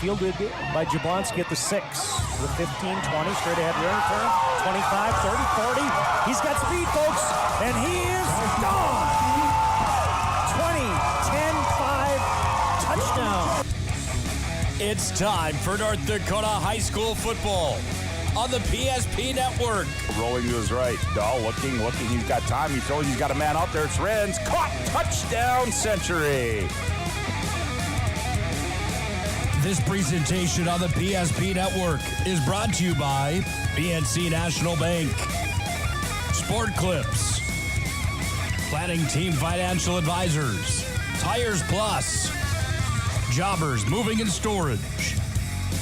fielded by Jablonski at the 6. The 15, 20, straight ahead return, 25, 30, 40. He's got speed, folks, and he is gone. 20, 10, 5, touchdown. It's time for North Dakota High School football on the PSP Network. Rolling to his right. Dahl looking. He's got time. He throws. He's got a man out there. It's Renz. Caught. Touchdown, Century. This presentation on the PSP Network is brought to you by PNC National Bank, Sport Clips, Planning Team Financial Advisors, Tires Plus, Jobbers Moving and Storage,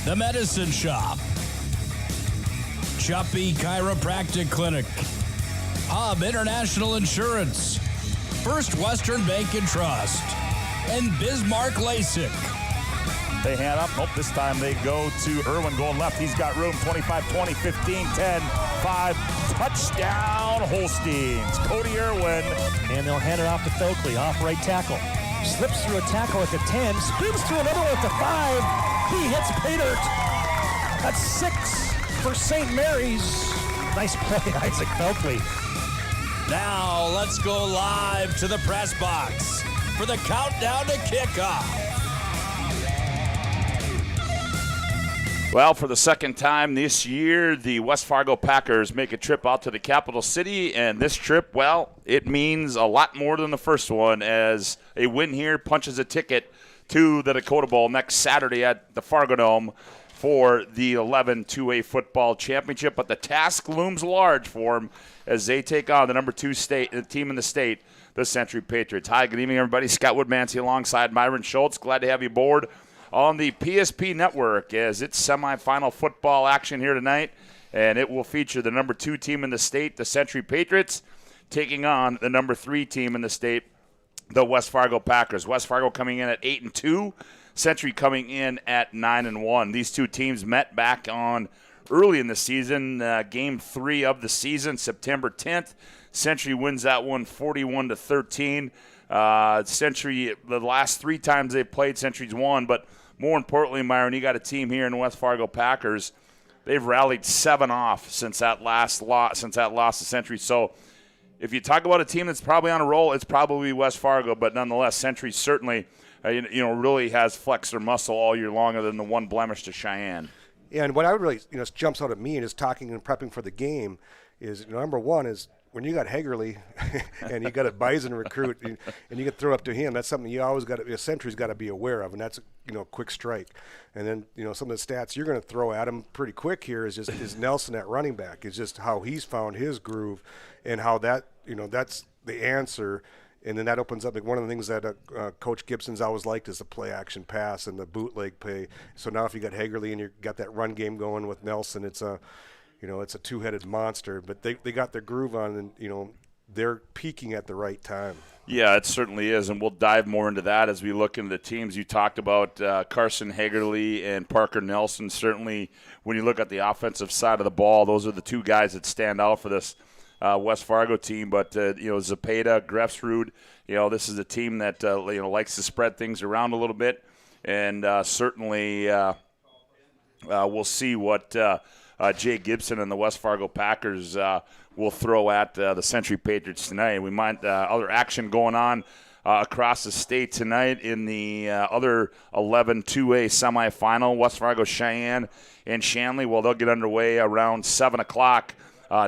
The Medicine Shop, Chuppy Chiropractic Clinic, Hub International Insurance, First Western Bank and Trust, and Bismarck LASIK. They hand up. Nope, this time they go to Irwin going left. He's got room. 25, 20, 15, 10, 5. Touchdown, Holsteins. Cody Irwin. And they'll hand it off to Tholkley, off right tackle. Slips through a tackle at the 10, scoops through another one at the 5. He hits Petert. That's 6 for St. Mary's. Nice play, Isaac Tholkley. Now let's go live to the press box for the countdown to kickoff. Well, for the second time this year, the West Fargo Packers make a trip out to the capital city, and this trip, well, it means a lot more than the first one, as a win here punches a ticket to the Dakota Bowl next Saturday at the Fargo Dome for the 11 2A football championship. But the task looms large for them as they take on the number 2 team in the state, the Century Patriots. Hi, good evening, everybody. Scott Woodmansey alongside Myron Schultz. Glad to have you aboard on the PSP Network as it's semifinal football action here tonight, and it will feature the number 2 team in the state, the Century Patriots, taking on the number 3 team in the state, the West Fargo Packers. West Fargo coming in at 8-2, Century coming in at 9-1. These two teams met back on early in the season, game 3 of the season, September 10th. Century wins that one 41-13. Century, the last 3 times they played, Century's won, but more importantly, Myron, you got a team here in the West Fargo Packers. They've rallied 7 off since that last loss to Century. So if you talk about a team that's probably on a roll, it's probably West Fargo. But nonetheless, Century certainly, really has flexed their muscle all year long, other than the one blemish to Cheyenne. Yeah, and what I would really, jumps out at me and is talking and prepping for the game is, number one is, when you got Hagerly and you got a Bison recruit and you get throw up to him, that's something you always got to, a Century's got to be aware of, and that's a quick strike. And then some of the stats you're going to throw at him pretty quick here is just is Nelson at running back. Is just how he's found his groove and how that that's the answer. And then that opens up, like, one of the things that Coach Gibson's always liked is the play action pass and the bootleg play. So now if you got Hagerly and you got that run game going with Nelson, it's a it's a two-headed monster, but they got their groove on, and, they're peaking at the right time. Yeah, it certainly is, and we'll dive more into that as we look into the teams. You talked about Carson Hagerly and Parker Nelson. Certainly, when you look at the offensive side of the ball, those are the 2 guys that stand out for this West Fargo team. But, Zepeda, Grefsrud, this is a team that, likes to spread things around a little bit, and certainly we'll see what Jay Gibson and the West Fargo Packers will throw at the Century Patriots tonight. We might other action going on across the state tonight in the other 11 2A semifinal. West Fargo, Cheyenne, and Shanley. Well, they'll get underway around 7 o'clock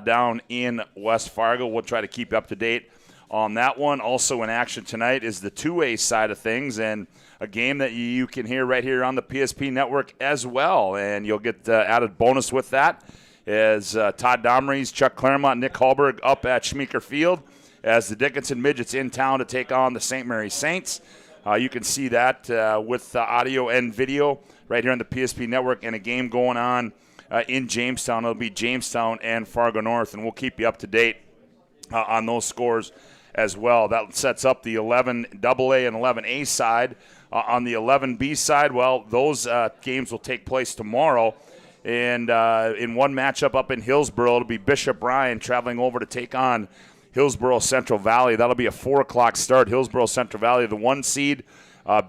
down in West Fargo. We'll try to keep you up to date on that one. Also in action tonight is the 2A side of things, and a game that you can hear right here on the PSP Network as well. And you'll get added bonus with that as Todd Domrey's, Chuck Claremont, Nick Hallberg up at Schmeeker Field as the Dickinson Midgets in town to take on the St. Mary Saints. You can see that with audio and video right here on the PSP Network, and a game going on in Jamestown. It'll be Jamestown and Fargo North, and we'll keep you up to date on those scores as well. That sets up the 11 AA and 11A side. On the 11B side, well, those games will take place tomorrow. And in one matchup up in Hillsboro, it'll be Bishop Bryan traveling over to take on Hillsboro Central Valley. That'll be a 4 o'clock start. Hillsboro Central Valley, the 1 seed.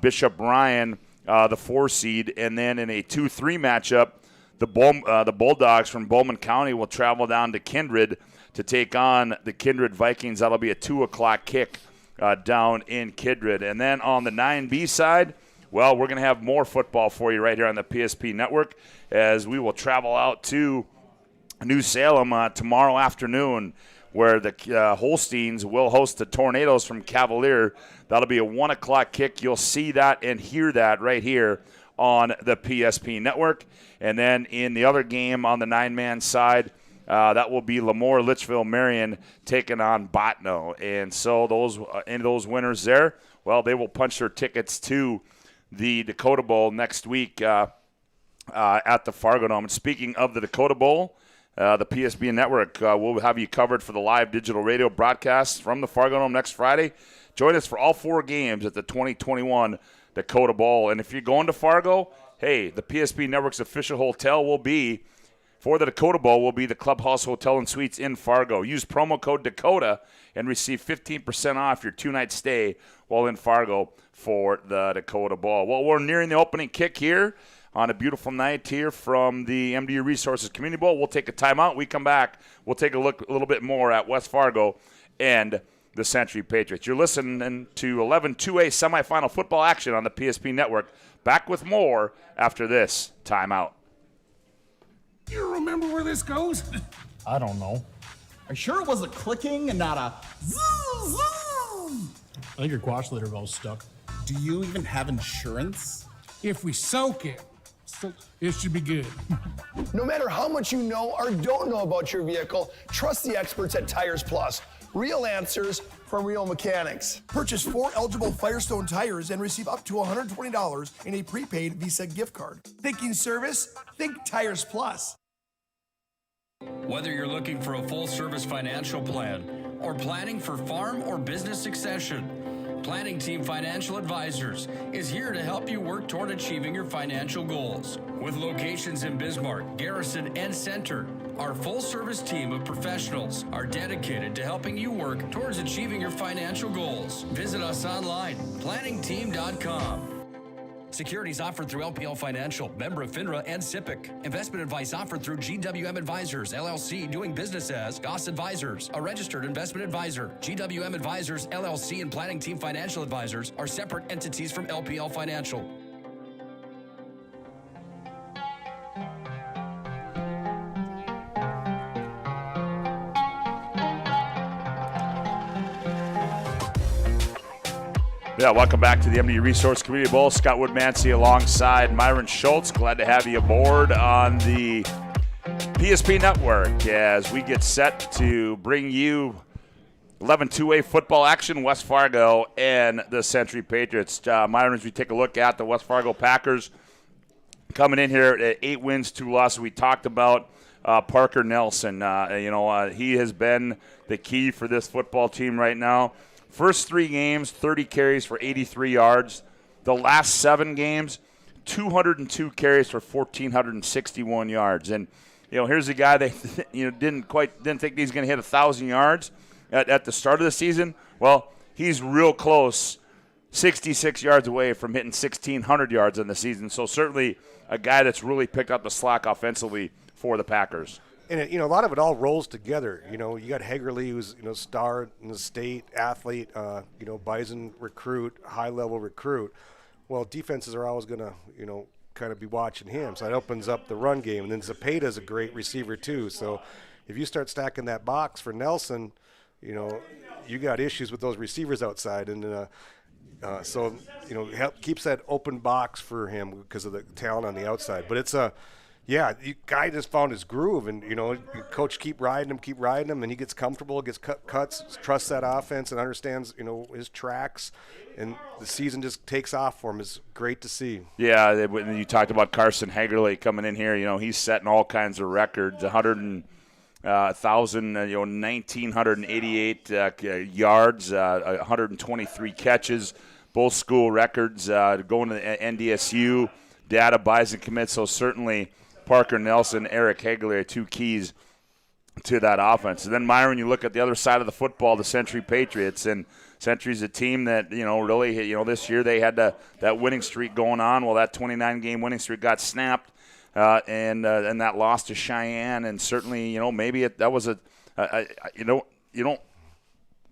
Bishop Bryan the 4 seed. And then in a 2-3 matchup, the Bulldogs from Bowman County will travel down to Kindred to take on the Kindred Vikings. That'll be a 2 o'clock kick down in Kindred. And then on the 9B side, well, we're going to have more football for you right here on the PSP Network as we will travel out to New Salem tomorrow afternoon, where the Holsteins will host the Tornadoes from Cavalier. That'll be a 1 o'clock kick. You'll see that and hear that right here on the PSP Network. And then in the other game on the 9-man side, that will be Lemoore Litchfield Marion taking on Botno. And so those winners there, well, they will punch their tickets to the Dakota Bowl next week at the Fargo Dome. And speaking of the Dakota Bowl, the PSB Network will have you covered for the live digital radio broadcast from the Fargo Dome next Friday. Join us for all 4 games at the 2021 Dakota Bowl. And if you're going to Fargo, hey, the PSB Network's official hotel will be, for the Dakota Bowl, will be the Clubhouse Hotel and Suites in Fargo. Use promo code DAKOTA and receive 15% off your 2-night stay while in Fargo for the Dakota Bowl. Well, we're nearing the opening kick here on a beautiful night here from the MDU Resources Community Bowl. We'll take a timeout. We come back. We'll take a look a little bit more at West Fargo and the Century Patriots. You're listening to 11-2A semifinal football action on the PSP Network. Back with more after this timeout. You remember where this goes? I don't know. Are you sure it was a clicking and not a zoom, zoom? I think your quash litter valve's stuck. Do you even have insurance? If we soak it, it should be good. No matter how much you know or don't know about your vehicle, trust the experts at Tires Plus. Real answers from real mechanics. Purchase 4 eligible Firestone tires and receive up to $120 in a prepaid Visa gift card. Thinking service? Think Tires Plus. Whether you're looking for a full-service financial plan or planning for farm or business succession, Planning Team Financial Advisors is here to help you work toward achieving your financial goals. With locations in Bismarck, Garrison, and Center, our full-service team of professionals are dedicated to helping you work towards achieving your financial goals. Visit us online, planningteam.com. Securities offered through LPL Financial, member of FINRA and SIPC. Investment advice offered through GWM Advisors, LLC, doing business as Goss Advisors, a registered investment advisor. GWM Advisors, LLC, and Planning Team Financial Advisors are separate entities from LPL Financial. Yeah, welcome back to the MDU Resource Community Bowl. Scott Woodmansey alongside Myron Schultz. Glad to have you aboard on the PSP Network as we get set to bring you 11-2A football action, West Fargo and the Century Patriots. Myron, as we take a look at the West Fargo Packers coming in here at 8 wins, 2 losses. We talked about Parker Nelson. He has been the key for this football team right now. First 3 games, 30 carries for 83 yards. The last 7 games, 202 carries for 1,461 yards. And here's a guy that didn't think he's going to hit 1,000 yards at the start of the season. Well, he's real close, 66 yards away from hitting 1,600 yards in the season. So certainly a guy that's really picked up the slack offensively for the Packers. And a lot of it all rolls together. You got Hagerly, who's star in the state, athlete, Bison recruit, high level recruit. Well, defenses are always going to kind of be watching him, so that opens up the run game. And then Zepeda's a great receiver too. So if you start stacking that box for Nelson, you got issues with those receivers outside, and keeps that open box for him because of the talent on the outside. But it's guy just found his groove, and coach keep riding him, and he gets comfortable, gets cuts, trusts that offense, and understands his tracks, and the season just takes off for him. It's great to see. Yeah, when you talked about Carson Hagerly coming in here, he's setting all kinds of records, 1,988 yards, 123 catches, both school records, going to the NDSU data, Bison commits. So certainly Parker Nelson, Eric Hagerly are 2 keys to that offense. And then, Myron, you look at the other side of the football, the Century Patriots, and Century's a team that, really, this year they had that winning streak going on. Well, that 29-game winning streak got snapped, and that loss to Cheyenne. And certainly, maybe that was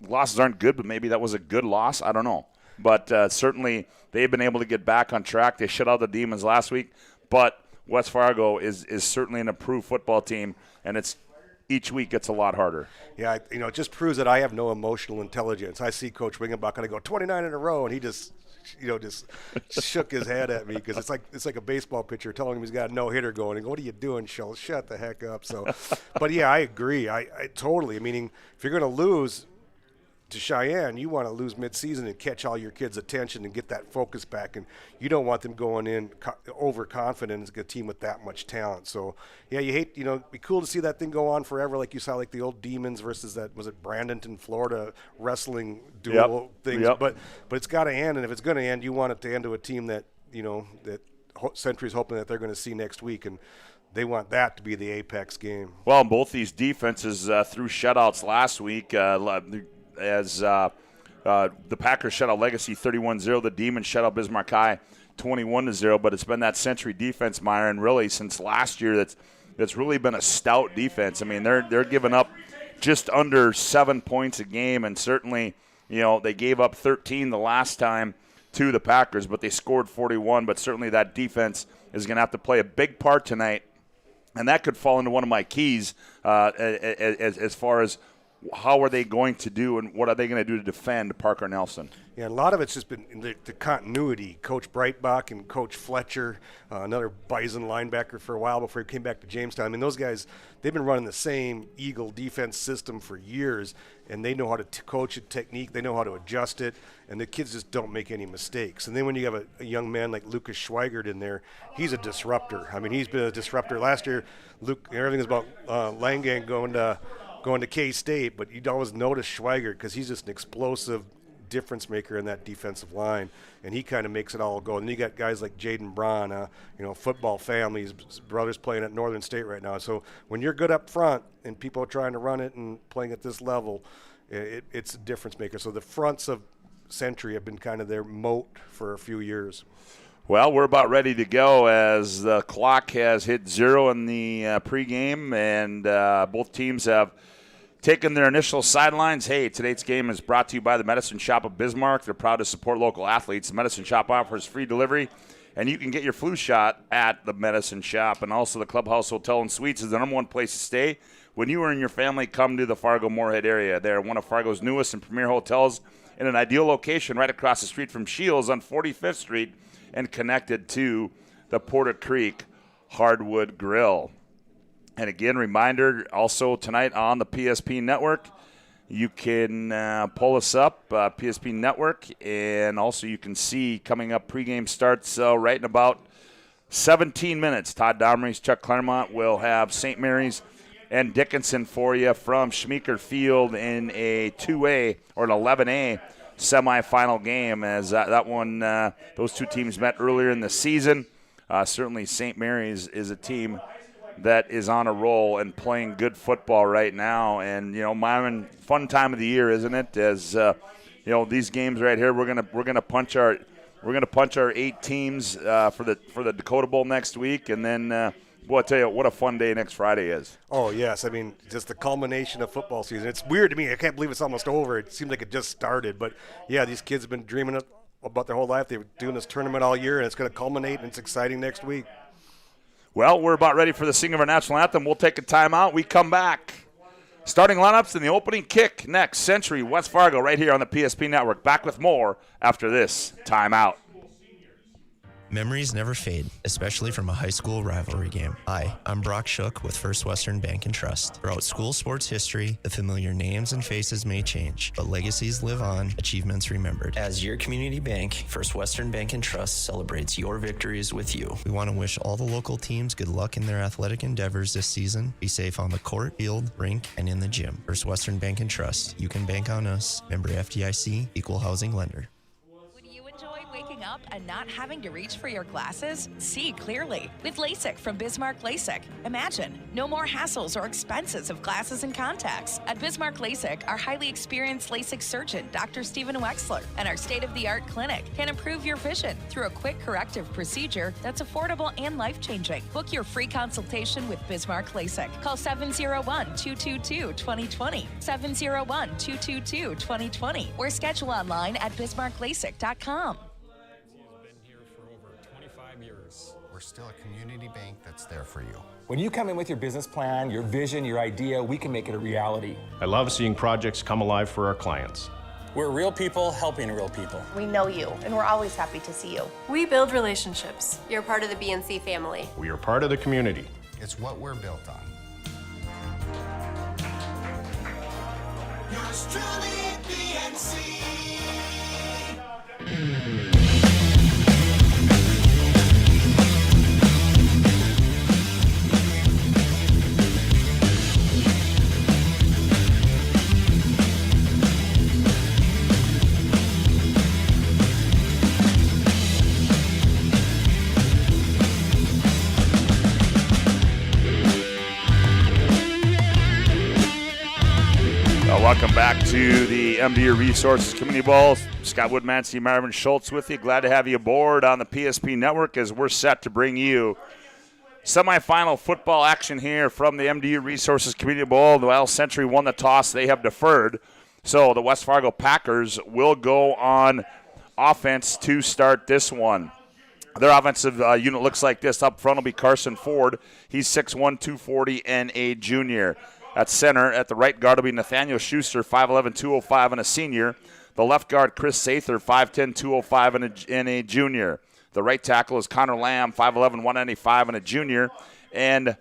losses aren't good, but maybe that was a good loss. I don't know. But certainly they've been able to get back on track. They shut out the Demons last week. But West Fargo is certainly an improved football team, and each week it's a lot harder. Yeah, it just proves that I have no emotional intelligence. I see Coach Wingenbach and I go 29 in a row, and he just shook his head at me because it's like a baseball pitcher telling him he's got a no-hitter going. And what are you doing, Schultz? Shut the heck up. So, but yeah, I agree. I totally. Meaning, if you're going to lose to Cheyenne, you want to lose midseason and catch all your kids' attention and get that focus back. And you don't want them going in overconfident as a team with that much talent. So, yeah, you hate, it'd be cool to see that thing go on forever like you saw like the old Demons versus that, was it Bradenton, Florida wrestling duel things. Yep. But it's got to end, and if it's going to end, you want it to end to a team that, that Century's hoping that they're going to see next week. And they want that to be the apex game. Well, both these defenses threw shutouts last week. As the Packers shut out Legacy 31-0, the Demons shut out Bismarck High 21-0. But it's been that Century defense, Myron, really since last year that's really been a stout defense. I mean, they're giving up just under 7 points a game, and certainly, they gave up 13 the last time to the Packers, but they scored 41. But certainly that defense is going to have to play a big part tonight, and that could fall into one of my keys as far as how are they going to do and what are they going to do to defend Parker Nelson? Yeah, a lot of it's just been the continuity. Coach Breitbach and Coach Fletcher, another Bison linebacker for a while before he came back to Jamestown. I mean, those guys, they've been running the same Eagle defense system for years, and they know how to coach a technique. They know how to adjust it, and the kids just don't make any mistakes. And then when you have a young man like Lucas Schweigert in there, he's a disruptor. I mean, he's been a disruptor. Last year, everything is about Langang going to K-State, but you'd always notice Schweigert because he's just an explosive difference maker in that defensive line, and he kind of makes it all go. And you got guys like Jaden Braun, football families, his brother's playing at Northern State right now. So when you're good up front and people are trying to run it and playing at this level, it's a difference maker. So the fronts of Century have been kind of their moat for a few years. Well, we're about ready to go as the clock has hit 0 in the pregame, and both teams have taken their initial sidelines. Hey, today's game is brought to you by the Medicine Shop of Bismarck. They're proud to support local athletes. The Medicine Shop offers free delivery, and you can get your flu shot at the Medicine Shop. And also the Clubhouse Hotel and Suites is the number one place to stay. When you and your family come to the Fargo-Moorhead area, they're one of Fargo's newest and premier hotels in an ideal location right across the street from Shields on 45th Street and connected to the Porter Creek Hardwood Grill. And again, reminder, also tonight on the PSP Network, you can pull us up, PSP Network, and also you can see coming up pregame starts right in about 17 minutes. Todd Domrey's Chuck Claremont will have St. Mary's and Dickinson for you from Schmeeker Field in a 2A or an 11A semifinal game, as that one, those two teams met earlier in the season. Certainly St. Mary's is a team that is on a roll and playing good football right now. And, Myron, fun time of the year, isn't it? As, these games right here, we're gonna punch our 8 teams for the Dakota Bowl next week, and then boy, I tell you what a fun day next Friday is. Oh yes, I mean just the culmination of football season. It's weird to me. I can't believe it's almost over. It seems like it just started, but yeah, these kids have been dreaming about their whole life. They were doing this tournament all year, and it's going to culminate, and it's exciting next week. Well, we're about ready for the singing of our national anthem. We'll take a timeout. We come back. Starting lineups and the opening kick next. Century, West Fargo, right here on the PSP Network. Back with more after this timeout. Memories never fade, especially from a high school rivalry game. Hi, I'm Brock Shook with First Western Bank and Trust. Throughout school sports history, the familiar names and faces may change, but legacies live on, achievements remembered. As your community bank, First Western Bank and Trust celebrates your victories with you. We want to wish all the local teams good luck in their athletic endeavors this season. Be safe on the court, field, rink, and in the gym. First Western Bank and Trust. You can bank on us. Member FDIC, Equal Housing Lender. Would you enjoy waking Looking up and not having to reach for your glasses? See clearly with LASIK from Bismarck LASIK. Imagine no more hassles or expenses of glasses and contacts. At Bismarck LASIK, our highly experienced LASIK surgeon, Dr. Stephen Wexler, and our state-of-the-art clinic can improve your vision through a quick corrective procedure that's affordable and life-changing. Book your free consultation with Bismarck LASIK. Call 701-222-2020, 701-222-2020, or schedule online at bismarcklasik.com. We're still a community bank that's there for you. When you come in with your business plan, your vision, your idea, we can make it a reality. I love seeing projects come alive for our clients. We're real people helping real people. We know you, and we're always happy to see you. We build relationships. You're part of the BNC family. We are part of the community. It's what we're built on. Yours truly, BNC. Welcome back to the MDU Resources Community Bowl. Scott Woodman, Steve Marvin Schultz with you. Glad to have you aboard on the PSP Network as we're set to bring you semifinal football action here from the MDU Resources Community Bowl. Well, Century won the toss. They have deferred. So the West Fargo Packers will go on offense to start this one. Their offensive unit looks like this. Up front will be Carson Ford. He's 6'1", 240, and a junior. At center, at the right guard will be Nathaniel Schuster, 5'11", 205, and a senior. The left guard, Chris Sather, 5'10", 205, and a junior. The right tackle is Connor Lamb, 5'11", 195, and a junior. And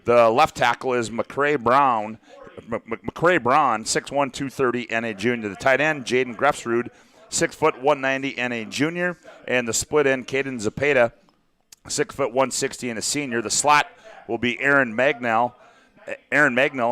the left tackle is McCrae Braun, 6'1", 230, and a junior. The tight end, Jaden Grefsrud, 6', 190, and a junior. And the split end, Caden Zapata, 6', 160, and a senior. The slot will be Aaron Magnell,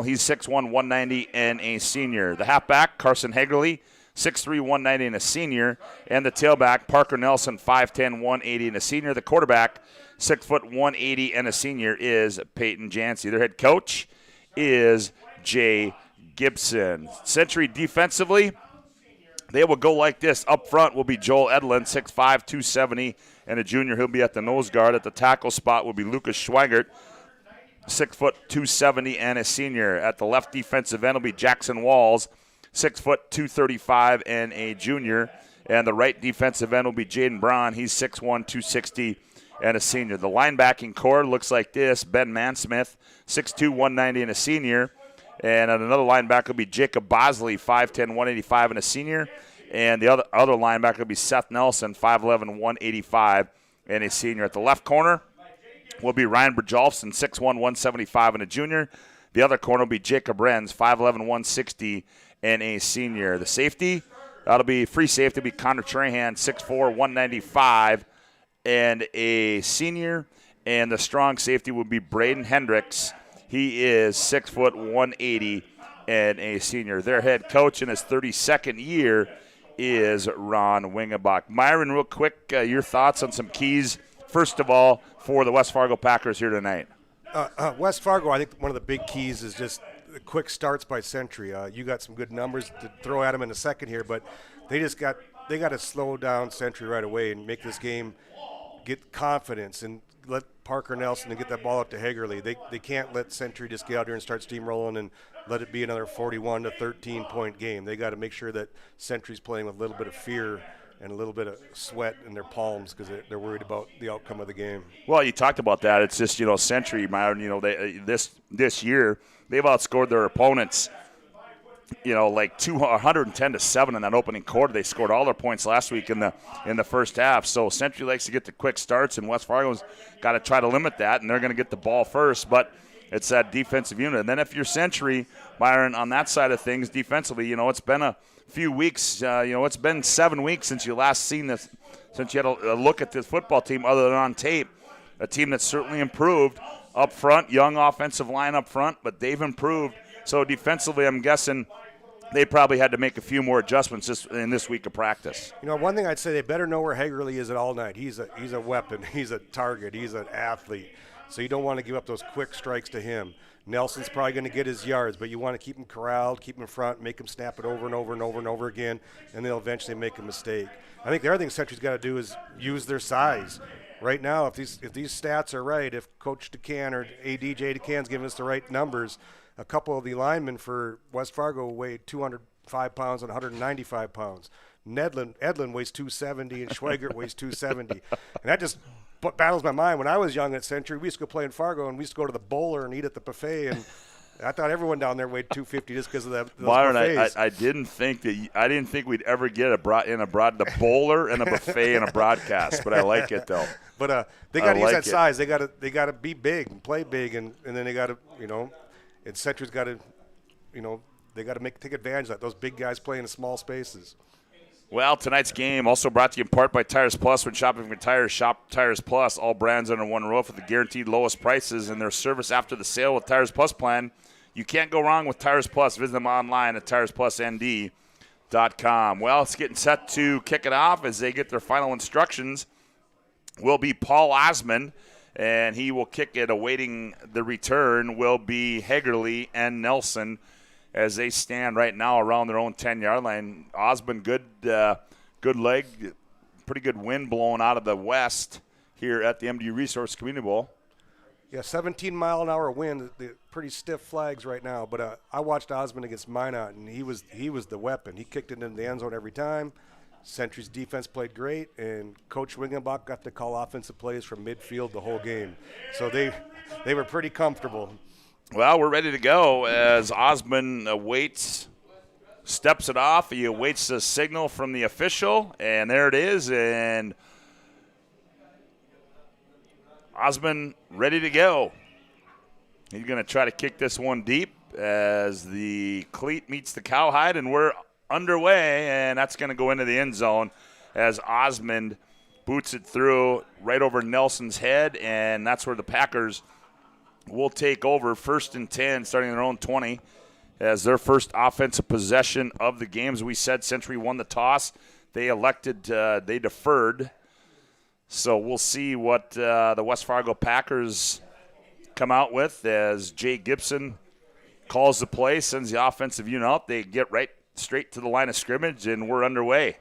he's 6'1", 190, and a senior. The halfback, Carson Hagerly, 6'3", 190, and a senior. And the tailback, Parker Nelson, 5'10", 180, and a senior. The quarterback, 6', 180, and a senior, is Peyton Jancy. Their head coach is Jay Gibson. Century defensively, they will go like this. Up front will be Joel Edlin, 6'5", 270, and a junior. He'll be at the nose guard. At the tackle spot will be Lucas Schweigert, 6', 270, and a senior. At the left defensive end will be Jackson Walls, 6', 235, and a junior. And the right defensive end will be Jaden Braun. He's 6'1", 260, and a senior. The linebacking core looks like this. Ben Mansmith, 6'2", 190, and a senior. And another linebacker will be Jacob Bosley, 5'10", 185, and a senior. And the other linebacker will be Seth Nelson, 5'11", 185, and a senior. At the left corner will be Ryan Brjolfson, 6'1", 175, and a junior. The other corner will be Jacob Renz, 5'11", 160, and a senior. The safety, that'll be free safety, will be Connor Trahan, 6'4", 195, and a senior. And the strong safety will be Braden Hendricks. He is 6', 180, and a senior. Their head coach in his 32nd year is Ron Wingebuck. Myron, real quick, your thoughts on some keys, first of all, for the West Fargo Packers here tonight. West Fargo, I think one of the big keys is just the quick starts by Century. You got some good numbers to throw at them in a second here, but they got to slow down Century right away and make this game get confidence and let Parker Nelson and get that ball up to Hagerly. They can't let Century just get out here and start steamrolling and let it be another 41 to 13 point game. They got to make sure that Century's playing with a little bit of fear and a little bit of sweat in their palms because they're worried about the outcome of the game. Well, you talked about that. It's just, Century, Myron, this year they've outscored their opponents, like 110 to 7 in that opening quarter. They scored all their points last week in the first half. So Century likes to get the quick starts, and West Fargo's got to try to limit that, and they're going to get the ball first. But it's that defensive unit. And then if you're Century, Myron, on that side of things defensively, it's been a few weeks. It's been 7 weeks since you last seen this, since you had a look at this football team other than on tape. A team that's certainly improved up front, young offensive line up front, but they've improved. So defensively, I'm guessing they probably had to make a few more adjustments in this week of practice. You know, one thing I'd say, they better know where Hagerly is at all night. He's a weapon. He's a target. He's an athlete. So you don't want to give up those quick strikes to him. Nelson's probably going to get his yards, but you want to keep him corralled, keep him in front, make him snap it over and over and over and over again, and they'll eventually make a mistake. I think the other thing Century's got to do is use their size. Right now, if these stats are right, if Coach DeCan or ADJ DeCan's giving us the right numbers, a couple of the linemen for West Fargo weigh 205 pounds and 195 pounds. Edlin weighs 270 and Schweigert weighs 270. And that just battles my mind. When I was young at Century, we used to go play in Fargo, and we used to go to the bowler and eat at the buffet, and I thought everyone down there weighed 250 just because of those buffets. I didn't think we'd ever get the bowler and a buffet and a broadcast, but I like it though. But they got to use that size. They got to be big and play big, and then they got to, and Century's got to, they got to take advantage of that. Those big guys playing in small spaces. Well, tonight's game also brought to you in part by Tires Plus. When shopping for tires, shop Tires Plus. All brands under one roof with the guaranteed lowest prices and their service after the sale with Tires Plus plan. You can't go wrong with Tires Plus. Visit them online at TiresPlusND.com. Well, it's getting set to kick it off as they get their final instructions. Will be Paul Osmond, and he will kick it. Awaiting the return will be Hagerly and Nelson, as they stand right now around their own 10-yard line. Osmond, good leg, pretty good wind blowing out of the west here at the MDU Resource Community Bowl. Yeah, 17-mile-an-hour wind, pretty stiff flags right now. But I watched Osmond against Minot, and he was the weapon. He kicked it into the end zone every time. Century's defense played great, and Coach Wingenbach got to call offensive plays from midfield the whole game. So they were pretty comfortable. Well, we're ready to go as Osmond steps it off. He awaits the signal from the official, and there it is. And Osmond ready to go. He's going to try to kick this one deep as the cleat meets the cowhide, and we're underway, and that's going to go into the end zone as Osmond boots it through right over Nelson's head, and that's where the Packers will take over 1st and 10, starting their own 20, as their first offensive possession of the game. As we said, Century won the toss. They deferred. So we'll see what the West Fargo Packers come out with as Jay Gibson calls the play, sends the offensive unit out. They get right straight to the line of scrimmage, and we're underway.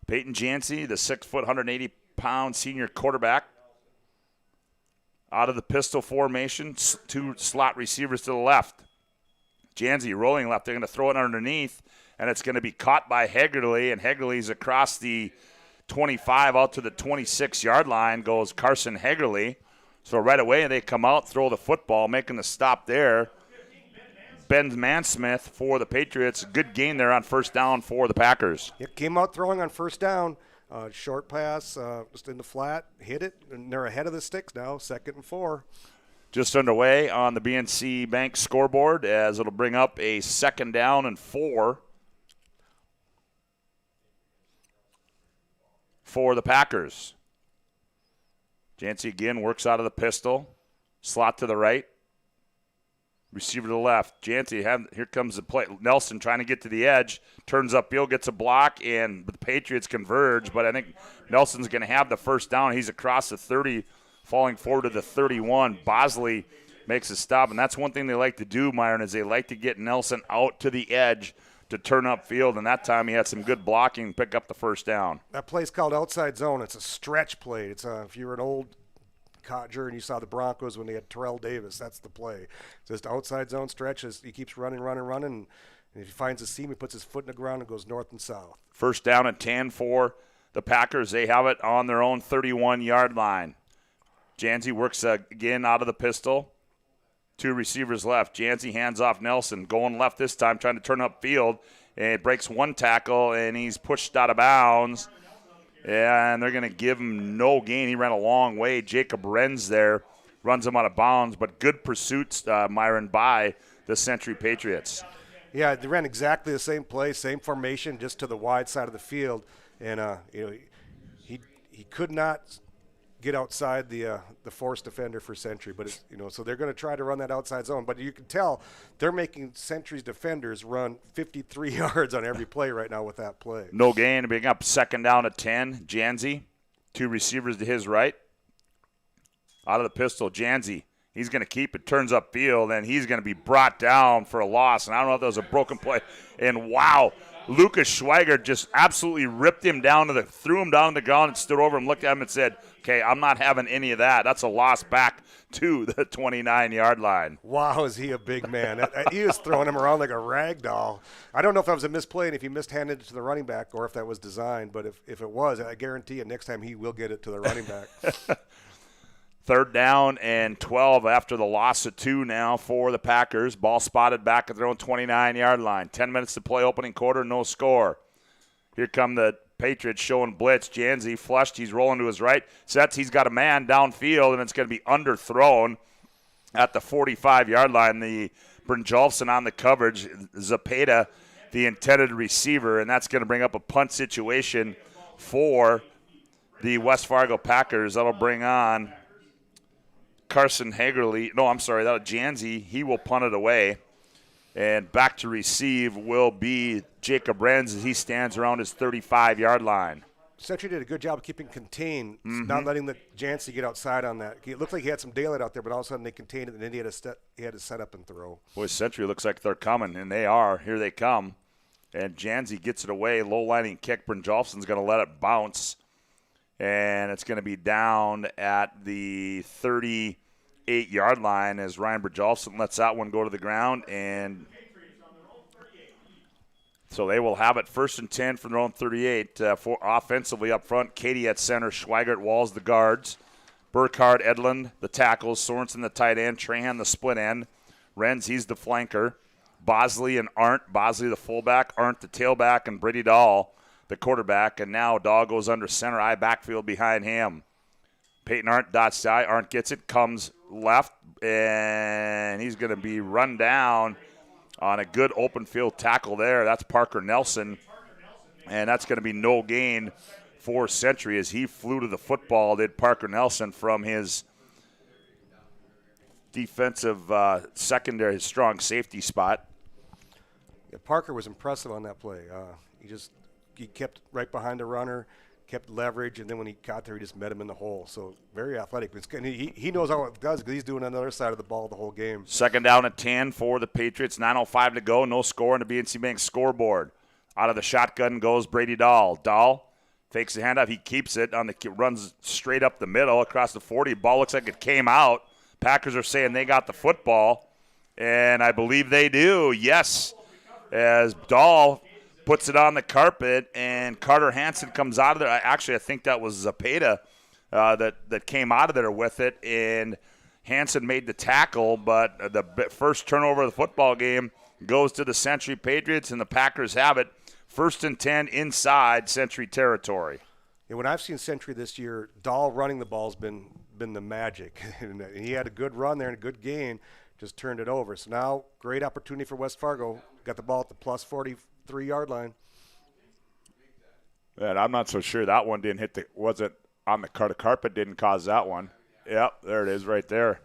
Peyton Jancy, the 6-foot, 180-pound senior quarterback, out of the pistol formation, 2 slot receivers to the left. Jancy rolling left. They're going to throw it underneath, and it's going to be caught by Hagerly, and Hagerly's across the 25 out to the 26-yard line goes Carson Hagerly. So right away they come out, throw the football, making the stop there. Ben Mansmith for the Patriots. Good gain there on first down for the Packers. It came out throwing on first down. Short pass, just in the flat, hit it, and they're ahead of the sticks now, 2nd and 4. Just underway on the BNC Bank scoreboard as it'll bring up a 2nd down and 4 for the Packers. Jancy again works out of the pistol. Slot to the right. Receiver to the left. Jancy, here comes the play. Nelson trying to get to the edge. Turns upfield, gets a block, and the Patriots converge. But I think Nelson's going to have the first down. He's across the 30, falling forward to the 31. Bosley makes a stop, and that's one thing they like to do, Myron, is they like to get Nelson out to the edge to turn upfield, and that time he had some good blocking and pick up the first down. That play's called outside zone. It's a stretch play. It's if you're an old Codger and you saw the Broncos when they had Terrell Davis, that's the play. Just outside zone stretches. He keeps running, and if he finds a seam, he puts his foot in the ground and goes north and south. First down and 10 for the Packers. They have it on their own 31-yard line. Jancy works again out of the pistol. 2 receivers left. Jancy hands off Nelson. Going left this time, trying to turn upfield. And it breaks 1 tackle, and he's pushed out of bounds. And they're going to give him no gain. He ran a long way. Jacob Renz there runs him out of bounds. But good pursuits, Myron, by the Century Patriots. Yeah, they ran exactly the same play, same formation, just to the wide side of the field. And, he could not get outside the force defender for Century. But it's, so they're going to try to run that outside zone. But you can tell they're making Century's defenders run 53 yards on every play right now with that play. No gain, being up second down at 10. Janzi, 2 receivers to his right. Out of the pistol, Janzi. He's going to keep it, turns upfield, and he's going to be brought down for a loss. And I don't know if that was a broken play. And wow, Lucas Schweiger just absolutely ripped him down threw him down to the ground and stood over him, looked at him and said, okay, I'm not having any of that. That's a loss back to the 29-yard line. Wow, is he a big man. He was throwing him around like a rag doll. I don't know if that was a misplay and if he mishanded it to the running back or if that was designed, but if it was, I guarantee you next time he will get it to the running back. 3rd down and 12 after the loss of 2 now for the Packers. Ball spotted back at their own 29-yard line. 10 minutes to play, opening quarter, no score. Here come the Patriots showing blitz. Janzi flushed. He's rolling to his right. Sets. He's got a man downfield, and it's going to be underthrown at the 45-yard line. The Brynjolfsson on the coverage. Zapata, the intended receiver, and that's going to bring up a punt situation for the West Fargo Packers. That'll bring on Carson Hagerly. No, I'm sorry. That'll Janzi. He will punt it away. And back to receive will be Jacob Renz as he stands around his 35-yard line. Century did a good job of keeping contained, not letting the Jancy get outside on that. It looked like he had some daylight out there, but all of a sudden they contained it, and then he had to set up and throw. Boy, Century looks like they're coming, and they are. Here they come. And Janzi gets it away. Low-lining kick. Brynjolfsson's going to let it bounce. And it's going to be down at the 38-yard line as Ryan Brynjolfsson lets that one go to the ground. And so they will have it 1st and 10 from their own 38. For offensively up front, Katie at center, Schweigert, Walls the guards, Burkhardt, Edlund the tackles, Sorensen the tight end, Trahan the split end, Renz, he's the flanker, Bosley and Arndt, Bosley the fullback, Arndt the tailback, and Brady Dahl the quarterback. And now Dahl goes under center, eye backfield behind him. Peyton Arndt dots the eye. Arndt gets it, comes left, and he's going to be run down on a good open field tackle there. That's Parker Nelson, and that's going to be no gain for Century as he flew to the football, did Parker Nelson, from his defensive secondary, his strong safety spot. Yeah, Parker was impressive on that play. He kept right behind the runner, kept leverage, and then when he got there, he just met him in the hole. So very athletic. He knows how it does because he's doing on the other side of the ball the whole game. 2nd down at 10 for the Patriots. 9:05 to go. No score on the BNC Bank scoreboard. Out of the shotgun goes Brady Dahl. Dahl fakes the handoff. He keeps it runs straight up the middle across the 40. Ball looks like it came out. Packers are saying they got the football, and I believe they do. Yes, as Dahl puts it on the carpet, and Carter Hansen comes out of there. Actually, I think that was Zapata that came out of there with it, and Hansen made the tackle, but the first turnover of the football game goes to the Century Patriots, and the Packers have it 1st and 10 inside Century territory. Yeah, when I've seen Century this year, Dahl running the ball's been the magic. And he had a good run there and a good gain, just turned it over. So now, great opportunity for West Fargo. Got the ball at the plus 43-yard line. And I'm not so sure that one didn't hit wasn't on the carpet, didn't cause that one. Yep, there it is right there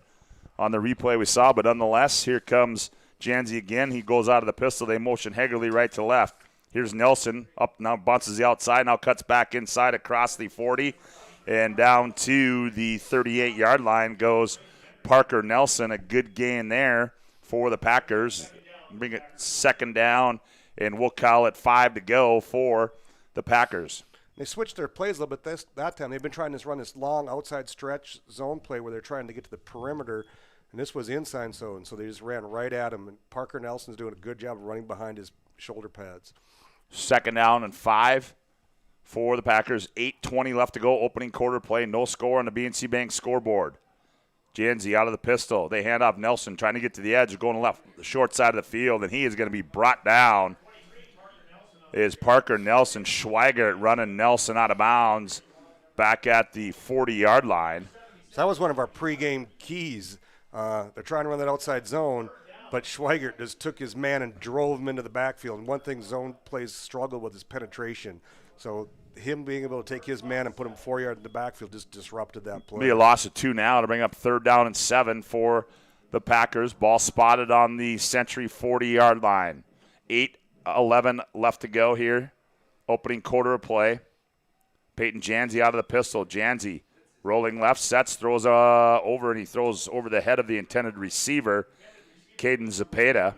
on the replay we saw. But nonetheless, here comes Janzi again. He goes out of the pistol. They motion Hegerly right to left. Here's Nelson up now, bounces the outside, now cuts back inside across the 40. And down to the 38-yard line goes Parker Nelson. A good gain there for the Packers. Bring it 2nd down, and we'll call it 5 to go for the Packers. They switched their plays a little bit that time. They've been trying to run this long outside stretch zone play where they're trying to get to the perimeter, and this was inside zone, so they just ran right at him. And Parker Nelson's doing a good job of running behind his shoulder pads. 2nd down and 5 for the Packers. 8:20 left to go. Opening quarter play. No score on the BNC Bank scoreboard. Janzi out of the pistol. They hand off Nelson, trying to get to the edge. Going left, the short side of the field, and he is going to be brought down. Is Parker Nelson. Schweigert running Nelson out of bounds back at the 40-yard line. So that was one of our pregame keys. They're trying to run that outside zone, but Schweigert just took his man and drove him into the backfield. And one thing zone plays struggle with is penetration. So him being able to take his man and put him 4 yards in the backfield just disrupted that play. Be a loss of 2 now to bring up 3rd down and 7 for the Packers. Ball spotted on the Century 40-yard line. 8:11 left to go here. Opening quarter of play. Peyton Janzi out of the pistol. Janzi rolling left, sets, throws over, and he throws over the head of the intended receiver, Caden Zepeda,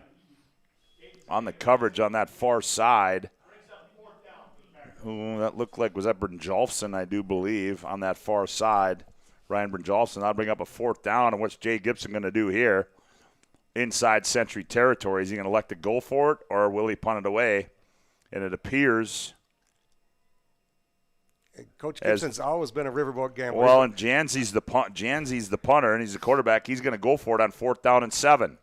on the coverage on that far side. Ooh, that looked like, was that Brynjolfsson, I do believe, on that far side. Ryan Brynjolfsson. That'll bring up a 4th down, and what's Jay Gibson going to do here? Inside Century territory. Is he going to elect to go for it, or will he punt it away? And it appears... Coach Gibson's always been a riverboat gambler. Well, and Janzi's the punter, and he's the quarterback. He's going to go for it on 4th down and 7.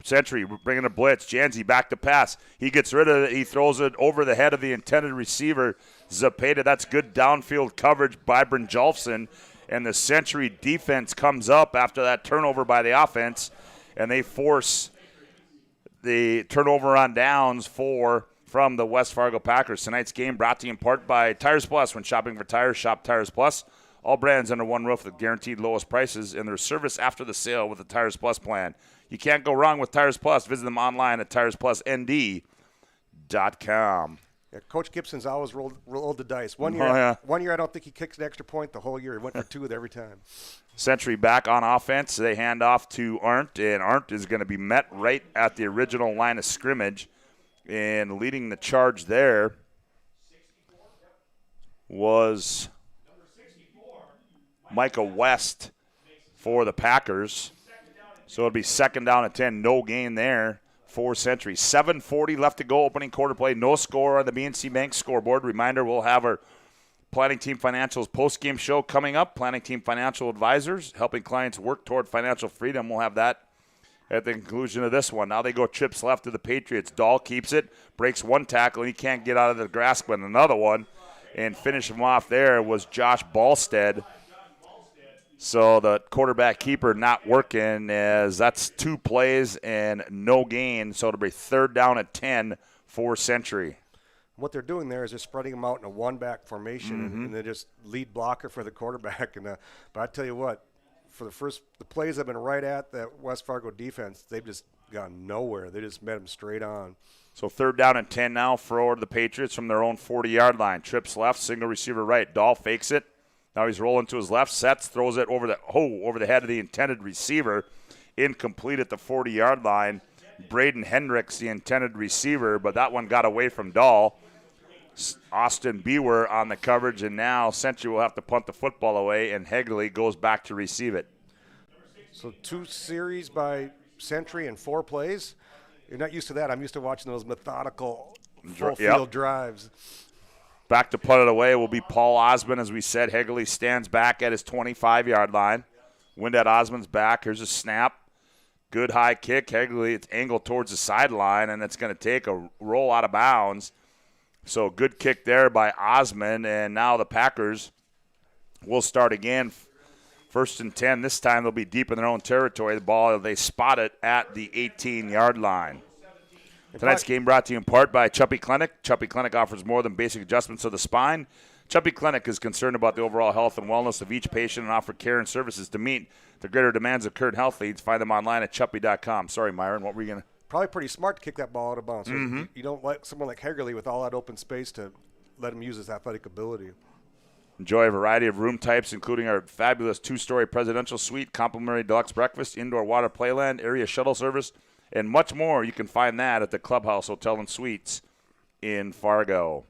Century bringing a blitz. Janzi back to pass. He gets rid of it. He throws it over the head of the intended receiver, Zepeda. That's good downfield coverage by Brynjolfsson. And the Century defense comes up after that turnover by the offense, and they force the turnover on downs from the West Fargo Packers. Tonight's game brought to you in part by Tires Plus. When shopping for tires, shop Tires Plus. All brands under one roof with guaranteed lowest prices and their service after the sale with the Tires Plus plan. You can't go wrong with Tires Plus. Visit them online at TiresPlusND.com. Yeah, Coach Gibson's always rolled the dice. One year, I don't think he kicks an extra point the whole year. He went for 2 every time. Century back on offense. They hand off to Arndt, and Arndt is going to be met right at the original line of scrimmage. And leading the charge there was Micah West for the Packers. So it'll be 2nd down and 10. No gain there for Century. 7:40 left to go, opening quarter play. No score on the BNC Bank scoreboard. Reminder, we'll have our Planning Team Financial's post-game show coming up. Planning Team Financial Advisors, helping clients work toward financial freedom. We'll have that at the conclusion of this one. Now they go trips left to the Patriots. Dahl keeps it, breaks one tackle, and he can't get out of the grasp with another one. And finish him off there was Josh Ballstead. So the quarterback keeper not working, as that's 2 plays and no gain. So it'll be 3rd down at 10 for Century. What they're doing there is they're spreading them out in a one-back formation, and they're just lead blocker for the quarterback. And but I tell you what, for the plays have been right at that West Fargo defense. They've just gone nowhere. They just met them straight on. So 3rd down and 10 now for the Patriots from their own 40-yard line. Trips left, single receiver right. Dahl fakes it. Now he's rolling to his left, sets, throws it over the head of the intended receiver. Incomplete at the 40-yard line. Braden Hendricks, the intended receiver, but that one got away from Dahl. Austin Bewer on the coverage, and now Century will have to punt the football away, and Hegley goes back to receive it. So 2 series by Century and 4 plays. You're not used to that. I'm used to watching those methodical full-field drives. Back to punt it away will be Paul Osmond. As we said, Hegley stands back at his 25-yard line. Wind at Osmond's back. Here's a snap. Good high kick. Hegley, it's angled towards the sideline, and it's going to take a roll out of bounds. So good kick there by Osmond, and now the Packers will start again. 1st and 10. This time they'll be deep in their own territory. The ball, they spot it at the 18-yard line. Tonight's game brought to you in part by Chuppy Clinic. Chuppy Clinic offers more than basic adjustments of the spine. Chuppy Clinic is concerned about the overall health and wellness of each patient and offer care and services to meet the greater demands of current health needs. Find them online at chuppy.com. Sorry, Myron, what were you going to? Probably pretty smart to kick that ball out of bounds. So you don't let someone like Hegerle with all that open space to let him use his athletic ability. Enjoy a variety of room types, including our fabulous 2-story presidential suite, complimentary deluxe breakfast, indoor water playland, area shuttle service, and much more. You can find that at the Clubhouse Hotel and Suites in Fargo.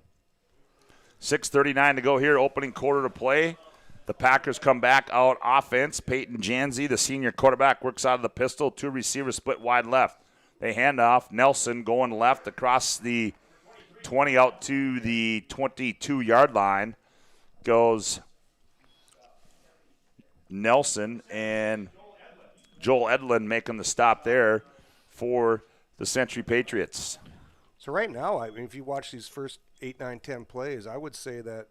6:39 to go here, opening quarter to play. The Packers come back out offense. Peyton Janzi, the senior quarterback, works out of the pistol. 2 receivers split wide left. They hand off. Nelson going left across the 20 out to the 22-yard line. Goes Nelson, and Joel Edlin making the stop there for the Century Patriots. So right now, I mean, if you watch these first 8, 9, 10 plays, I would say that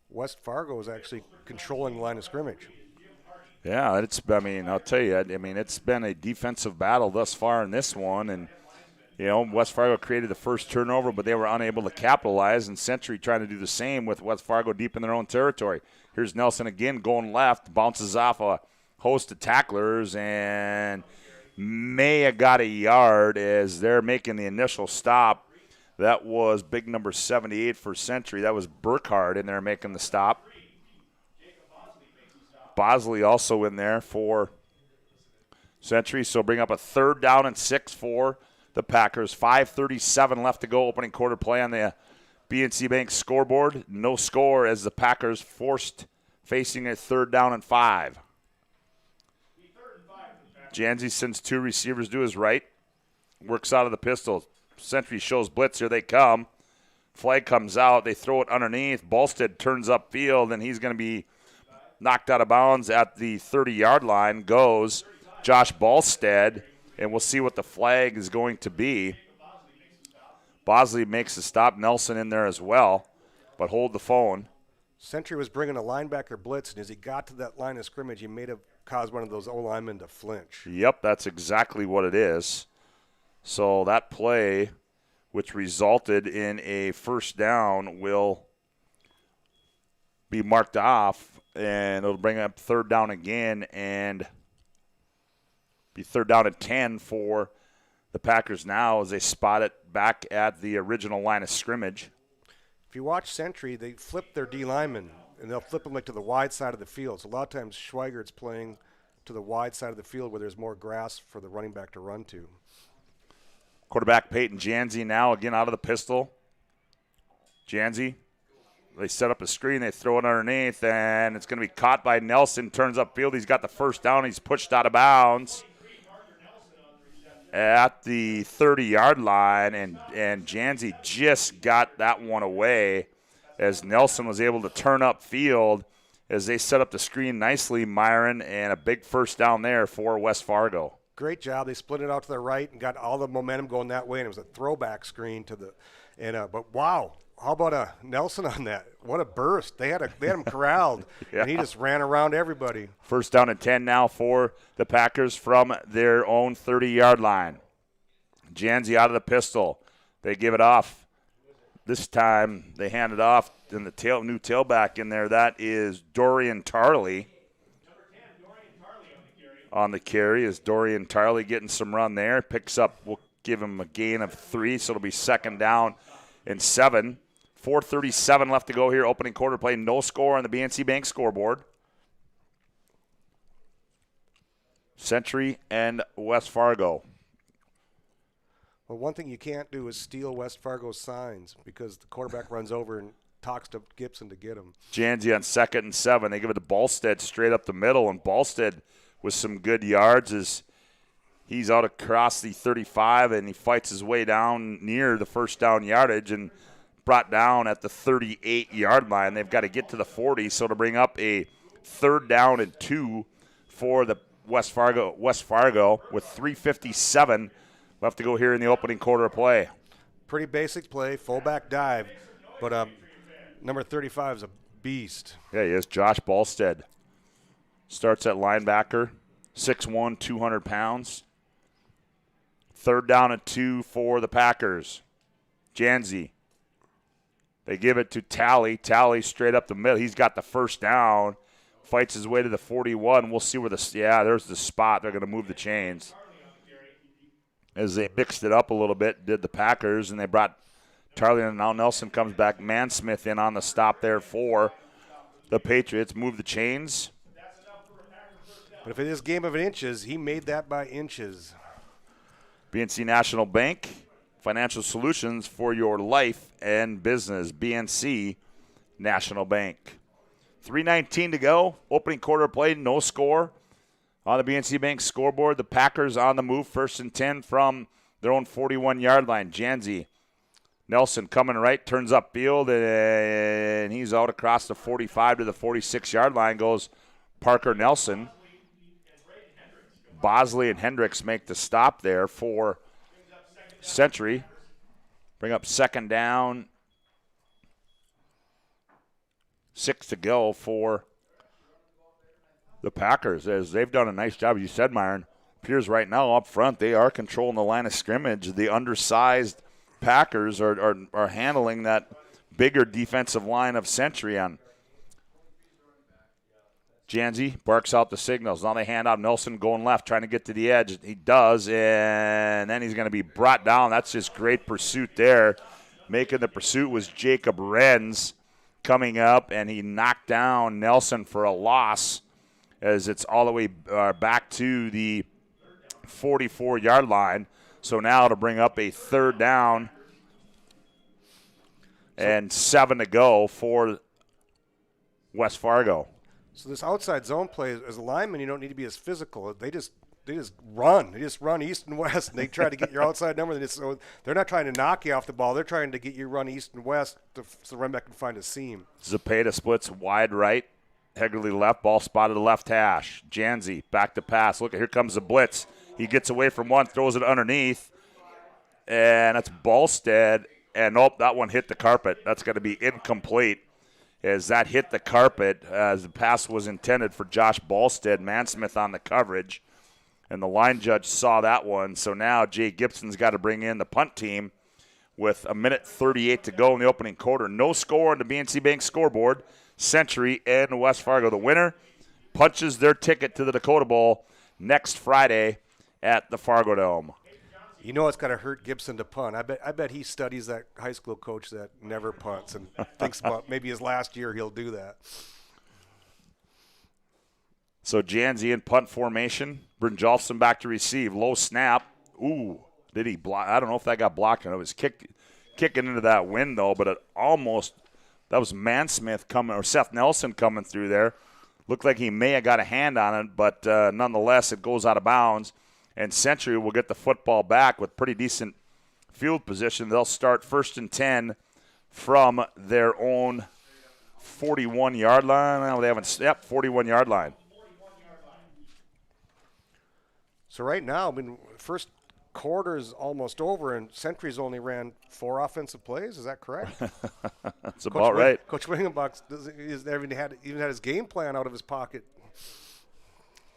West Fargo is actually controlling the line of scrimmage. Yeah, I'll tell you, it's been a defensive battle thus far in this one, and West Fargo created the first turnover, but they were unable to capitalize, and Century trying to do the same with West Fargo deep in their own territory. Here's Nelson again going left, bounces off a host of tacklers, and may have got a yard as they're making the initial stop. That was big number 78 for Century. That was Burkhardt in there making the stop. Bosley also in there for Century, so bring up a 3rd down and 6 for the Packers. 5:37 left to go, opening quarter play on the BNC Bank scoreboard. No score as the Packers forced facing a 3rd down and 5. Janzi sends 2 receivers to his right. Works out of the pistol. Century shows blitz. Here they come. Flag comes out. They throw it underneath. Ballstead turns upfield, and he's going to be knocked out of bounds at the 30-yard line. Goes Josh Ballstead, and we'll see what the flag is going to be. Bosley makes the stop. Nelson in there as well, but hold the phone. Century was bringing a linebacker blitz, and as he got to that line of scrimmage, he may have caused one of those O-linemen to flinch. Yep, that's exactly what it is. So that play, which resulted in a 1st down, will be marked off, and it'll bring up 3rd down again, and be 3rd down and 10 for the Packers now as they spot it back at the original line of scrimmage. If you watch Century, they flip their D linemen, and they'll flip them like to the wide side of the field. So a lot of times Schweigert's playing to the wide side of the field where there's more grass for the running back to run to. Quarterback Peyton Janzi now again out of the pistol. Janzi, they set up a screen, they throw it underneath, and it's going to be caught by Nelson. Turns upfield, he's got the 1st down, he's pushed out of bounds at the 30-yard line, and Janzi just got that one away as Nelson was able to turn upfield as they set up the screen nicely, Myron, and a big 1st down there for West Fargo. Great job. They split it out to the right and got all the momentum going that way, and it was a throwback screen to the but wow, how about Nelson on that? What a burst. They had him corralled, Yeah. and he just ran around everybody. 1st down and 10 now for the Packers from their own 30-yard line. Janzi out of the pistol. They give it off. This time they hand it off, and the new tailback in there, that is Dorian Tarley. On the carry is Dorian Tarley getting some run there. Picks up, we'll give him a gain of 3, so it'll be 2nd down and 7. 4:37 left to go here, opening quarter play. No score on the BNC Bank scoreboard. Century and West Fargo. Well, one thing you can't do is steal West Fargo's signs because the quarterback runs over and talks to Gibson to get him. Janzi on 2nd and 7. They give it to Ballstead straight up the middle, and Ballstead with some good yards as he's out across the 35, and he fights his way down near the 1st down yardage and brought down at the 38-yard line. They've got to get to the 40, so to bring up a 3rd down and 2 for the West Fargo with 3:57 left to go here in the opening quarter of play. Pretty basic play, fullback dive, but number 35 is a beast. Yeah, he is. Josh Ballstead starts at linebacker, 6'1", 200 pounds. 3rd down and 2 for the Packers. Janzi. They give it to Talley. Talley straight up the middle. He's got the 1st down. Fights his way to the 41. We'll see where there's the spot. They're going to move the chains. As they mixed it up a little bit, did the Packers, and they brought Tarley, and now Nelson comes back. Mansmith in on the stop there for the Patriots. Move the chains. But if it is game of inches, he made that by inches. BNC National Bank, financial solutions for your life and business. BNC National Bank. 3:19 to go. Opening quarter play, no score on the BNC Bank scoreboard. The Packers on the move, 1st and 10 from their own 41-yard line. Janzi. Nelson coming right, turns upfield, and he's out across the 45 to the 46-yard line. Goes Parker Nelson. Bosley and Hendricks make the stop there for Century. Bring up 2nd down. 6 to go for the Packers, as they've done a nice job, as you said, Myron, appears right now up front they are controlling the line of scrimmage. The undersized Packers are handling that bigger defensive line of Century on. Janzi barks out the signals. Now they hand out Nelson going left, trying to get to the edge. He does, and then he's going to be brought down. That's just great pursuit there. Making the pursuit was Jacob Renz coming up, and he knocked down Nelson for a loss as it's all the way back to the 44-yard line. So now to bring up a third down and 7 to go for West Fargo. So this outside zone play, as a lineman, you don't need to be as physical. They just run. They just run east and west, and they try to get your outside number. So they're not trying to knock you off the ball. They're trying to get you run east and west so the run back can find a seam. Zepeda splits wide right. Hegerly left. Ball spotted left hash. Janzi back to pass. Look, here comes the blitz. He gets away from one, throws it underneath, and that's Ballstead. And nope, that one hit the carpet. That's going to be incomplete. As that hit the carpet, as the pass was intended for Josh Ballstead. Mansmith on the coverage, and the line judge saw that one. So now Jay Gibson's got to bring in the punt team with 1:38 to go in the opening quarter. No score on the BNC Bank scoreboard. Century and West Fargo. The winner punches their ticket to the Dakota Bowl next Friday at the Fargo Dome. You know it's got to hurt Gibson to punt. I bet he studies that high school coach that never punts and thinks about maybe his last year he'll do that. So Janzi in punt formation. Brynjolfsson back to receive. Low snap. Ooh, did he block? I don't know if that got blocked. It was kicking into that window, but it almost – that was Mansmith coming, or Seth Nelson coming through there. Looked like he may have got a hand on it, but nonetheless it goes out of bounds. And Century will get the football back with pretty decent field position. They'll start 1st and 10 from their own 41-yard line. Well, they haven't. Yep, 41-yard line. So right now, first quarter is almost over, and Century's only ran 4 offensive plays. Is that correct? That's about right. Coach Wingenbach even had his game plan out of his pocket.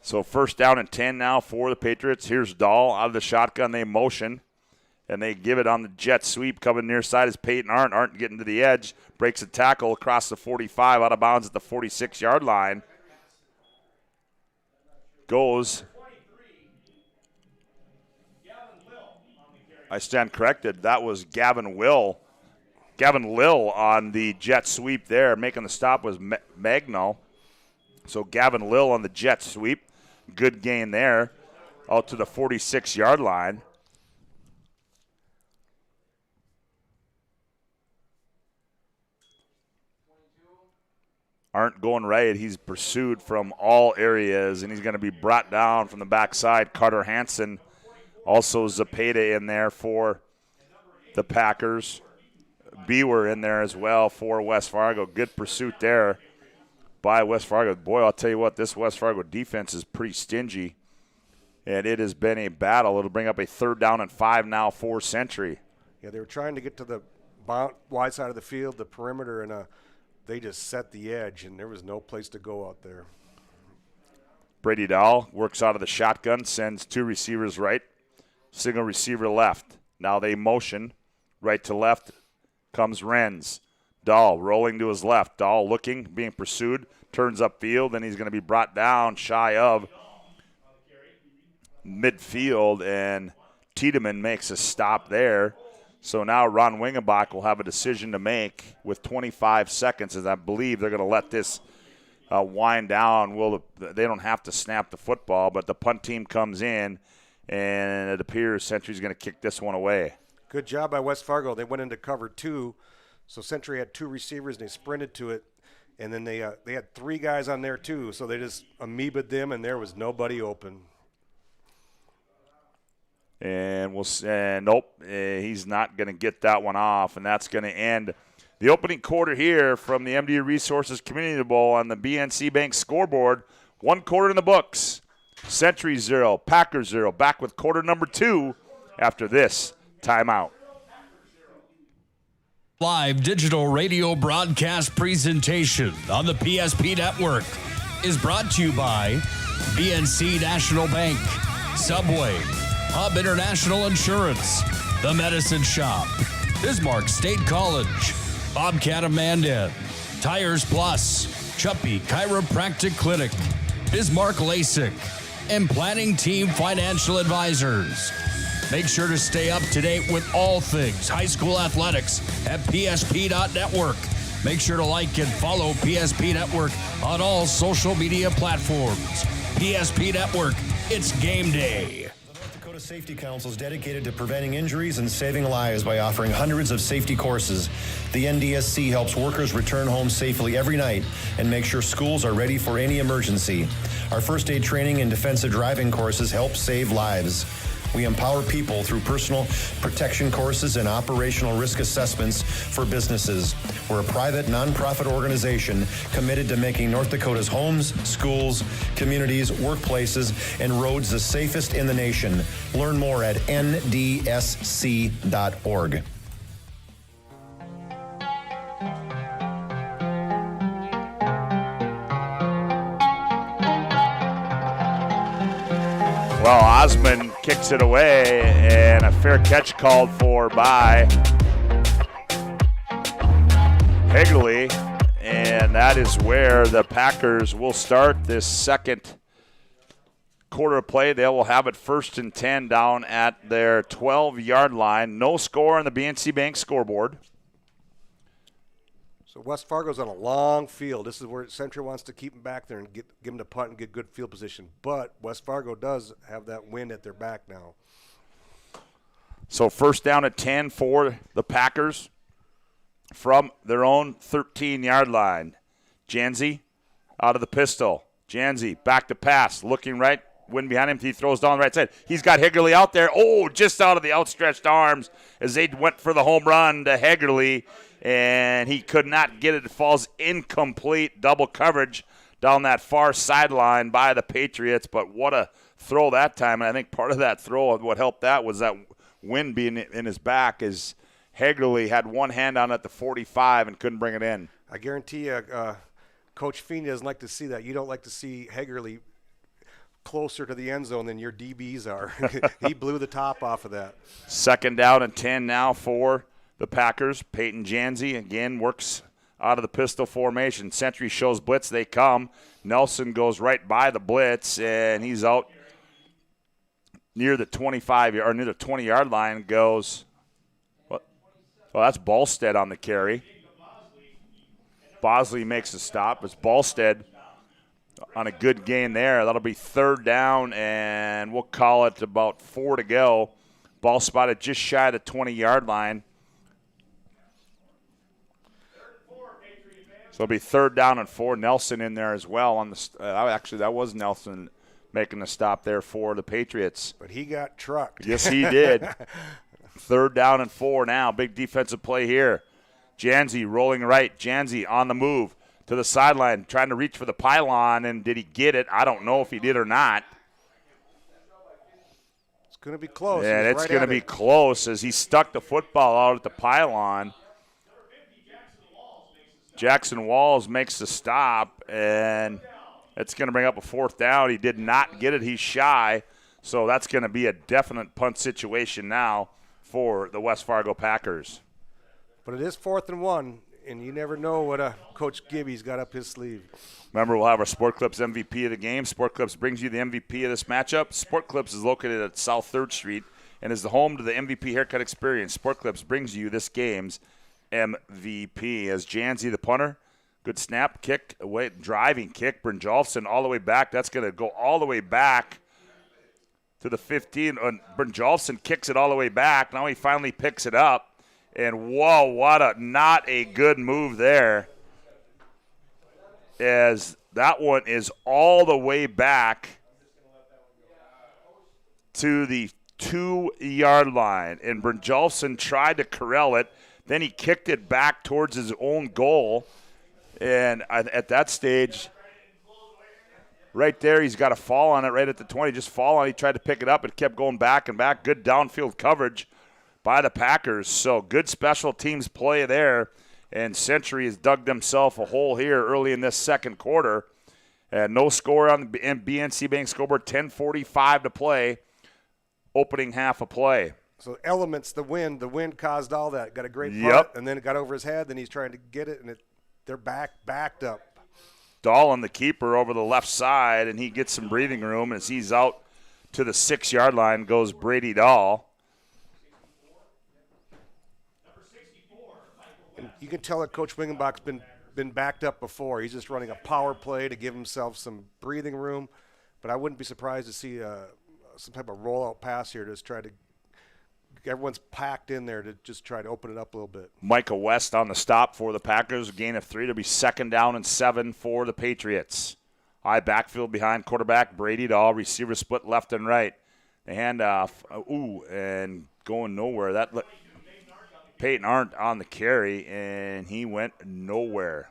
So 1st down and 10 now for the Patriots. Here's Dahl out of the shotgun. They motion, and they give it on the jet sweep. Coming near side is Peyton Arndt. Arndt getting to the edge. Breaks a tackle across the 45, out of bounds at the 46-yard line. Goes. I stand corrected. That was Gavin Lill on the jet sweep there. Making the stop was Magno. So Gavin Lill on the jet sweep. Good gain there out to the 46-yard line. Aren't going right. He's pursued from all areas, and he's going to be brought down from the backside. Carter Hansen, also Zepeda in there for the Packers. Bewer in there as well for West Fargo. Good pursuit there by West Fargo. Boy, I'll tell you what, this West Fargo defense is pretty stingy, and it has been a battle. It'll bring up a 3rd down and 5 now for Century. Yeah, they were trying to get to the wide side of the field, the perimeter, and they just set the edge, and there was no place to go out there. Brady Dahl works out of the shotgun, sends 2 receivers right, single receiver left. Now they motion right to left. Comes Renz. Dahl rolling to his left. Dahl looking, being pursued, turns upfield, and he's going to be brought down shy of midfield, and Tiedemann makes a stop there. So now Ron Wingenbach will have a decision to make with 25 seconds, as I believe they're going to let this wind down. They don't have to snap the football, but the punt team comes in, and it appears Century's going to kick this one away. Good job by West Fargo. They went into cover 2. So Century had 2 receivers, and they sprinted to it, and then they had 3 guys on there too. So they just amoebaed them, and there was nobody open. And nope, he's not going to get that one off, and that's going to end the opening quarter here from the MDU Resources Community Bowl on the BNC Bank scoreboard. 1 quarter in the books. Century 0, Packers 0. Back with quarter number 2 after this timeout. Live digital radio broadcast presentation on the PSP Network is brought to you by BNC National Bank, Subway, Hub International Insurance, The Medicine Shop, Bismarck State College, Bobcat of Mandan, Tires Plus, Chuppy Chiropractic Clinic, Bismarck LASIK, and Planning Team Financial Advisors. Make sure to stay up to date with all things high school athletics at psp.network. Make sure to like and follow PSP Network on all social media platforms. PSP Network, it's game day. The North Dakota Safety Council is dedicated to preventing injuries and saving lives by offering hundreds of safety courses. The NDSC helps workers return home safely every night and make sure schools are ready for any emergency. Our first aid training and defensive driving courses help save lives. We empower people through personal protection courses and operational risk assessments for businesses. We're a private, nonprofit organization committed to making North Dakota's homes, schools, communities, workplaces, and roads the safest in the nation. Learn more at ndsc.org. Well, Osmond kicks it away, and a fair catch called for by Higley, and that is where the Packers will start this second quarter of play. They will have it 1st and 10 down at their 12-yard line. No score on the BNC Bank scoreboard. So West Fargo's on a long field. This is where Century wants to keep them back there and give them the punt and get good field position. But West Fargo does have that wind at their back now. So 1st down at 10 for the Packers from their own 13-yard line. Janzi out of the pistol. Janzi back to pass, looking right. Wind behind him. He throws down the right side. He's got Higley out there. Oh, just out of the outstretched arms as they went for the home run to Higley. And he could not get it. It falls incomplete, double coverage down that far sideline by the Patriots. But what a throw that time. And I think part of that throw, what helped that was that wind being in his back, as Higley had one hand on at the 45 and couldn't bring it in. I guarantee you, Coach Feeney doesn't like to see that. You don't like to see Higley closer to the end zone than your DBs are. He blew the top off of that. 2nd down and 10 now for the Packers. Peyton Janzi again works out of the pistol formation. Century shows blitz. They come. Nelson goes right by the blitz, and he's out near the 20-yard line. Goes. Well, that's Ballstead on the carry. Bosley makes a stop. It's Ballstead on a good gain there. That'll be 3rd down, and we'll call it about 4 to go. Ball spotted just shy of the 20-yard line. So it'll be 3rd down and 4. Nelson in there as well. On the actually, that was Nelson making the stop there for the Patriots. But he got trucked. Yes, he did. 3rd down and 4 now. Big defensive play here. Janzi rolling right. Janzi on the move to the sideline, trying to reach for the pylon. And did he get it? I don't know if he did or not. It's going to be close. Yeah, it's going to be close as he stuck the football out at the pylon. Jackson Walls makes the stop, and it's going to bring up a 4th down. He did not get it. He's shy, so that's going to be a definite punt situation now for the West Fargo Packers. But it is 4th and 1, and you never know what Coach Gibby's got up his sleeve. Remember, we'll have our Sport Clips MVP of the game. Sport Clips brings you the MVP of this matchup. Sport Clips is located at South 3rd Street and is the home to the MVP haircut experience. Sport Clips brings you this game's MVP as Janzi, the punter. Good snap, kick, away, driving kick. Brynjolfsson all the way back. That's going to go all the way back to the 15. Brynjolfsson kicks it all the way back. Now he finally picks it up. And whoa, not a good move there. As that one is all the way back to the 2-yard line. And Brynjolfsson tried to corral it. Then he kicked it back towards his own goal. And at that stage, right there, he's got a fall on it right at the 20. Just fall on it. He tried to pick it up. It kept going back and back. Good downfield coverage by the Packers. So good special teams play there. And Century has dug themselves a hole here early in this second quarter And no score on the BNC Bank scoreboard, 10:45 to play, opening half of play. So elements, the wind caused all that. Got a great punt, Yep. and then it got over his head, then he's trying to get it, and they're backed up. Dahlin, the keeper, over the left side, and he gets some breathing room as he's out to the 6-yard line goes Brady Dahl. And you can tell that Coach Wingenbach's been backed up before. He's just running a power play to give himself some breathing room, but I wouldn't be surprised to see some type of rollout pass here to just try to – everyone's packed in there to just try to open it up a little bit. Micah West on the stop for the Packers. Gain of 3 to be 2nd down and 7 for the Patriots. High backfield behind quarterback Brady Dahl. Receiver split left and right. The handoff. And going nowhere. Peyton Arndt on the carry, and he went nowhere.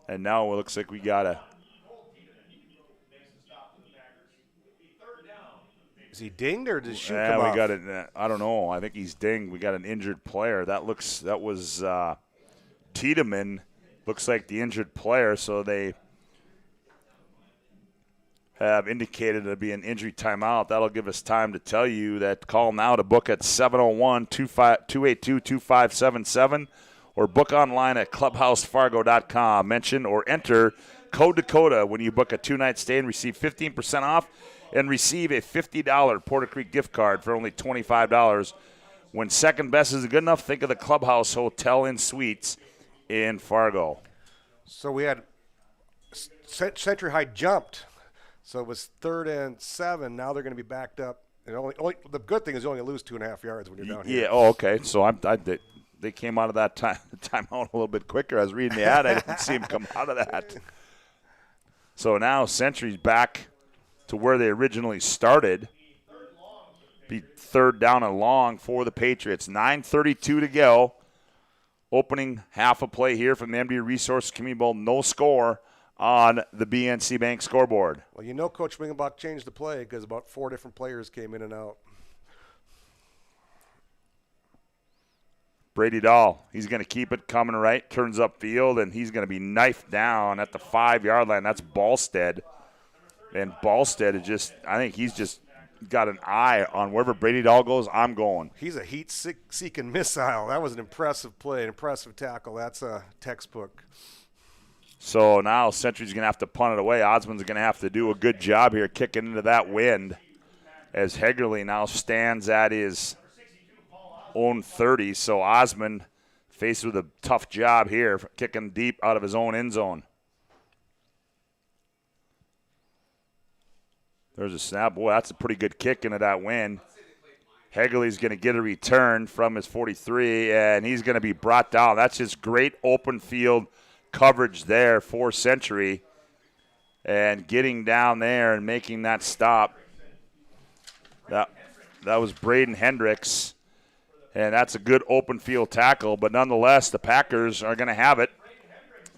And now it looks like we got a... Is he dinged or did his shoe come off? We got it. I don't know. I think he's dinged. We got an injured player. That was Tiedemann. Looks like the injured player. So they have indicated it'll be an injury timeout. That'll give us time to tell you that call now to book at 701-282-2577 or book online at clubhousefargo.com. Mention or enter code Dakota when you book a 2-night stay and receive 15% off. And receive a $50 Porter Creek gift card for only $25. When second best isn't good enough, think of the Clubhouse Hotel and Suites in Fargo. So we had Century High jumped, so it was 3rd and 7. Now they're going to be backed up. And only the good thing is you only lose 2.5 yards when you're down here. Yeah. Oh, okay. So they came out of that timeout a little bit quicker. I was reading the ad. I didn't see him come out of that. So now Century's back to where they originally started. Be 3rd down and long for the Patriots. 9:32 to go. Opening half a play here from the MD Resources Community Bowl. No score on the BNC Bank scoreboard. Well, you know Coach Wingenbach changed the play because about 4 different players came in and out. Brady Dahl, he's going to keep it coming right, turns upfield, and he's going to be knifed down at the 5-yard line. That's Ballstead. And Ballstead is I think he's just got an eye on wherever Brady Dahl goes, I'm going. He's a heat-seeking missile. That was an impressive play, an impressive tackle. That's a textbook. So now Century's going to have to punt it away. Osmond's going to have to do a good job here kicking into that wind as Hegerly now stands at his own 30. So Osmond faced with a tough job here, kicking deep out of his own end zone. There's a snap. Boy, that's a pretty good kick into that wind. Hegerly's going to get a return from his 43, and he's going to be brought down. That's just great open field coverage there for Century. And getting down there and making that stop, that was Braden Hendricks. And that's a good open field tackle. But nonetheless, the Packers are going to have it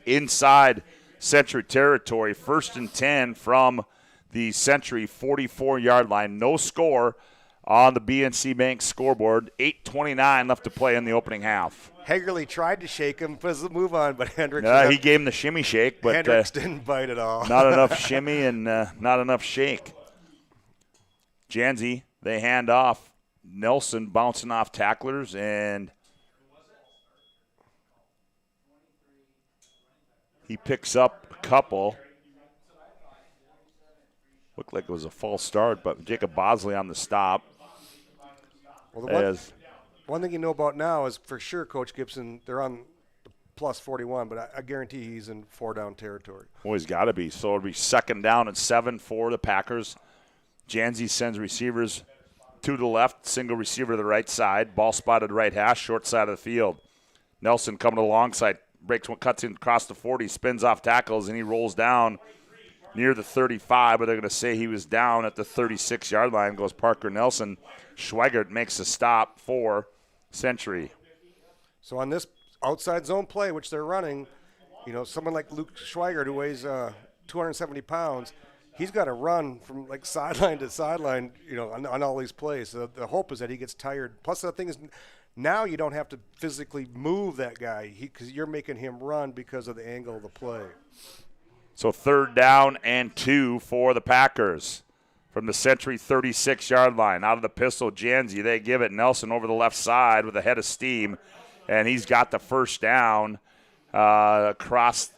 inside Century territory. 1st and 10 from the Century 44-yard line. No score on the BNC Bank scoreboard. 8:29 left to play in the opening half. Hegerly tried to shake him, put his move on, but Hendricks. He gave him the shimmy shake, but Hendricks didn't bite at all. Not enough shimmy and not enough shake. Janzi, they hand off. Nelson bouncing off tacklers, and he picks up a couple. Looked like it was a false start, but Jacob Bosley on the stop. Well, one thing you know about now is for sure Coach Gibson, they're on the plus 41, but I guarantee he's in 4-down territory. Well, he's got to be. So it'll be 2nd down and 7 for the Packers. Janzi sends receivers 2 to the left, single receiver to the right side, ball spotted right hash, short side of the field. Nelson coming to the long side, breaks one, cuts in across the 40, spins off tackles, and he rolls down near the 35, but they're going to say he was down at the 36-yard line. Goes Parker Nelson. Schweigert makes a stop for Century. So on this outside zone play, which they're running, someone like Luke Schweigert, who weighs 270 pounds, he's got to run from like sideline to sideline, on all these plays. So the hope is that he gets tired. Plus, the thing is, Now you don't have to physically move that guy because you're making him run because of the angle of the play. So 3rd down and 2 for the Packers from the Century 36-yard line. Out of the pistol, Janzi. They give it Nelson over the left side with a head of steam, and he's got the first down across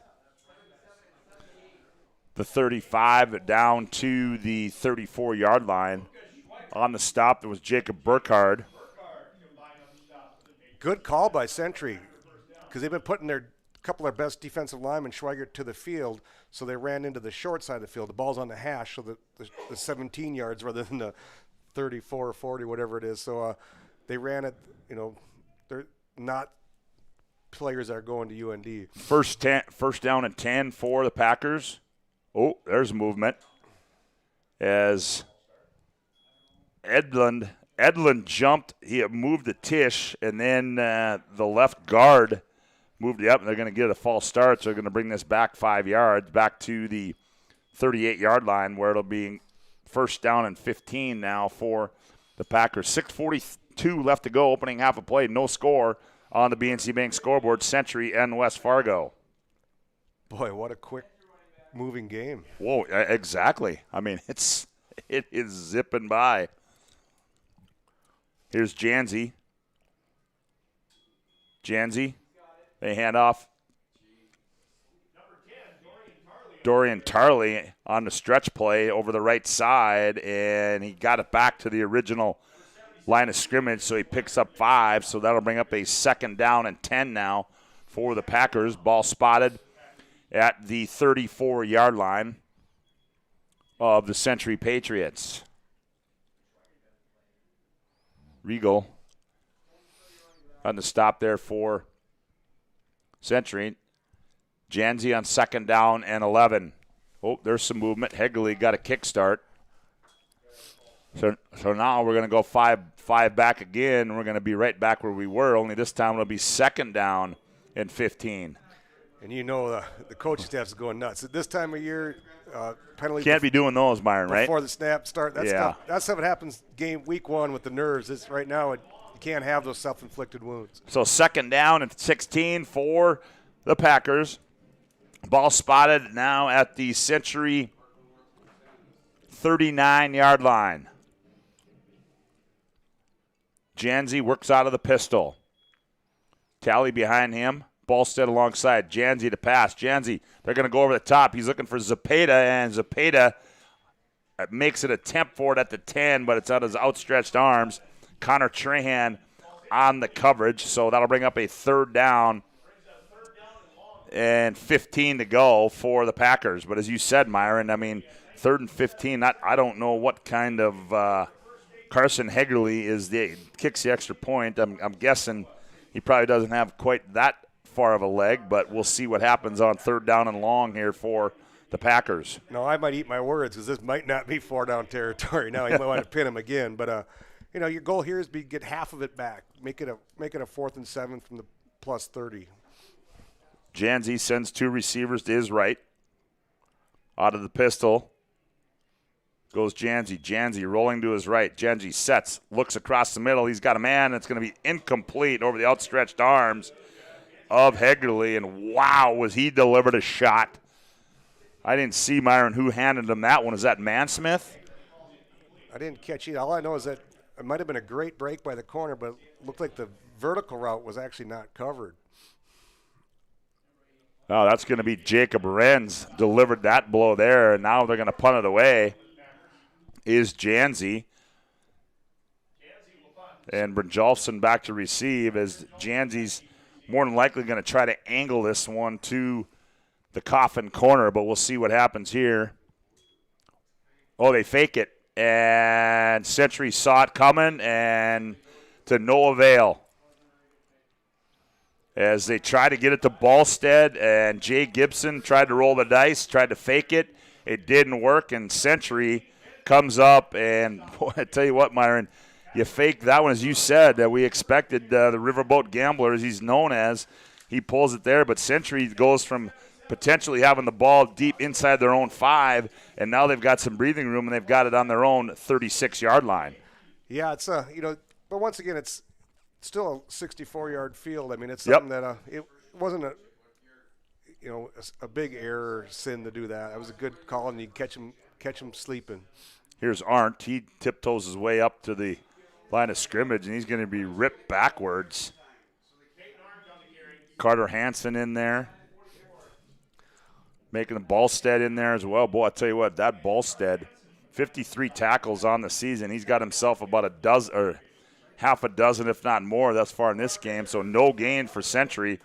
the 35 down to the 34-yard line. On the stop, there was Jacob Burkhardt. Good call by Century because they've been putting their couple of their best defensive linemen, Schweigert, to the field, so they ran into the short side of the field. The ball's on the hash, so the 17 yards rather than the 34 or 40, whatever it is. So they ran it, they're not players that are going to UND. First down and 10 for the Packers. Oh, there's movement as Edlund jumped. He moved the Tisch, and then the left guard moved it up, and they're going to get a false start, so they're going to bring this back 5 yards, back to the 38-yard line, where it'll be first down and 15 now for the Packers. 6:42 left to go, opening half a play, no score on the BNC Bank scoreboard. Century and West Fargo. Boy, what a quick moving game. Whoa, exactly. I mean, it is zipping by. Here's Janzi. They hand off. Dorian Tarley on the stretch play over the right side, and he got it back to the original line of scrimmage, so he picks up 5. So that'll bring up a 2nd down and 10 now for the Packers. Ball spotted at the 34-yard line of the Century Patriots. Regal on the stop there for Century. Janzi on 2nd down and 11. Oh, there's some movement. Hegley got a kickstart. So now we're going to go five back again. We're going to be right back where we were, only this time it'll be 2nd down and 15. And the coaching staff's going nuts. At this time of year, penalties. Can't be doing those, Myron, right? Before the snap start. That's stuff that happens week 1 with the nerves. It's right now you can't have those self-inflicted wounds. So 2nd down and 16 for the Packers. Ball spotted now at the Century 39-yard line. Janzi works out of the pistol. Tally behind him. Ballstead alongside. Janzi to pass. Janzi, they're going to go over the top. He's looking for Zepeda, and Zepeda makes an attempt for it at the 10, but it's out his outstretched arms. Connor Trahan on the coverage, so that'll bring up a 3rd down and 15 to go for the Packers. But as you said, Myron, I mean, 3rd and 15, I don't know what kind of Carson Hegerly kicks the extra point. I'm guessing he probably doesn't have quite that far of a leg, but we'll see what happens on 3rd down and long here for the Packers. No, I might eat my words because this might not be 4-down territory. Now you might want to pin him again, but your goal here is to get half of it back. Make it a 4th and 7 from the plus 30. Janzi sends 2 receivers to his right. Out of the pistol goes Janzi. Janzi rolling to his right. Janzi sets, looks across the middle. He's got a man. It's going to be incomplete over the outstretched arms of Hegerly, and wow, was he delivered a shot. I didn't see, Myron, who handed him that one. Is that Mansmith? I didn't catch it. All I know is that it might have been a great break by the corner, but it looked like the vertical route was actually not covered. Oh, that's going to be Jacob Renz delivered that blow there, and now they're going to punt it away. Is Janzi. And Brynjolfsson back to receive as Janzi's more than likely going to try to angle this one to the coffin corner, but we'll see what happens here. Oh, they fake it, and Century saw it coming, and to no avail. As they try to get it to Ballstead, and Jay Gibson tried to roll the dice, tried to fake it. It didn't work, and Century comes up, and boy, I tell you what, Myron, you faked that one, as you said, that we expected the Riverboat Gambler, as he's known as. He pulls it there, but Century goes from potentially having the ball deep inside their own 5, and now they've got some breathing room, and they've got it on their own 36-yard line. Yeah, it's but once again, it's still a 64-yard field. I mean, it's something that it wasn't a big error sin to do that. It was a good call, and you catch him sleeping. Here's Arndt. He tiptoes his way up to the line of scrimmage, and he's going to be ripped backwards. Carter Hansen in there. Making the Ballstead in there as well. Boy, I tell you what, that Ballstead, 53 tackles on the season. He's got himself about a dozen, or half a dozen, if not more, thus far in this game. So no gain for Century.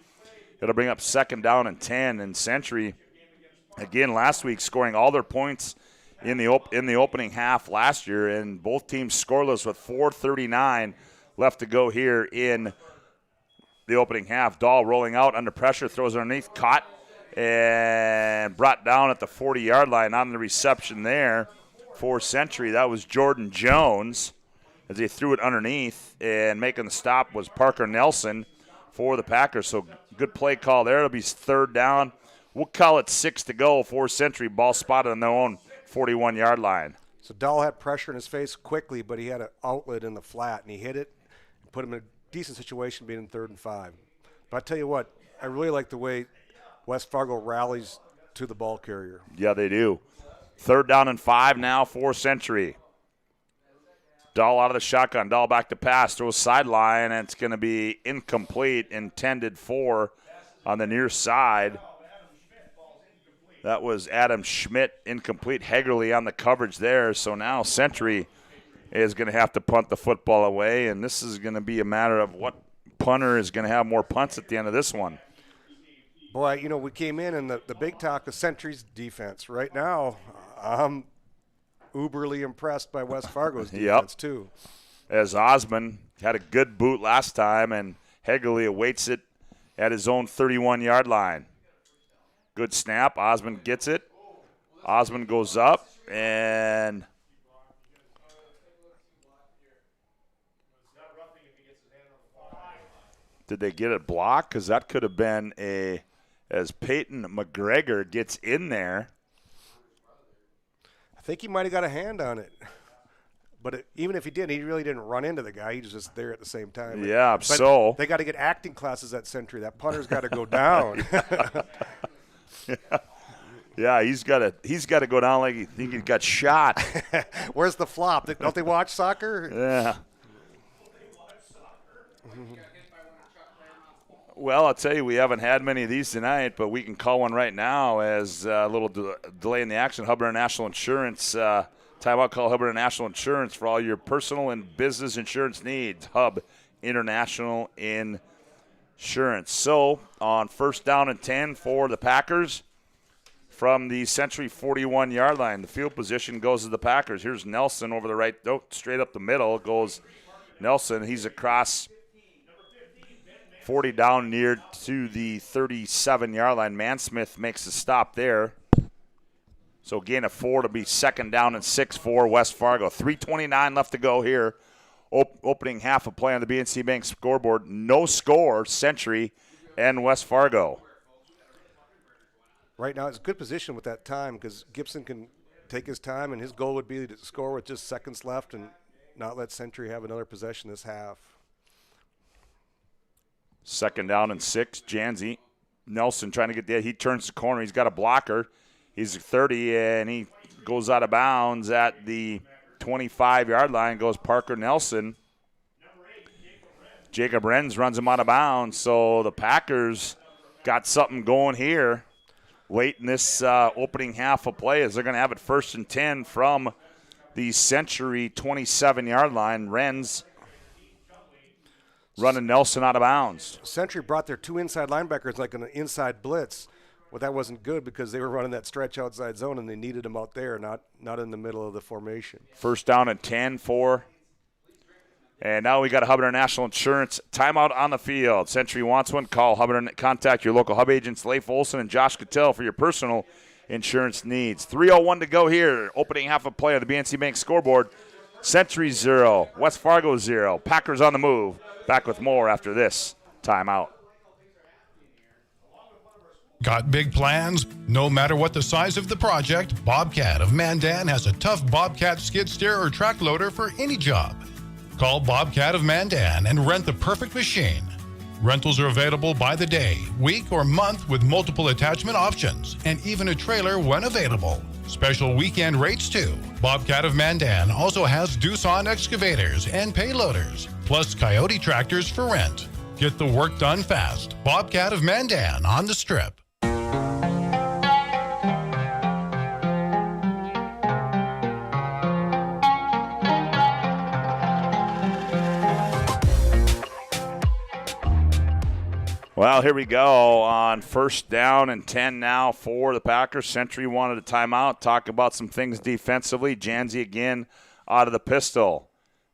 It'll bring up 2nd down and 10. And Century, again, last week scoring all their points in the opening half last year, and both teams scoreless with 4:39 left to go here in the opening half. Dahl rolling out under pressure, throws underneath, caught, and brought down at the 40-yard line on the reception there for Century. That was Jordan Jones as he threw it underneath, and making the stop was Parker Nelson for the Packers. So good play call there. It'll be 3rd down. We'll call it 6 to go for Century. Ball spotted on their own 41-yard line. So Dahl had pressure in his face quickly, but he had an outlet in the flat, and he hit it and put him in a decent situation being in 3rd and 5. But I tell you what, I really like the way West Fargo rallies to the ball carrier. Yeah, they do. 3rd down and 5 now for Century. Dahl out of the shotgun. Dahl back to pass. Throws sideline, and it's going to be incomplete, intended for on the near side. That was Adam Schmidt, incomplete. Hegerly on the coverage there. So now Century is going to have to punt the football away, and this is going to be a matter of what punter is going to have more punts at the end of this one. Boy, we came in, and the big talk of Century's defense. Right now, I'm uberly impressed by West Fargo's defense, too. As Osmond had a good boot last time, and Hegerly awaits it at his own 31-yard line. Good snap. Osmond gets it. Osmond goes up, and did they get it blocked? Because that could have been as Peyton McGregor gets in there. I think he might have got a hand on it. But even if he did, he really didn't run into the guy. He was just there at the same time. Yeah, but so they got to get acting classes at Century. That punter's got to go down. Yeah, he's got to go down like he think he got shot. Where's the flop? Don't they watch soccer? Yeah. Well, I'll tell you, we haven't had many of these tonight, but we can call one right now as a little delay in the action. Hubbard International Insurance, timeout call Hubbard International Insurance for all your personal and business insurance needs. Hub International Insurance. So on 1st down and 10 for the Packers from the Century 41-yard line. The field position goes to the Packers. Here's Nelson over the right, straight up the middle goes Nelson. He's across 40 down near to the 37-yard line. Mansmith makes the stop there. So gain of 4 to be 2nd down and 6 for West Fargo. 3:29 left to go here. Opening half of play on the BNC Bank scoreboard. No score, Century and West Fargo. Right now it's a good position with that time because Gibson can take his time, and his goal would be to score with just seconds left and not let Century have another possession this half. 2nd down and 6. Janzi. Nelson trying to get there. He turns the corner. He's got a blocker. He's 30, and he goes out of bounds at the 25-yard line. Goes Parker Nelson. Jacob Renz runs him out of bounds. So the Packers got something going here late in this opening half of play as they're going to have it 1st and 10 from the Century 27-yard line. Renz running Nelson out of bounds. Century brought their 2 inside linebackers like an inside blitz. Well, that wasn't good because they were running that stretch outside zone, and they needed them out there, not in the middle of the formation. 1st down and 10 for. And now we got a Hubbard International Insurance timeout on the field. Century wants one. Call Hubbard. Contact your local Hub agents, Leif Olson and Josh Cattell, for your personal insurance needs. 3:01 to go here. Opening half of play on the BNC Bank scoreboard. Century 0, West Fargo 0. Packers on the move. Back with more after this timeout. Got big plans? No matter what the size of the project, Bobcat of Mandan has a tough Bobcat skid steer or track loader for any job. Call Bobcat of Mandan and rent the perfect machine. Rentals are available by the day, week, or month with multiple attachment options and even a trailer when available. Special weekend rates too. Bobcat of Mandan also has Doosan excavators and payloaders, plus Coyote tractors for rent. Get the work done fast. Bobcat of Mandan on the Strip. Well, here we go on 1st down and 10 now for the Packers. Century wanted a timeout. Talk about some things defensively. Janzi again out of the pistol.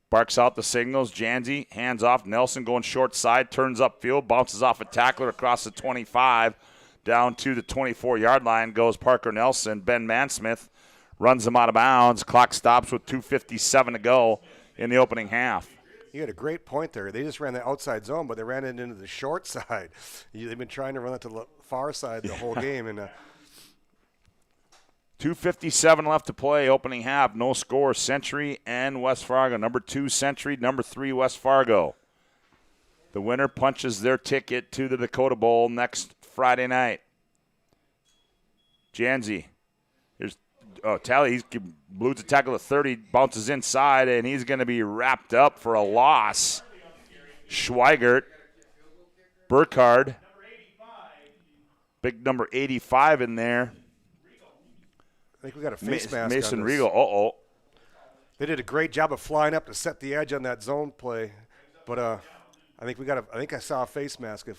Barks out the signals. Janzi hands off. Nelson going short side. Turns upfield. Bounces off a tackler across the 25. Down to the 24-yard line goes Parker Nelson. Ben Mansmith runs him out of bounds. Clock stops with 2:57 to go in the opening half. You had a great point there. They just ran the outside zone, but they ran it into the short side. They've been trying to run it to the far side the whole game. And 2:57 left to play, opening half. No score, Century and West Fargo. Number 2, Century. Number 3, West Fargo. The winner punches their ticket to the Dakota Bowl next Friday night. Janzi. Here's Talley. He's blew the tackle at 30, bounces inside, and he's going to be wrapped up for a loss. Schweigert. Burkhardt. Big number 85 in there. I think we got a face mask Mason on this. Regal. They did a great job of flying up to set the edge on that zone play, but I think I saw a face mask.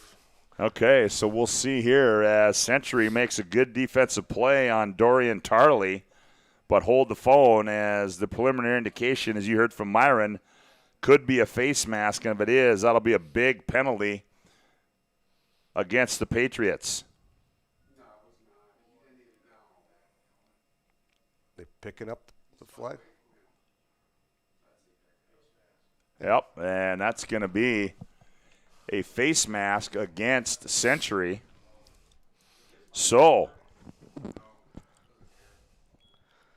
Okay, so we'll see here as Century makes a good defensive play on Dorian Tarley, but hold the phone as the preliminary indication, as you heard from Myron, could be a face mask, and if it is, that'll be a big penalty against the Patriots. They picking up the flag? Yep, and that's going to be a face mask against Century. So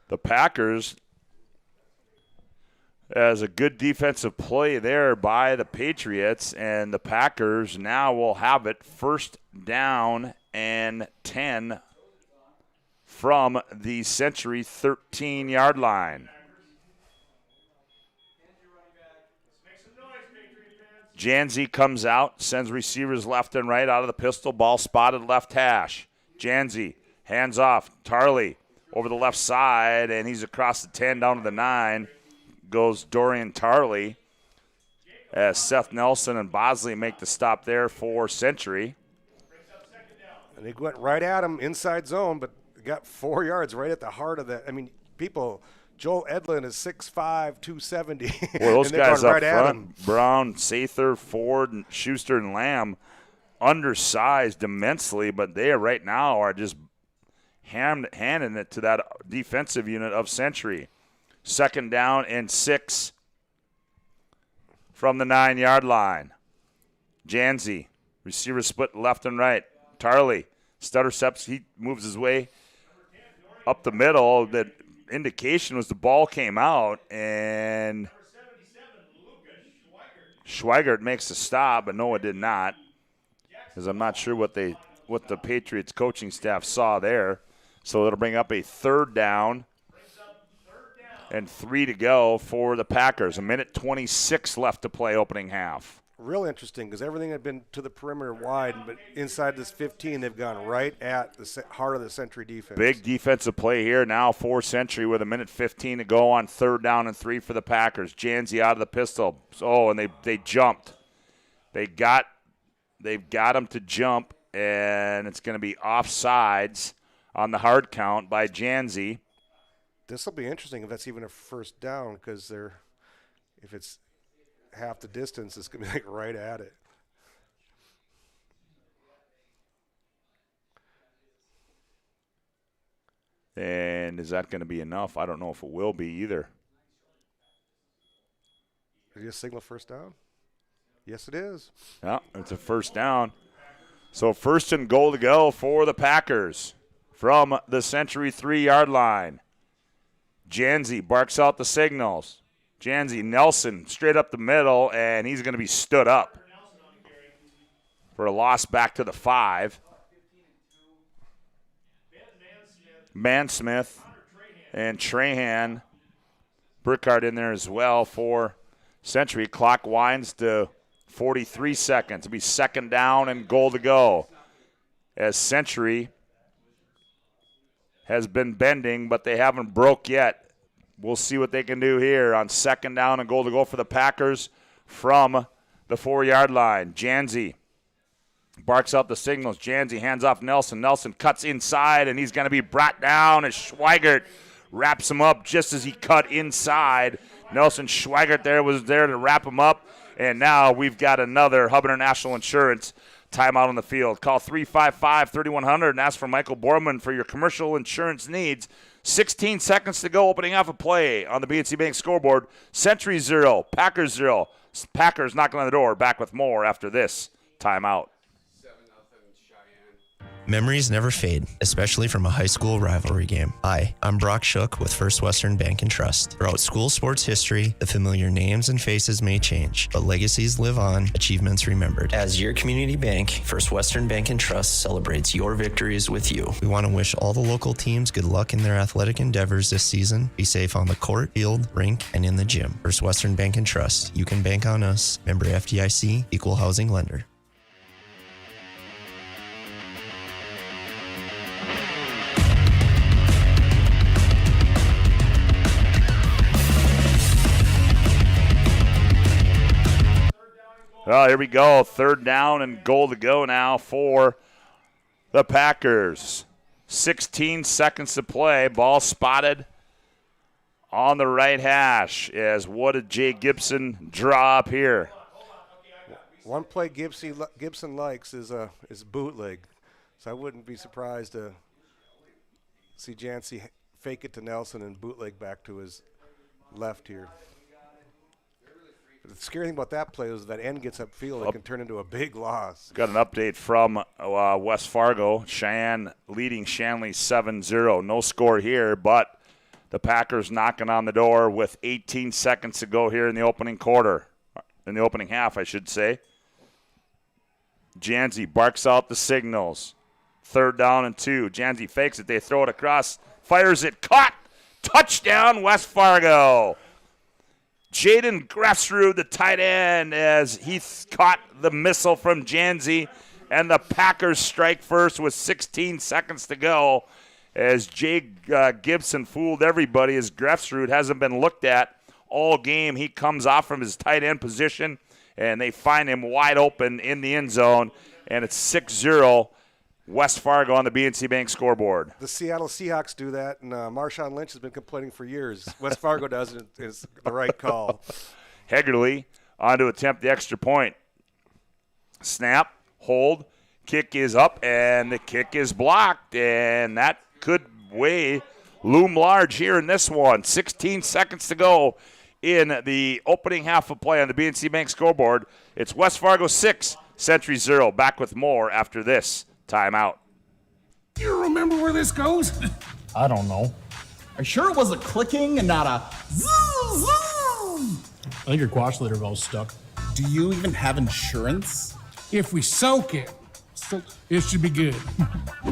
the Packers, as a good defensive play there by the Patriots, and the Packers now will have it 1st down and 10 from the Century 13-yard line. Janzi comes out, sends receivers left and right out of the pistol. Ball spotted left hash. Janzi hands off. Tarley over the left side, and he's across the 10 down to the 9. Goes Dorian Tarley as Seth Nelson and Bosley make the stop there for Century. And they went right at him inside zone, but got 4 yards right at the heart of that. I mean, Joel Edlin is 6'5", 270. Well, those guys up right front, Brown, Sather, Ford, and Schuster, and Lamb, undersized immensely, but they right now are just handing it to that defensive unit of Century. 2nd down and 6 from the 9-yard line. Janzi, receiver split left and right. Tarley, stutter steps, he moves his way up the middle. The indication was the ball came out, and Schweigert makes the stop, but Noah did not, because I'm not sure what the Patriots coaching staff saw there. So it'll bring up a 3rd down and 3 to go for the Packers. 1:26 left to play opening half. Real interesting, because everything had been to the perimeter wide, but inside this 15, they've gone right at the heart of the Century defense. Big defensive play here now for Century with 1:15 to go on 3rd down and 3 for the Packers. Janzi out of the pistol. Oh, and they jumped. They've got him to jump, and it's going to be offsides on the hard count by Janzi. This will be interesting if that's even a 1st down, because if it's half the distance, it's going to be like right at it. And is that going to be enough? I don't know if it will be either. Did you signal 1st down? Yes, it is. Yeah, it's a 1st down. So 1st and goal to go for the Packers from the Century 3-yard line. Janzi barks out the signals. Janzi Nelson straight up the middle, and he's going to be stood up for a loss back to the 5. Mansmith and Trahan. Burkhardt in there as well for Century. Clock winds to 43 seconds. It'll be second down and goal to go. As Century has been bending, but they haven't broke yet. We'll see what they can do here on second down and goal to go for the Packers from the 4-yard line. Janzi barks out the signals. Janzi hands off Nelson. Nelson cuts inside, and he's going to be brought down as Schweigert wraps him up just as he cut inside. Nelson Schweigert was there to wrap him up, and now we've got another Hub International Insurance timeout on the field. Call 355-3100 and ask for Michael Borman for your commercial insurance needs. 16 seconds to go, opening half a play on the BNC Bank scoreboard. Century 0, Packers 0. Packers knocking on the door. Back with more after this timeout. Memories never fade, especially from a high school rivalry game. Hi, I'm Brock Shook with First Western Bank and Trust. Throughout school sports history, the familiar names and faces may change, but legacies live on, achievements remembered. As your community bank, First Western Bank and Trust celebrates your victories with you. We want to wish all the local teams good luck in their athletic endeavors this season. Be safe on the court, field, rink, and in the gym. First Western Bank and Trust. You can bank on us. Member FDIC, Equal Housing Lender. Well, here we go. Third down and goal to go now for the Packers. 16 seconds to play. Ball spotted on the right hash. As what did Jay Gibson draw up here? One play Gibson likes is bootleg. So I wouldn't be surprised to see Jancy fake it to Nelson and bootleg back to his left here. The scary thing about that play is that end gets upfield. It can turn into a big loss. Got an update from West Fargo. Cheyenne leading Shanley 7-0. No score here, but the Packers knocking on the door with 18 seconds to go here in the opening quarter. In the opening half, I should say. Janzi barks out the signals. Third down and 2. Janzi fakes it. They throw it across. Fires it. Caught. Touchdown, West Fargo. Jaden Gressrud, the tight end, as he caught the missile from Janzi, and the Packers strike first with 16 seconds to go as Jay Gibson fooled everybody as Gressrud hasn't been looked at all game. He comes off from his tight end position, and they find him wide open in the end zone, and it's 6-0 West Fargo on the BNC Bank scoreboard. The Seattle Seahawks do that, and Marshawn Lynch has been complaining for years. West Fargo does it. It's the right call. Hegerly on to attempt the extra point. Snap, hold, kick is up, and the kick is blocked, and that could loom large here in this one. 16 seconds to go in the opening half of play on the BNC Bank scoreboard. It's West Fargo 6, Century 0. Back with more after this timeout. You remember where this goes? I don't know. Are you sure it was a clicking and not a zoom? I think your quash litter valve's stuck. Do you even have insurance? If we soak it, it should be good.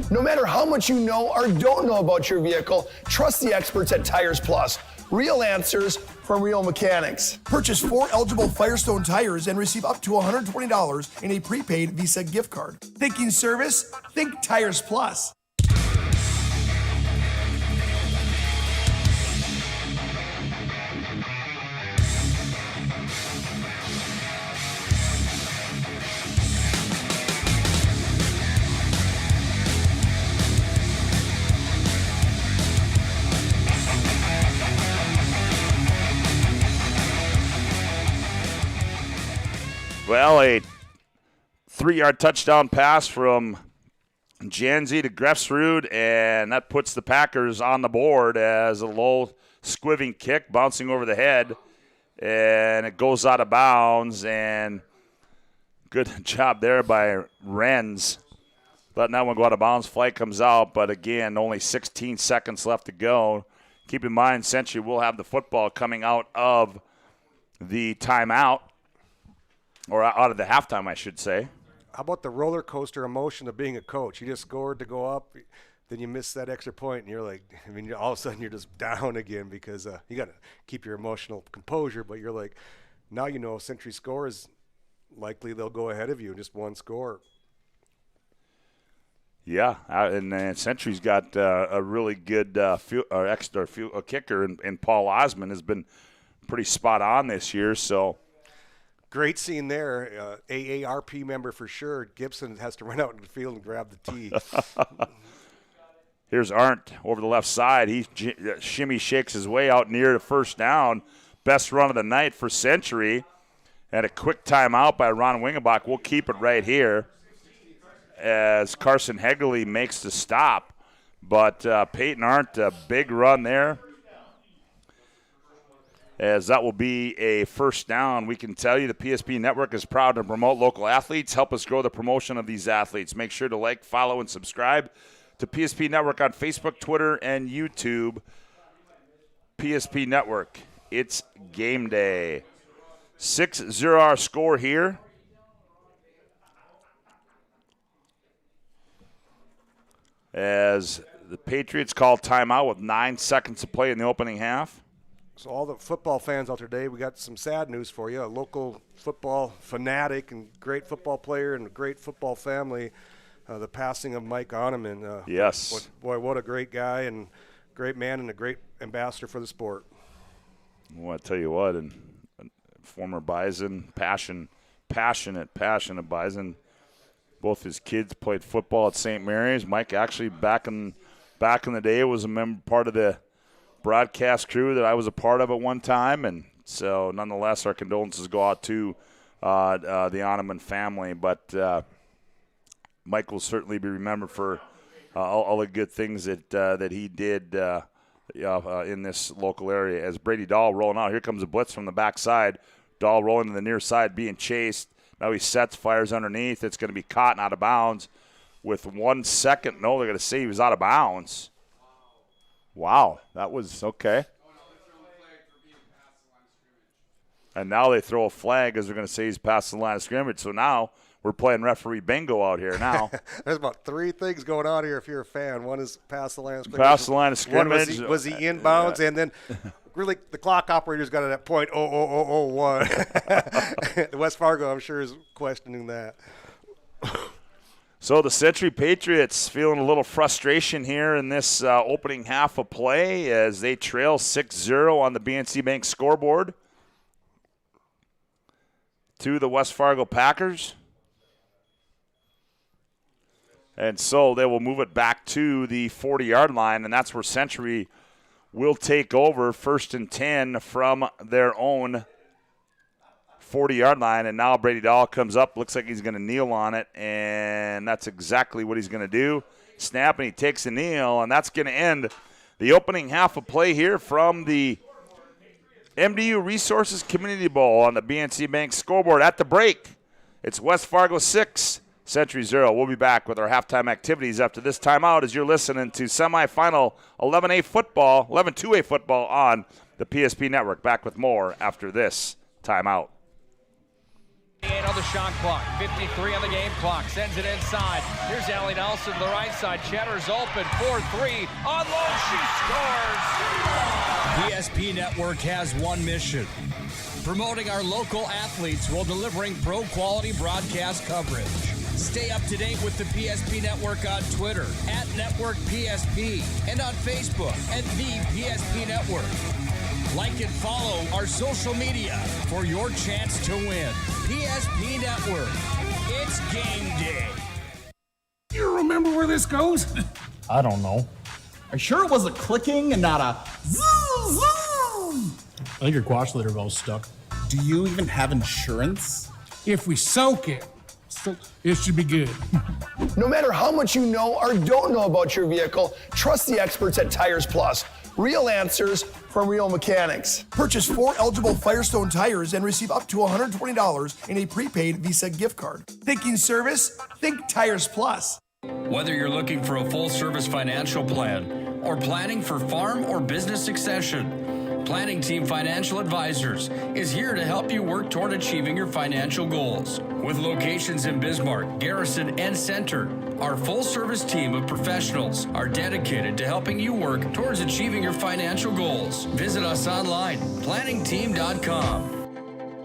No matter how much you know or don't know about your vehicle, trust the experts at Tires Plus. Real answers from real mechanics. Purchase 4 eligible Firestone tires and receive up to $120 in a prepaid Visa gift card. Thinking service? Think Tires Plus. Well, a 3-yard touchdown pass from Janzi to Gressrud, and that puts the Packers on the board as a low squiving kick bouncing over the head, and it goes out of bounds, and good job there by Renz. Letting that one go out of bounds. Flight comes out, but again, only 16 seconds left to go. Keep in mind, Century will have the football coming out of the timeout, or out of the halftime, I should say. How about the roller coaster emotion of being a coach? You just scored to go up, then you miss that extra point, and you're like, I mean, all of a sudden you're just down again because you got to keep your emotional composure, but you're like, now you know Century scores, likely they'll go ahead of you, just one score. Yeah, and Century's got a really good kicker, and Paul Osmond has been pretty spot on this year. So great scene there. AARP member for sure. Gibson has to run out in the field and grab the tee. Here's Arndt over the left side. He shimmy shakes his way out near the first down. Best run of the night for Century. And a quick timeout by Ron Wingenbach. We'll keep it right here as Carson Hegerle makes the stop. But Peyton Arndt, a big run there, as that will be a first down. We can tell you the PSP Network is proud to promote local athletes. Help us grow the promotion of these athletes. Make sure to like, follow, and subscribe to PSP Network on Facebook, Twitter, and YouTube. PSP Network, it's game day. 6-0 our score here. As the Patriots call timeout with 9 seconds to play in the opening half. So all the football fans out there today, we got some sad news for you. A local football fanatic and great football player and a great football family, the passing of Mike Oneman. Yes. What a great guy and great man and a great ambassador for the sport. Well, I tell you what, and former Bison, passionate Bison. Both his kids played football at St. Mary's. Mike actually back in the day was part of the broadcast crew that I was a part of at one time, and so nonetheless our condolences go out to the Oneman family. But Mike will certainly be remembered for all the good things that he did in this local area. As Brady Dahl rolling out, here comes a blitz from the backside. Dahl rolling to the near side, being chased. Now he sets, fires underneath. It's going to be caught and out of bounds with 1 second. No, they're going to say he was out of bounds. Wow, that was okay. And now they throw a flag as they're going to say he's past the line of scrimmage. So now we're playing referee bingo out here now. There's about 3 things going on here if you're a fan. One is past the line of scrimmage. Past the line of scrimmage. One was he inbounds, and then really the clock operator's got it at point 0.0001. West Fargo, I'm sure, is questioning that. So the Century Patriots feeling a little frustration here in this opening half of play as they trail 6-0 on the BNC Bank scoreboard to the West Fargo Packers. And so they will move it back to the 40-yard line, and that's where Century will take over 1st and 10 from their own 40-yard line. And now Brady Dahl comes up, looks like he's going to kneel on it, and that's exactly what he's going to do. Snap, and he takes a kneel, and that's going to end the opening half of play here from the MDU Resources Community Bowl on the BNC Bank scoreboard. At the break, it's West Fargo 6, Century 0. We'll be back with our halftime activities after this timeout as you're listening to semifinal 11A football, 11-2A football on the PSP Network. Back with more after this timeout. 58 on the shot clock, 53 on the game clock, sends it inside. Here's Allie Nelson to the right side. Cheddar's open, 4-3, on low, she scores! PSP Network has one mission: promoting our local athletes while delivering pro-quality broadcast coverage. Stay up to date with the PSP Network on Twitter, @NetworkPSP, and on Facebook, @The PSP Network. Like and follow our social media for your chance to win. PSP Network, it's game day. You remember where this goes? I don't know. Are you sure it was a clicking and not a zoom, zoom? I think your quash litter valve's stuck. Do you even have insurance? If we soak it, it should be good. No matter how much you know or don't know about your vehicle, trust the experts at Tires Plus. Real answers from real mechanics. Purchase 4 eligible Firestone tires and receive up to $120 in a prepaid Visa gift card. Thinking service? Think Tires Plus. Whether you're looking for a full-service financial plan or planning for farm or business succession, Planning Team Financial Advisors is here to help you work toward achieving your financial goals. With locations in Bismarck, Garrison, and Center, our full-service team of professionals are dedicated to helping you work towards achieving your financial goals. Visit us online, planningteam.com.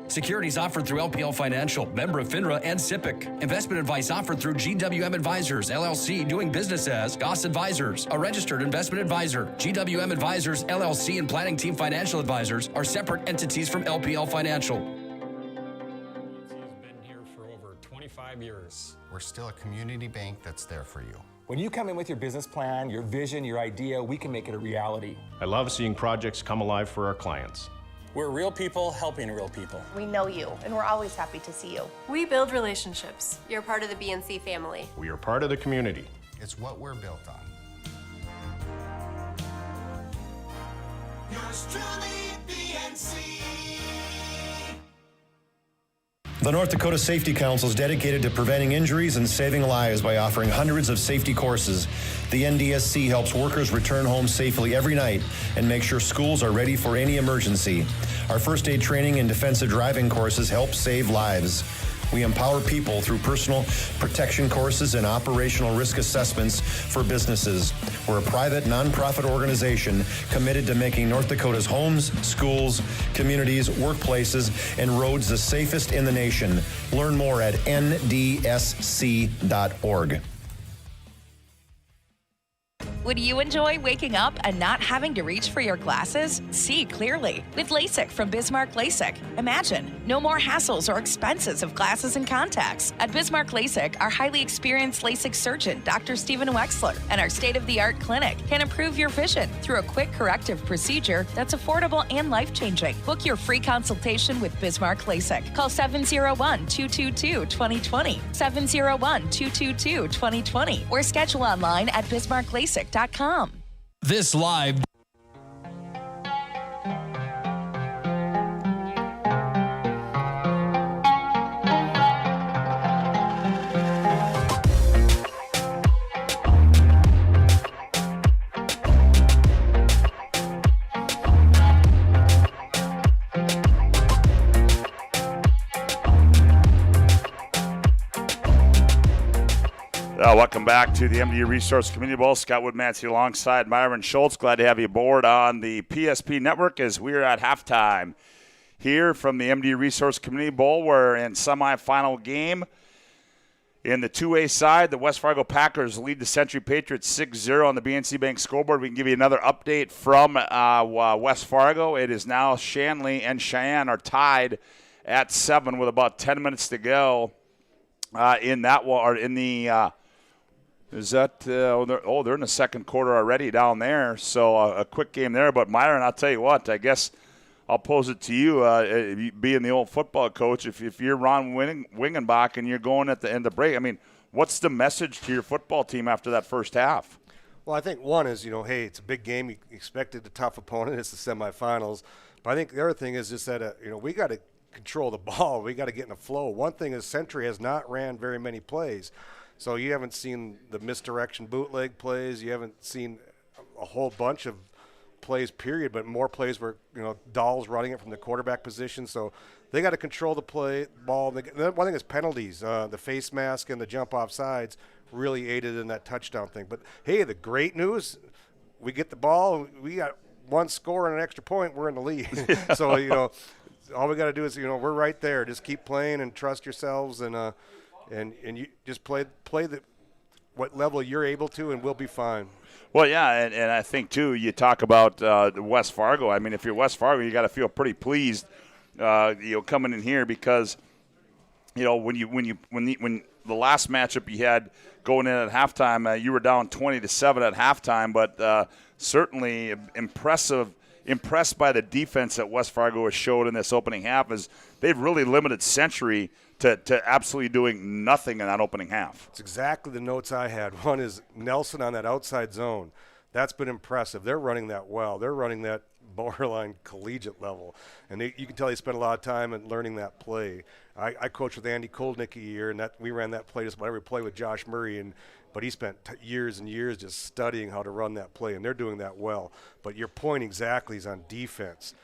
Securities offered through LPL Financial, member of FINRA and SIPC. Investment advice offered through GWM Advisors, LLC, doing business as Goss Advisors, a registered investment advisor. GWM Advisors, LLC, and Planning Team Financial Advisors are separate entities from LPL Financial. He's been here for over 25 years. We're still a community bank that's there for you. When you come in with your business plan, your vision, your idea, we can make it a reality. I love seeing projects come alive for our clients. We're real people helping real people. We know you, and we're always happy to see you. We build relationships. You're part of the BNC family. We are part of the community. It's what we're built on. Yours truly, BNC. The North Dakota Safety Council is dedicated to preventing injuries and saving lives by offering hundreds of safety courses. The NDSC helps workers return home safely every night and make sure schools are ready for any emergency. Our first aid training and defensive driving courses help save lives. We empower people through personal protection courses and operational risk assessments for businesses. We're a private, nonprofit organization committed to making North Dakota's homes, schools, communities, workplaces, and roads the safest in the nation. Learn more at ndsc.org. Would you enjoy waking up and not having to reach for your glasses? See clearly with LASIK from Bismarck LASIK. Imagine no more hassles or expenses of glasses and contacts. At Bismarck LASIK, our highly experienced LASIK surgeon, Dr. Stephen Wexler, and our state-of-the-art clinic can improve your vision through a quick corrective procedure that's affordable and life-changing. Book your free consultation with Bismarck LASIK. Call 701-222-2020, 701-222-2020, or schedule online at bismarcklasik.com. This live welcome back to the MDU Resource Community Bowl. Scott Woodmansey alongside Myron Schultz. Glad to have you aboard on the PSP Network as we're at halftime here from the MDU Resource Community Bowl. We're in semifinal game. In the 2A side, the West Fargo Packers lead the Century Patriots 6-0 on the BNC Bank scoreboard. We can give you another update from West Fargo. It is now Shanley and Cheyenne are tied at 7 with about 10 minutes to go in that one, or in the is that they're in the second quarter already down there, so a quick game there. But Myron, I'll tell you what, I guess I'll pose it to you, being the old football coach. If you're Ron Wingenbach and you're going at the end of break, I mean, what's the message to your football team after that first half? Well, I think one is, hey, it's a big game. You expected a tough opponent. It's the semifinals. But I think the other thing is just that, we got to control the ball. We got to get in a flow. One thing is Century has not ran very many plays. So you haven't seen the misdirection bootleg plays. You haven't seen a whole bunch of plays, period, but more plays where, Dahl's running it from the quarterback position. So they got to control the ball. One thing is penalties. The face mask and the jump off sides really aided in that touchdown thing. But, hey, the great news, we get the ball. We got one score and an extra point. We're in the lead. So, all we got to do is, we're right there. Just keep playing and trust yourselves and you just play what level you're able to, and we'll be fine. Well, yeah, and I think too, you talk about West Fargo. I mean, if you're West Fargo, you got to feel pretty pleased, coming in here because, when the last matchup you had going in at halftime, you were down 20-7 at halftime, but certainly impressed by the defense that West Fargo has showed in this opening half. Is they've really limited Century to absolutely doing nothing in that opening half. It's exactly the notes I had. One is Nelson on that outside zone. That's been impressive. They're running that well. They're running that borderline collegiate level, and you can tell they spent a lot of time in learning that play. I coached with Andy Koldnick a year, and we ran that play just about every play with Josh Murray, but he spent years and years just studying how to run that play, and they're doing that well. But your point exactly is on defense.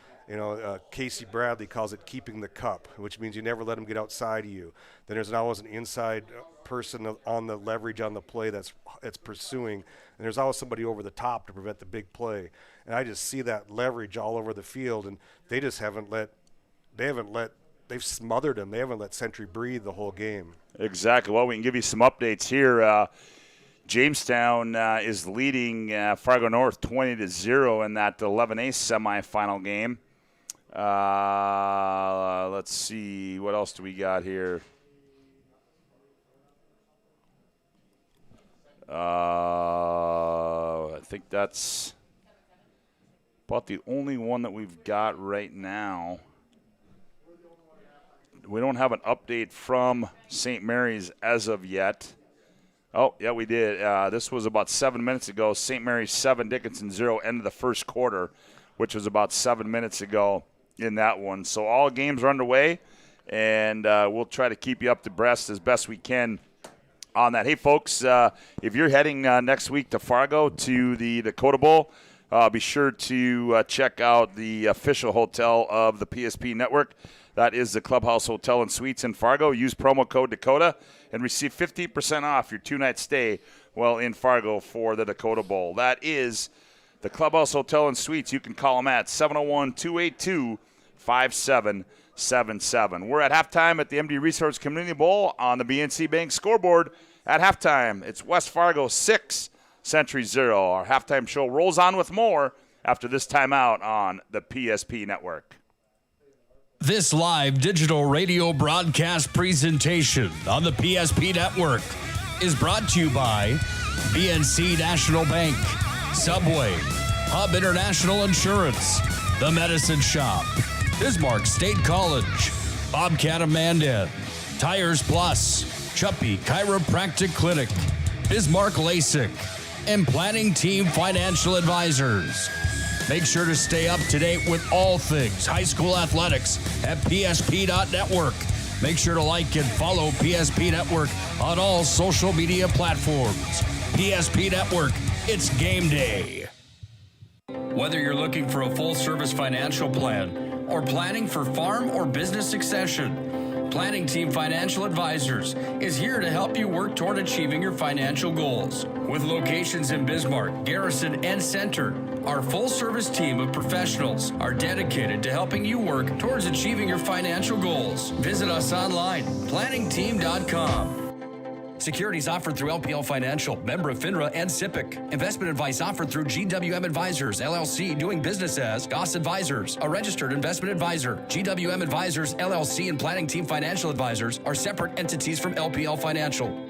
Casey Bradley calls it keeping the cup, which means you never let them get outside of you. Then there's always an inside person on the leverage on the play that's pursuing, and there's always somebody over the top to prevent the big play. And I just see that leverage all over the field, and they just they've smothered them. They haven't let Century breathe the whole game. Exactly. Well, we can give you some updates here. Jamestown is leading Fargo North 20-0 in that 11A semifinal game. Let's see. What else do we got here? I think that's about the only one that we've got right now. We don't have an update from St. Mary's as of yet. Oh, yeah, we did. This was about 7 minutes ago. St. Mary's 7, Dickinson 0, end of the first quarter, which was about 7 minutes ago in that one. So all games are underway, and we'll try to keep you up to breast as best we can on that. Hey, folks, if you're heading next week to Fargo to the Dakota Bowl, be sure to check out the official hotel of the PSP Network. That is the Clubhouse Hotel and Suites in Fargo. Use promo code Dakota and receive 15% off your 2-night stay while in Fargo for the Dakota Bowl. That is the Clubhouse Hotel and Suites. You can call them at 701-282-5777. We're at halftime at the MD Resource Community Bowl on the BNC Bank scoreboard. At halftime, it's West Fargo 6, Century 0. Our halftime show rolls on with more after this timeout on the PSP Network. This live digital radio broadcast presentation on the PSP Network is brought to you by BNC National Bank, Subway, Hub International Insurance, The Medicine Shop, Bismarck State College, Bobcat of Mandan, Tires Plus, Chuppy Chiropractic Clinic, Bismarck LASIK, and Planning Team Financial Advisors. Make sure to stay up to date with all things high school athletics at PSP.network. Make sure to like and follow PSP Network on all social media platforms. PSP Network, it's game day. Whether you're looking for a full-service financial plan or planning for farm or business succession, Planning Team Financial Advisors is here to help you work toward achieving your financial goals. With locations in Bismarck, Garrison, and Center, our full-service team of professionals are dedicated to helping you work towards achieving your financial goals. Visit us online, planningteam.com. Securities offered through LPL Financial, member of FINRA and SIPC. Investment advice offered through GWM Advisors, LLC, doing business as Goss Advisors, a registered investment advisor. GWM Advisors, LLC, and Planning Team Financial Advisors are separate entities from LPL Financial.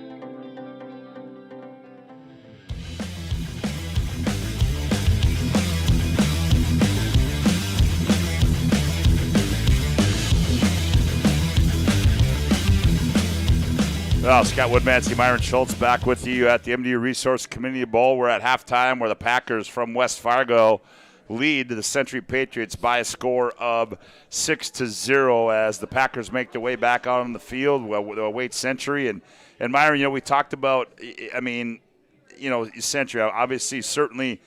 Well, Scott Woodmansey, Myron Schultz back with you at the MDU Resource Community Bowl. We're at halftime where the Packers from West Fargo lead the Century Patriots by a score of 6-0 as the Packers make their way back out on the field. Well, await Century. And Myron, we talked about, Century, obviously, certainly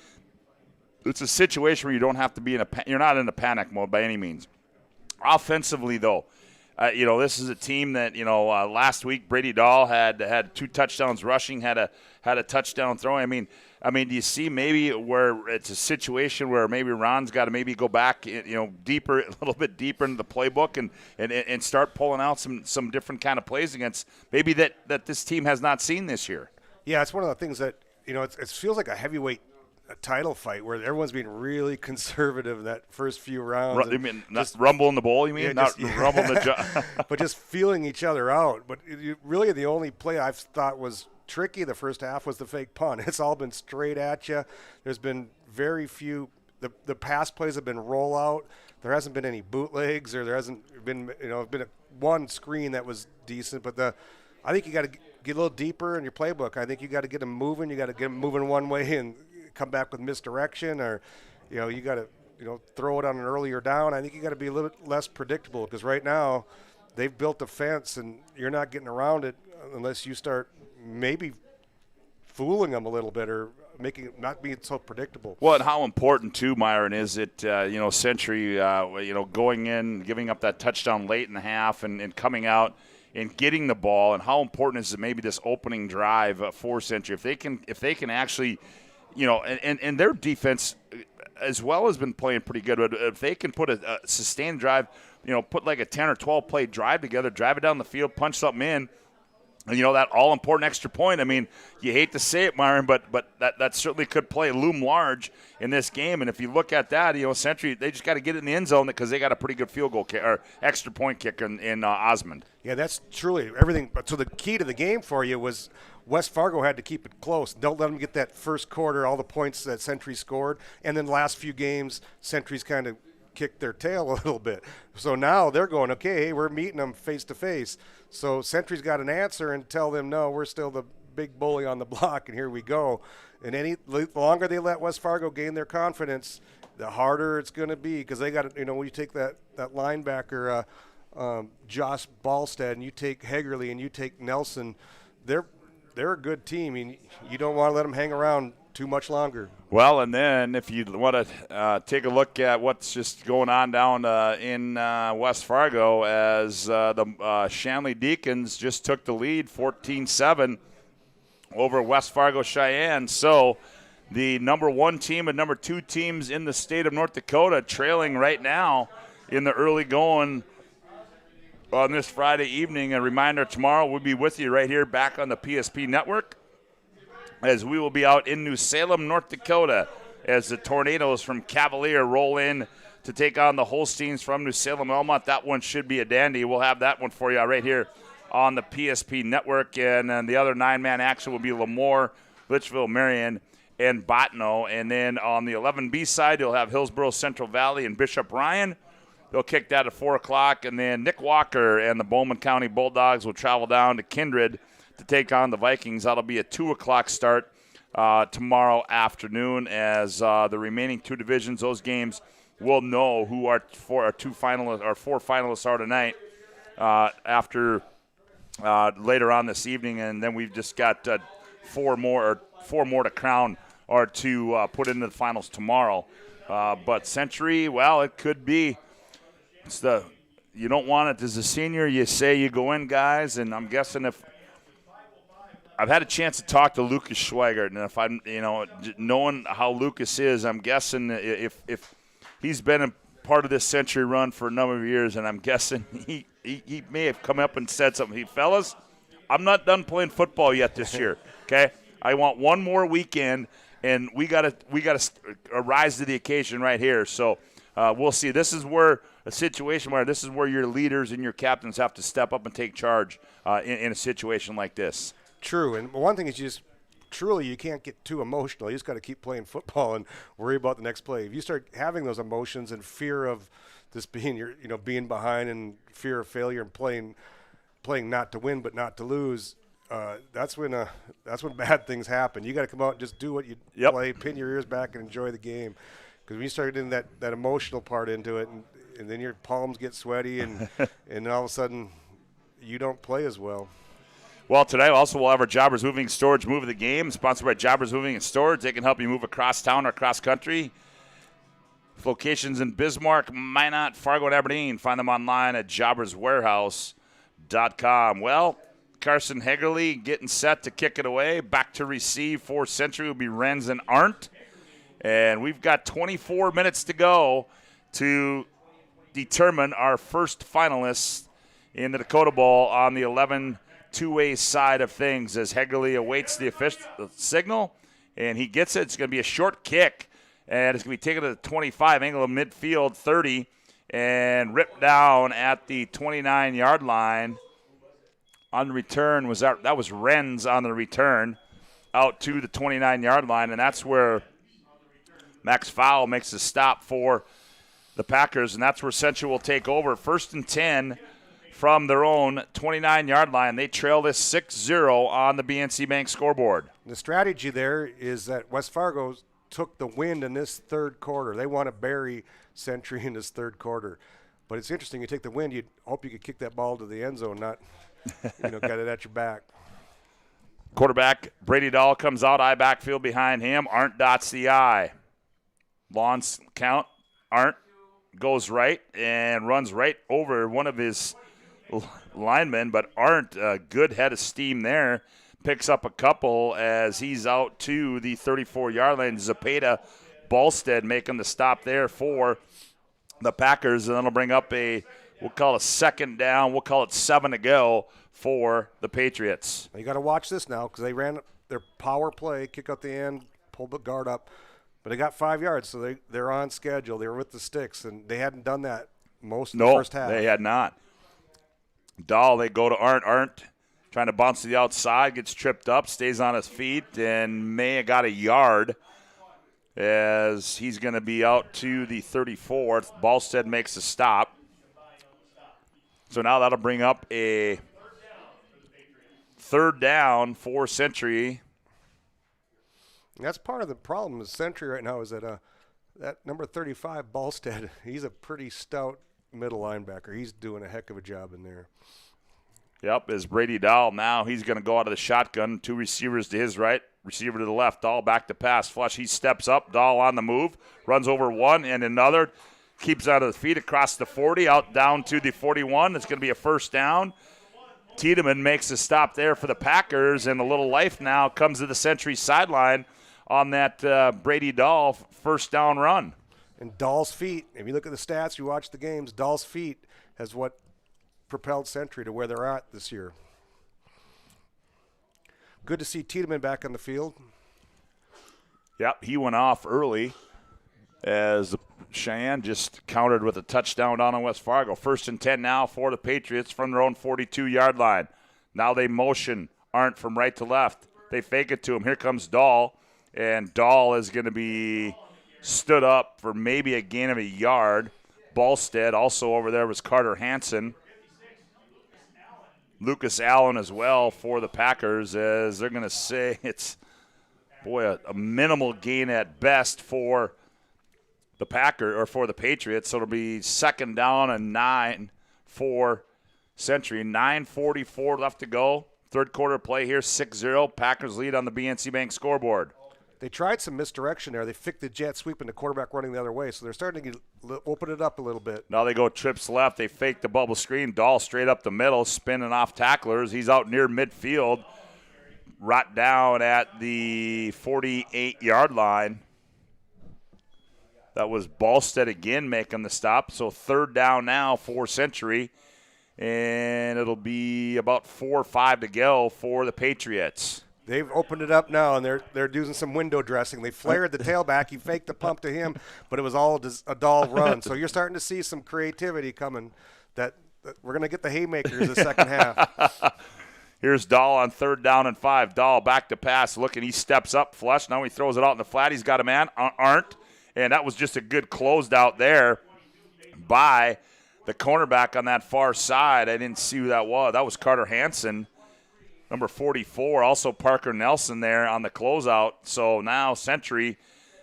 it's a situation where you don't have to be you're not in a panic mode by any means. Offensively, though, this is a team that, last week Brady Dahl had 2 touchdowns rushing, had a touchdown throwing. I mean, do you see maybe where it's a situation where maybe Ron's got to maybe go back, deeper, a little bit deeper into the playbook and start pulling out some different kind of plays against maybe that this team has not seen this year? Yeah, it's one of the things that, it feels like a heavyweight title fight where everyone's being really conservative in that first few rounds. You mean not rumble in the bowl, you mean? Yeah, rumble in the but just feeling each other out. But really the only play I've thought was tricky the first half was the fake punt. It's all been straight at you. There's been very few – the pass plays have been rollout. There hasn't been any bootlegs or there hasn't been one screen that was decent. But I think you got to get a little deeper in your playbook. I think you got to get them moving. You got to get them moving one way and come back with misdirection, or you got to throw it on an earlier down. I think you got to be a little bit less predictable, because right now they've built a fence and you're not getting around it unless you start maybe fooling them a little bit or making it not being so predictable. Well, and how important too, Myron, is it? Century, going in, giving up that touchdown late in the half, and coming out and getting the ball, and how important is it maybe this opening drive for Century if they can actually, and their defense as well has been playing pretty good. But if they can put a sustained drive, put like a 10 or 12 play drive together, drive it down the field, punch something in. And, that all-important extra point, I mean, you hate to say it, Myron, but that certainly could loom large in this game. And if you look at that, Century, they just got to get it in the end zone because they got a pretty good field goal or extra point kicker in Osmond. Yeah, that's truly everything. So the key to the game for you was West Fargo had to keep it close. Don't let them get that first quarter, all the points that Century scored. And then last few games, Century's kind of kicked their tail a little bit. So now they're going, okay, hey, we're meeting them face to face. So Century's got an answer and tell them, no, we're still the big bully on the block, and here we go. And the longer they let West Fargo gain their confidence, the harder it's going to be, because they got, when you take that linebacker, Josh Ballstead, and you take Hegerly and you take Nelson, they're a good team. I mean, you don't want to let them hang around too much longer. Well, and then if you want to take a look at what's just going on down in West Fargo, as the Shanley Deacons just took the lead 14-7 over West Fargo Cheyenne. So the number 1 team and number 2 teams in the state of North Dakota trailing right now in the early going on this Friday evening. A reminder, tomorrow we'll be with you right here back on the PSP Network, as we will be out in New Salem, North Dakota, as the Tornadoes from Cavalier roll in to take on the Holsteins from New Salem, Elmont. That one should be a dandy. We'll have that one for you right here on the PSP Network. And then the other 9-man action will be Lemoore, Litchfield, Marion, and Bottineau. And then on the 11B side, you'll have Hillsborough, Central Valley, and Bishop Ryan. They'll kick that at 4 o'clock. And then Nick Walker and the Bowman County Bulldogs will travel down to Kindred to take on the Vikings. That'll be a 2 o'clock start tomorrow afternoon, as the remaining 2 divisions, those games, will know who our 4 finalists are tonight after later on this evening. And then we've just got 4 more to crown or to put into the finals tomorrow. But Century, well, it could be. You don't want it as a senior. You say you go in, guys, and I'm guessing if I've had a chance to talk to Lucas Schweigert, and if I'm, knowing how Lucas is, I'm guessing if he's been a part of this Century run for a number of years, and I'm guessing he may have come up and said something. Hey, fellas, I'm not done playing football yet this year. Okay, I want one more weekend, and we gotta rise to the occasion right here. So we'll see. This is where a situation where this is where your leaders and your captains have to step up and take charge in a situation like this. True, and one thing is you can't get too emotional. You just got to keep playing football and worry about the next play. If you start having those emotions and fear of this being being behind and fear of failure and playing not to win but not to lose, that's when bad things happen. You got to come out and just do what you play, pin your ears back, and enjoy the game. Because when you start getting that emotional part into it, and then your palms get sweaty, and and all of a sudden you don't play as well. Well, today also we'll have our Jobbers Moving Storage Move of the Game, sponsored by Jobbers Moving and Storage. They can help you move across town or across country. Locations in Bismarck, Minot, Fargo, and Aberdeen. Find them online at jobberswarehouse.com. Well, Carson Hegerly getting set to kick it away. Back to receive for Century will be Renz and Arndt. And we've got 24 minutes to go to determine our first finalists in the Dakota Bowl on the 11 two-way side of things, as Hegerly awaits the official signal, and he gets it. It's going to be a short kick, and it's going to be taken to the 25, angle of midfield 30, and ripped down at the 29-yard line. On the return, that was Renz on the return out to the 29-yard line, and that's where Max Fowl makes the stop for the Packers, and that's where Central will take over. 1st and 10 from their own 29-yard line. They trail this 6-0 on the BNC Bank scoreboard. The strategy there is that West Fargo took the wind in this third quarter. They want to bury Century in this third quarter. But it's interesting. You take the wind, you hope you could kick that ball to the end zone, not get it at your back. Quarterback Brady Dahl comes out, eye backfield behind him. Arndt dots the I. Launch count. Arndt goes right and runs right over one of his linemen, but Arndt, a good head of steam there, picks up a couple as he's out to the 34-yard line. Zepeda Ballstead making the stop there for the Packers, and that'll bring up we'll call it a second down. We'll call it 7 to go for the Patriots. You got to watch this now because they ran their power play, kick out the end, pull the guard up, but they got 5 yards, so they're on schedule. They were with the sticks, and they hadn't done that most of the first half. No, they had not. Dahl, they go to Arndt. Arndt trying to bounce to the outside, gets tripped up, stays on his feet, and may have got a yard as he's going to be out to the 34th. Ballstead makes a stop. So now that'll bring up a third down for Century. That's part of the problem with Century right now is that that number 35, Ballstead, he's a pretty stout middle linebacker. He's doing a heck of a job in there. Yep, is Brady Dahl now. He's going to go out of the shotgun. 2 receivers to his right, receiver to the left. Dahl back to pass. Flush, he steps up. Dahl on the move, runs over one and another. Keeps out of the feet across the 40, out down to the 41. It's going to be a first down. Tiedemann makes a stop there for the Packers, and a little life now comes to the Century sideline on that Brady Dahl first down run. And Dahl's feet, if you look at the stats, you watch the games, Dahl's feet has what propelled Century to where they're at this year. Good to see Tiedemann back on the field. Yep, he went off early as Cheyenne just countered with a touchdown down on West Fargo. 1st and 10 now for the Patriots from their own 42-yard line. Now they motion Arndt from right to left. They fake it to him. Here comes Dahl, and Dahl is going to be stood up for maybe a gain of a yard. Ballstead, also over there was Carter Hansen. Lucas Allen as well for the Packers, as they're going to say it's, a minimal gain at best for the for the Patriots. So it'll be 2nd down and 9 for Century. 9:44 left to go. Third quarter play here, 6-0. Packers lead on the BNC Bank scoreboard. They tried some misdirection there. They flicked the jet sweep and the quarterback running the other way, so they're starting to open it up a little bit. Now they go trips left. They fake the bubble screen. Dahl straight up the middle, spinning off tacklers. He's out near midfield, right down at the 48-yard line. That was Ballstead again making the stop. So 3rd down now for Century, and it'll be about 4 or 5 to go for the Patriots. They've opened it up now, and they're doing some window dressing. They flared the tailback. He faked the pump to him, but it was all a Dahl run. So you're starting to see some creativity coming that we're going to get the haymakers the second half. Here's Dahl on 3rd down and 5. Dahl back to pass, looking. He steps up, flush. Now he throws it out in the flat. He's got a man, Arndt, and that was just a good closed out there by the cornerback on that far side. I didn't see who that was. That was Carter Hansen. Number 44, also Parker Nelson there on the closeout. So now Century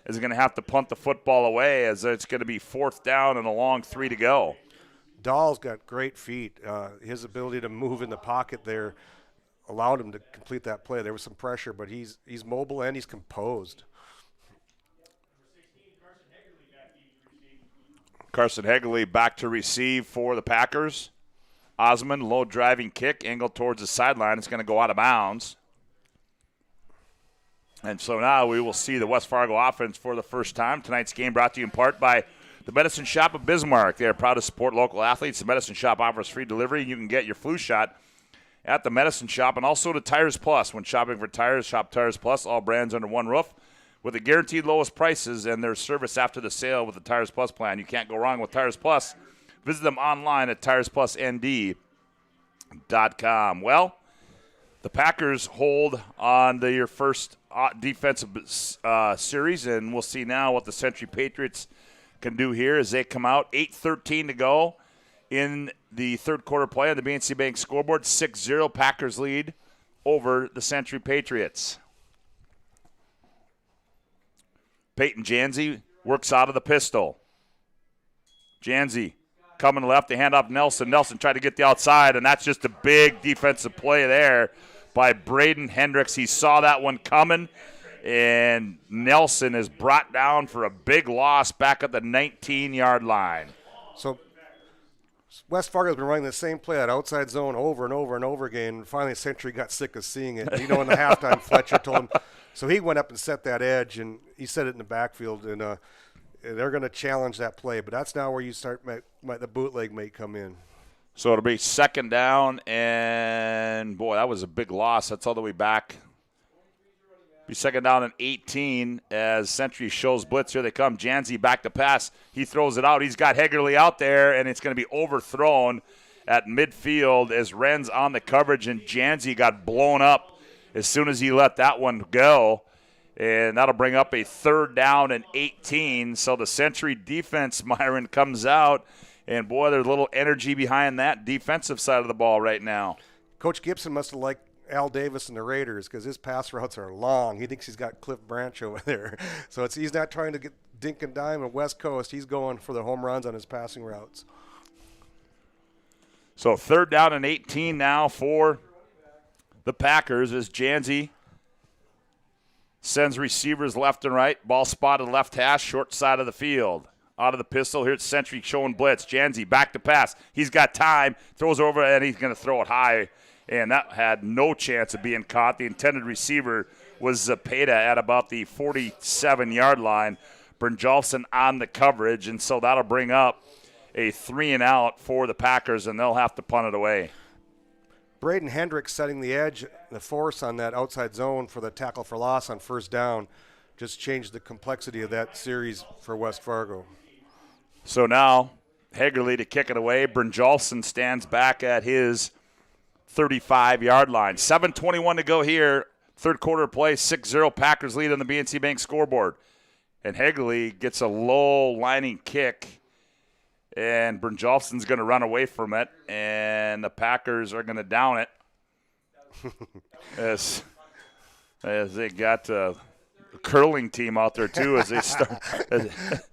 is going to have to punt the football away as it's going to be 4th down and a long 3 to go. Dahl's got great feet. His ability to move in the pocket there allowed him to complete that play. There was some pressure, but he's mobile and he's composed. Carson Hegley back to receive for the Packers. Osmond, low driving kick, angle towards the sideline. It's going to go out of bounds. And so now we will see the West Fargo offense for the first time. Tonight's game brought to you in part by the Medicine Shop of Bismarck. They are proud to support local athletes. The Medicine Shop offers free delivery. You can get your flu shot at the Medicine Shop, and also to Tires Plus. When shopping for tires, shop Tires Plus, all brands under one roof, with the guaranteed lowest prices and their service after the sale with the Tires Plus plan. You can't go wrong with Tires Plus. Visit them online at TiresPlusND.com. Well, the Packers hold on their first defensive series, and we'll see now what the Century Patriots can do here as they come out. 8:13 to go in the third quarter play on the BNC Bank scoreboard. 6-0 Packers lead over the Century Patriots. Peyton Janzi works out of the pistol. Janzi coming left, they hand off Nelson. Nelson tried to get the outside, and that's just a big defensive play there by Braden Hendricks. He saw that one coming, and Nelson is brought down for a big loss back at the 19-yard line. So West Fargo's been running the same play, that outside zone, over and over and over again. And finally, Century got sick of seeing it. In the halftime, Fletcher told him. So he went up and set that edge, and he set it in the backfield. And they're going to challenge that play. But that's now where you start the bootleg may come in. So it'll be second down, and, boy, that was a big loss. That's all the way back. Be second down and 18 as Century shows blitz. Here they come. Janzi back to pass. He throws it out. He's got Hegerly out there, and it's going to be overthrown at midfield as Wren's on the coverage, and Janzi got blown up as soon as he let that one go. And that'll bring up a third down and 18. So the Century defense, Myron, comes out, and, boy, there's a little energy behind that defensive side of the ball right now. Coach Gibson must have liked Al Davis and the Raiders because his pass routes are long. He thinks he's got Cliff Branch over there. So he's not trying to get dink and dime on West Coast. He's going for the home runs on his passing routes. So third down and 18 now for the Packers as Janzi sends receivers left and right. Ball spotted left hash, short side of the field. Out of the pistol, here's Century showing blitz. Janzi back to pass. He's got time, throws over, and he's going to throw it high. And that had no chance of being caught. The intended receiver was Zepeda at about the 47-yard line. Brynjolfsson on the coverage, and so that'll bring up a 3-and-out for the Packers, and they'll have to punt it away. Braden Hendricks setting the edge, the force on that outside zone for the tackle for loss on first down just changed the complexity of that series for West Fargo. So now Hegerly to kick it away. Brynjolfsson stands back at his 35-yard line. 7:21 to go here. Third quarter play, 6-0 Packers lead on the BNC Bank scoreboard. And Hegerly gets a low lining kick, and Brynjolfsson's going to run away from it, and the Packers are going to down it as they got a curling team out there too as they start.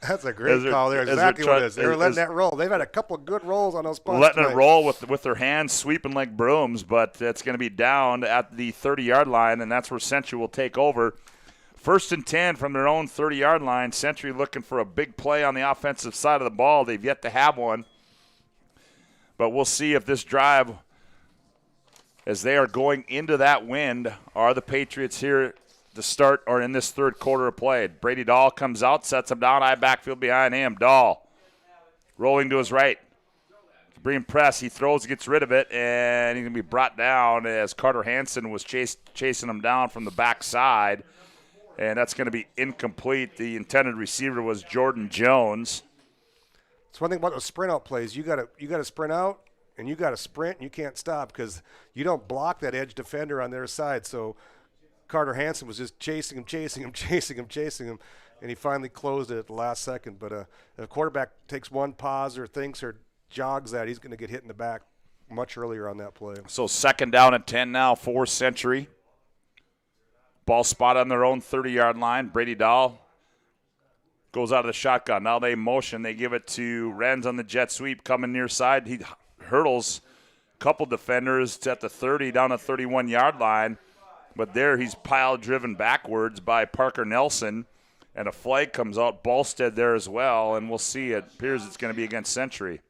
That's a great call there. Exactly what it is. They were letting that roll. They've had a couple of good rolls on those punts letting tonight. it roll with their hands sweeping like brooms, but it's going to be down at the 30-yard line, and that's where Century will take over. First and 10 from their own 30-yard line. Century looking for a big play on the offensive side of the ball. They've yet to have one, but we'll see if this drive, as they are going into that wind, are the Patriots here to start or in this third quarter of play. Brady Dahl comes out, sets him down, high backfield behind him. Dahl rolling to his right. Being press, he throws, gets rid of it, and he's going to be brought down as Carter Hansen was chasing him down from the backside, and that's going to be incomplete. The intended receiver was Jordan Jones. It's one thing about those sprint out plays. You got to sprint out, and you got to sprint, and you can't stop because you don't block that edge defender on their side. So Carter Hansen was just chasing him, and he finally closed it at the last second. But if a quarterback takes one pause or thinks or jogs that, he's going to get hit in the back much earlier on that play. So second down and 10 now for Century. Ball spot on their own 30-yard line. Brady Dahl goes out of the shotgun. Now they motion. They give it to Wren's on the jet sweep coming near side. He hurdles a couple defenders at the 30 down the 31-yard line. But there he's pile-driven backwards by Parker Nelson. And a flag comes out. Ballstead there as well. And we'll see. It appears it's going to be against Century.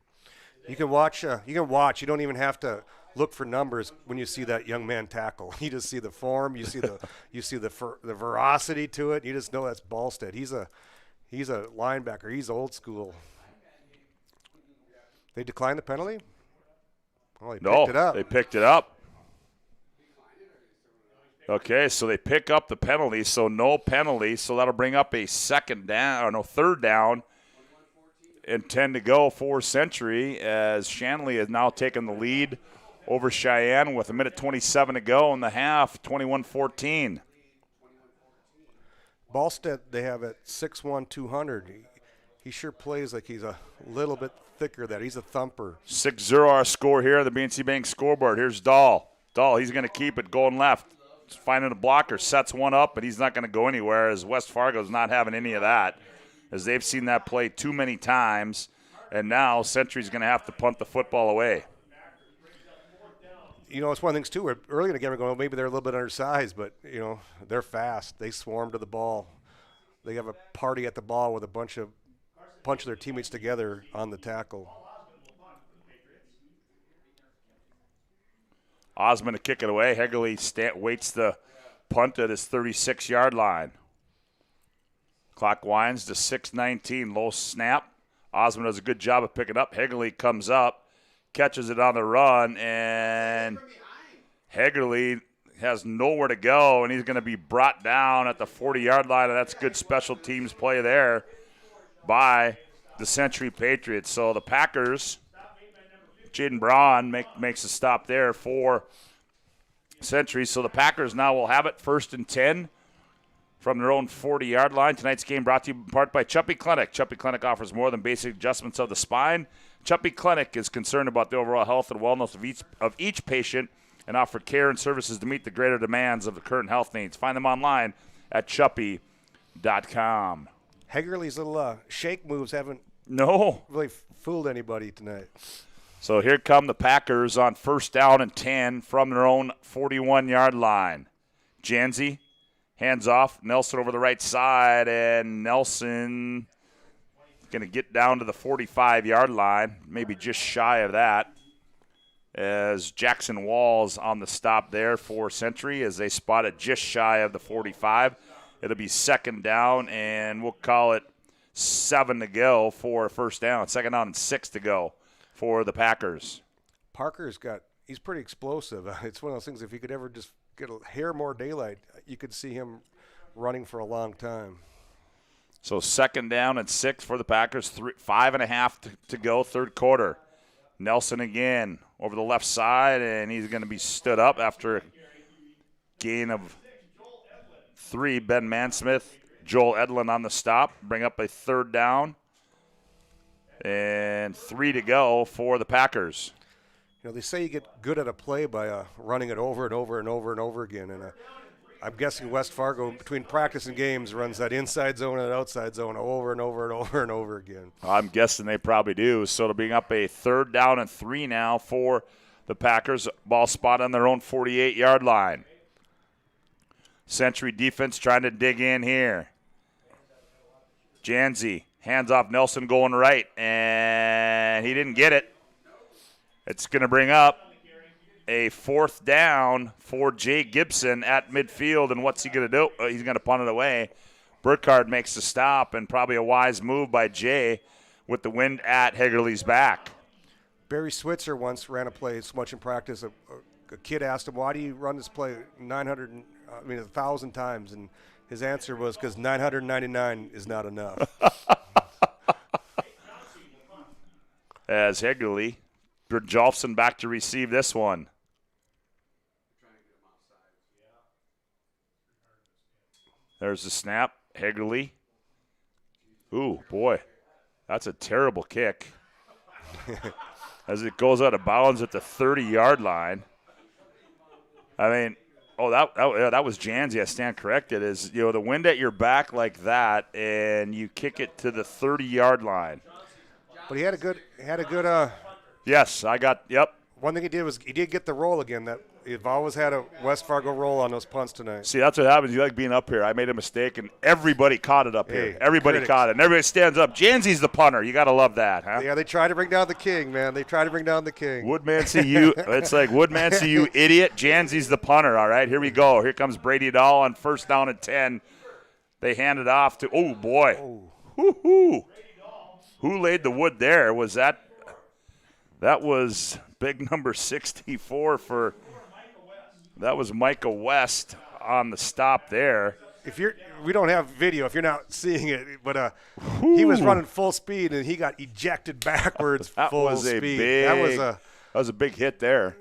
You can watch. You don't even have to look for numbers when you see that young man tackle. You just see the form. You see the veracity to it. You just know that's Ballstead. He's a linebacker. He's old school. They declined the penalty? Oh, picked it up. They picked it up. Okay, so they pick up the penalty. So no penalty. So that'll bring up a third down. And 10 to go for Century as Shanley has now taken the lead over Cheyenne with 1:27 to go in the half, 21-14. Ballstead they have at 6'1", 200. He sure plays like he's a little bit thicker than that. He's a thumper. 6-0 our score here on the BNC Bank scoreboard. Here's Dahl. He's going to keep it going left. finding a blocker, sets one up, but he's not going to go anywhere, as West Fargo's not having any of that, as they've seen that play too many times, and now Century's going to have to punt the football away. You know, it's one of the things, too, where early in the game we're going, well, maybe they're a little bit undersized, but, you know, they're fast. They swarm to the ball. They have a party at the ball with a bunch of their teammates together on the tackle. Osmond to kick it away. Hegerly waits the punt at his 36-yard line. Clock winds to 6:19. Low snap. Osmond does a good job of picking up. Hegerly comes up, catches it on the run, and Hegerly has nowhere to go, and he's going to be brought down at the 40-yard line, and that's good special teams play there by the Century Patriots. So the Packers, Jaden Braun makes a stop there for Century. So the Packers now will have it 1st and 10 from their own 40-yard line. Tonight's game brought to you in part by Chuppy Clinic. Chuppy Clinic offers more than basic adjustments of the spine. Chuppy Clinic is concerned about the overall health and wellness of each patient and offer care and services to meet the greater demands of the current health needs. Find them online at chuppy.com. Hegerly's little shake moves haven't really fooled anybody tonight. So here come the Packers on 1st down and 10 from their own 41-yard line. Janzi hands off. Nelson over the right side, and Nelson going to get down to the 45-yard line, maybe just shy of that, as Jackson Walls on the stop there for Century as they spot it just shy of the 45. It'll be 2nd down, and we'll call it 7 to go for 1st down. 2nd down and 6 to go for the Packers. He's pretty explosive. It's one of those things, if he could ever just get a hair more daylight, you could see him running for a long time. So 2nd down and 6 for the Packers, 5.5 to go, 3rd quarter. Nelson again over the left side, and he's going to be stood up after a gain of 3. Ben Mansmith, Joel Edlin on the stop, bring up a 3rd down, and 3 to go for the Packers. You know, they say you get good at a play by running it over and over and over and over again, and I'm guessing West Fargo, between practice and games, runs that inside zone and outside zone over and over and over and over again. I'm guessing they probably do. So it'll bring up a 3rd down and 3 now for the Packers. Ball spot on their own 48-yard line. Century defense trying to dig in here. Janzi hands off. Nelson going right, and he didn't get it. It's going to bring up a 4th down for Jay Gibson at midfield, and what's he going to do? He's going to punt it away. Burkhardt makes the stop, and probably a wise move by Jay with the wind at Hegerly's back. Barry Switzer once ran a play so much in practice. A kid asked him, why do you run this play 1,000 times? And his answer was, because 999 is not enough. As Hegerly, Jolfson back to receive this one. There's the snap. Hegerly. Ooh, boy. That's a terrible kick. As it goes out of bounds at the 30-yard line. I mean, that was Janzi. I stand corrected. Is, you know, the wind at your back like that, and you kick it to the 30-yard line. But he had a good. Yes, yep. One thing he did was he did get the roll again. That you've always had a West Fargo roll on those punts tonight. See, that's what happens. You like being up here. I made a mistake, and everybody caught it up here. Everybody caught it, and everybody stands up. Janzi's the punter. You got to love that, huh? Yeah, they try to bring down the king, man. They try to bring down the king. Woodmansey, you. It's like Woodmansey, you idiot. Janzi's the punter. All right, here we go. Here comes Brady Dahl on 1st down and 10. They hand it off to. Oh boy. Woo-hoo. Who laid the wood there? Was that? That was big number 64 for. That was Micah West on the stop there. We don't have video if you're not seeing it, but he was running full speed and he got ejected backwards. That was a big hit there.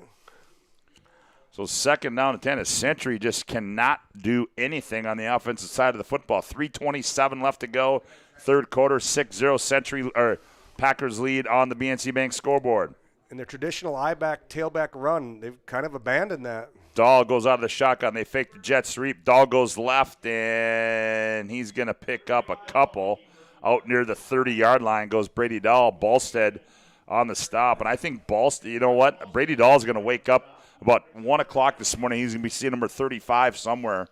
So 2nd down and 10. A Century just cannot do anything on the offensive side of the football. 3:27 left to go. 3rd quarter, 6-0 Century or Packers lead on the BNC Bank scoreboard. In their traditional tailback run, they've kind of abandoned that. Dahl goes out of the shotgun. They fake the jet sweep. Dahl goes left, and he's going to pick up a couple. Out near the 30-yard line goes Brady Dahl. Ballstead on the stop. And I think Ballstead, you know what? Brady Dahl is going to wake up about 1 o'clock this morning. He's going to be seeing number 35 somewhere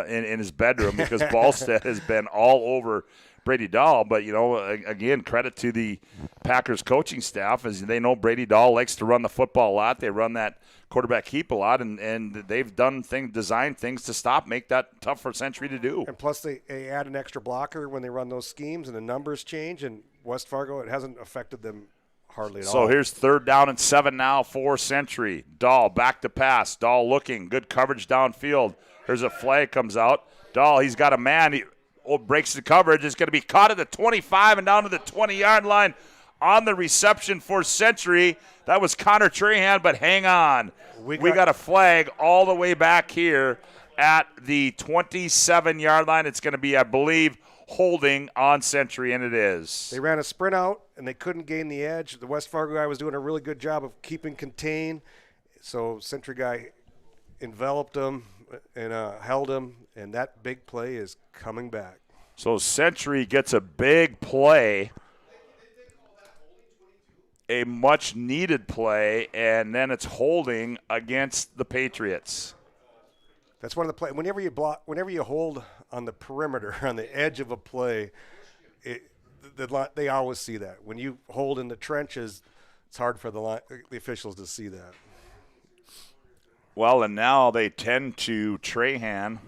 in his bedroom because Ballstead has been all over Brady Dahl. But, you know, again, credit to the Packers coaching staff as they know Brady Dahl likes to run the football a lot. They run that quarterback keep a lot, and they've designed things to make that tough for Century to do. And plus they add an extra blocker when they run those schemes, and the numbers change. And West Fargo, it hasn't affected them hardly at all. So here's 3rd down and 7 now for Century. Dahl back to pass. Dahl looking. Good coverage downfield. Here's a flag comes out. Dahl, he's got a man. He breaks the coverage. It's going to be caught at the 25 and down to the 20-yard line on the reception for Century. That was Connor Trahan, but hang on. We got a flag all the way back here at the 27-yard line. It's going to be, I believe, holding on Century, and it is. They ran a sprint out, and they couldn't gain the edge. The West Fargo guy was doing a really good job of keeping contained. So Century guy enveloped him and held him, and that big play is coming back. So Century gets a big play, a much-needed play, and then it's holding against the Patriots. That's one of the plays. Whenever you hold on the perimeter, on the edge of a play, they always see that. When you hold in the trenches, it's hard for the officials to see that. Well, and now they tend to Trahan.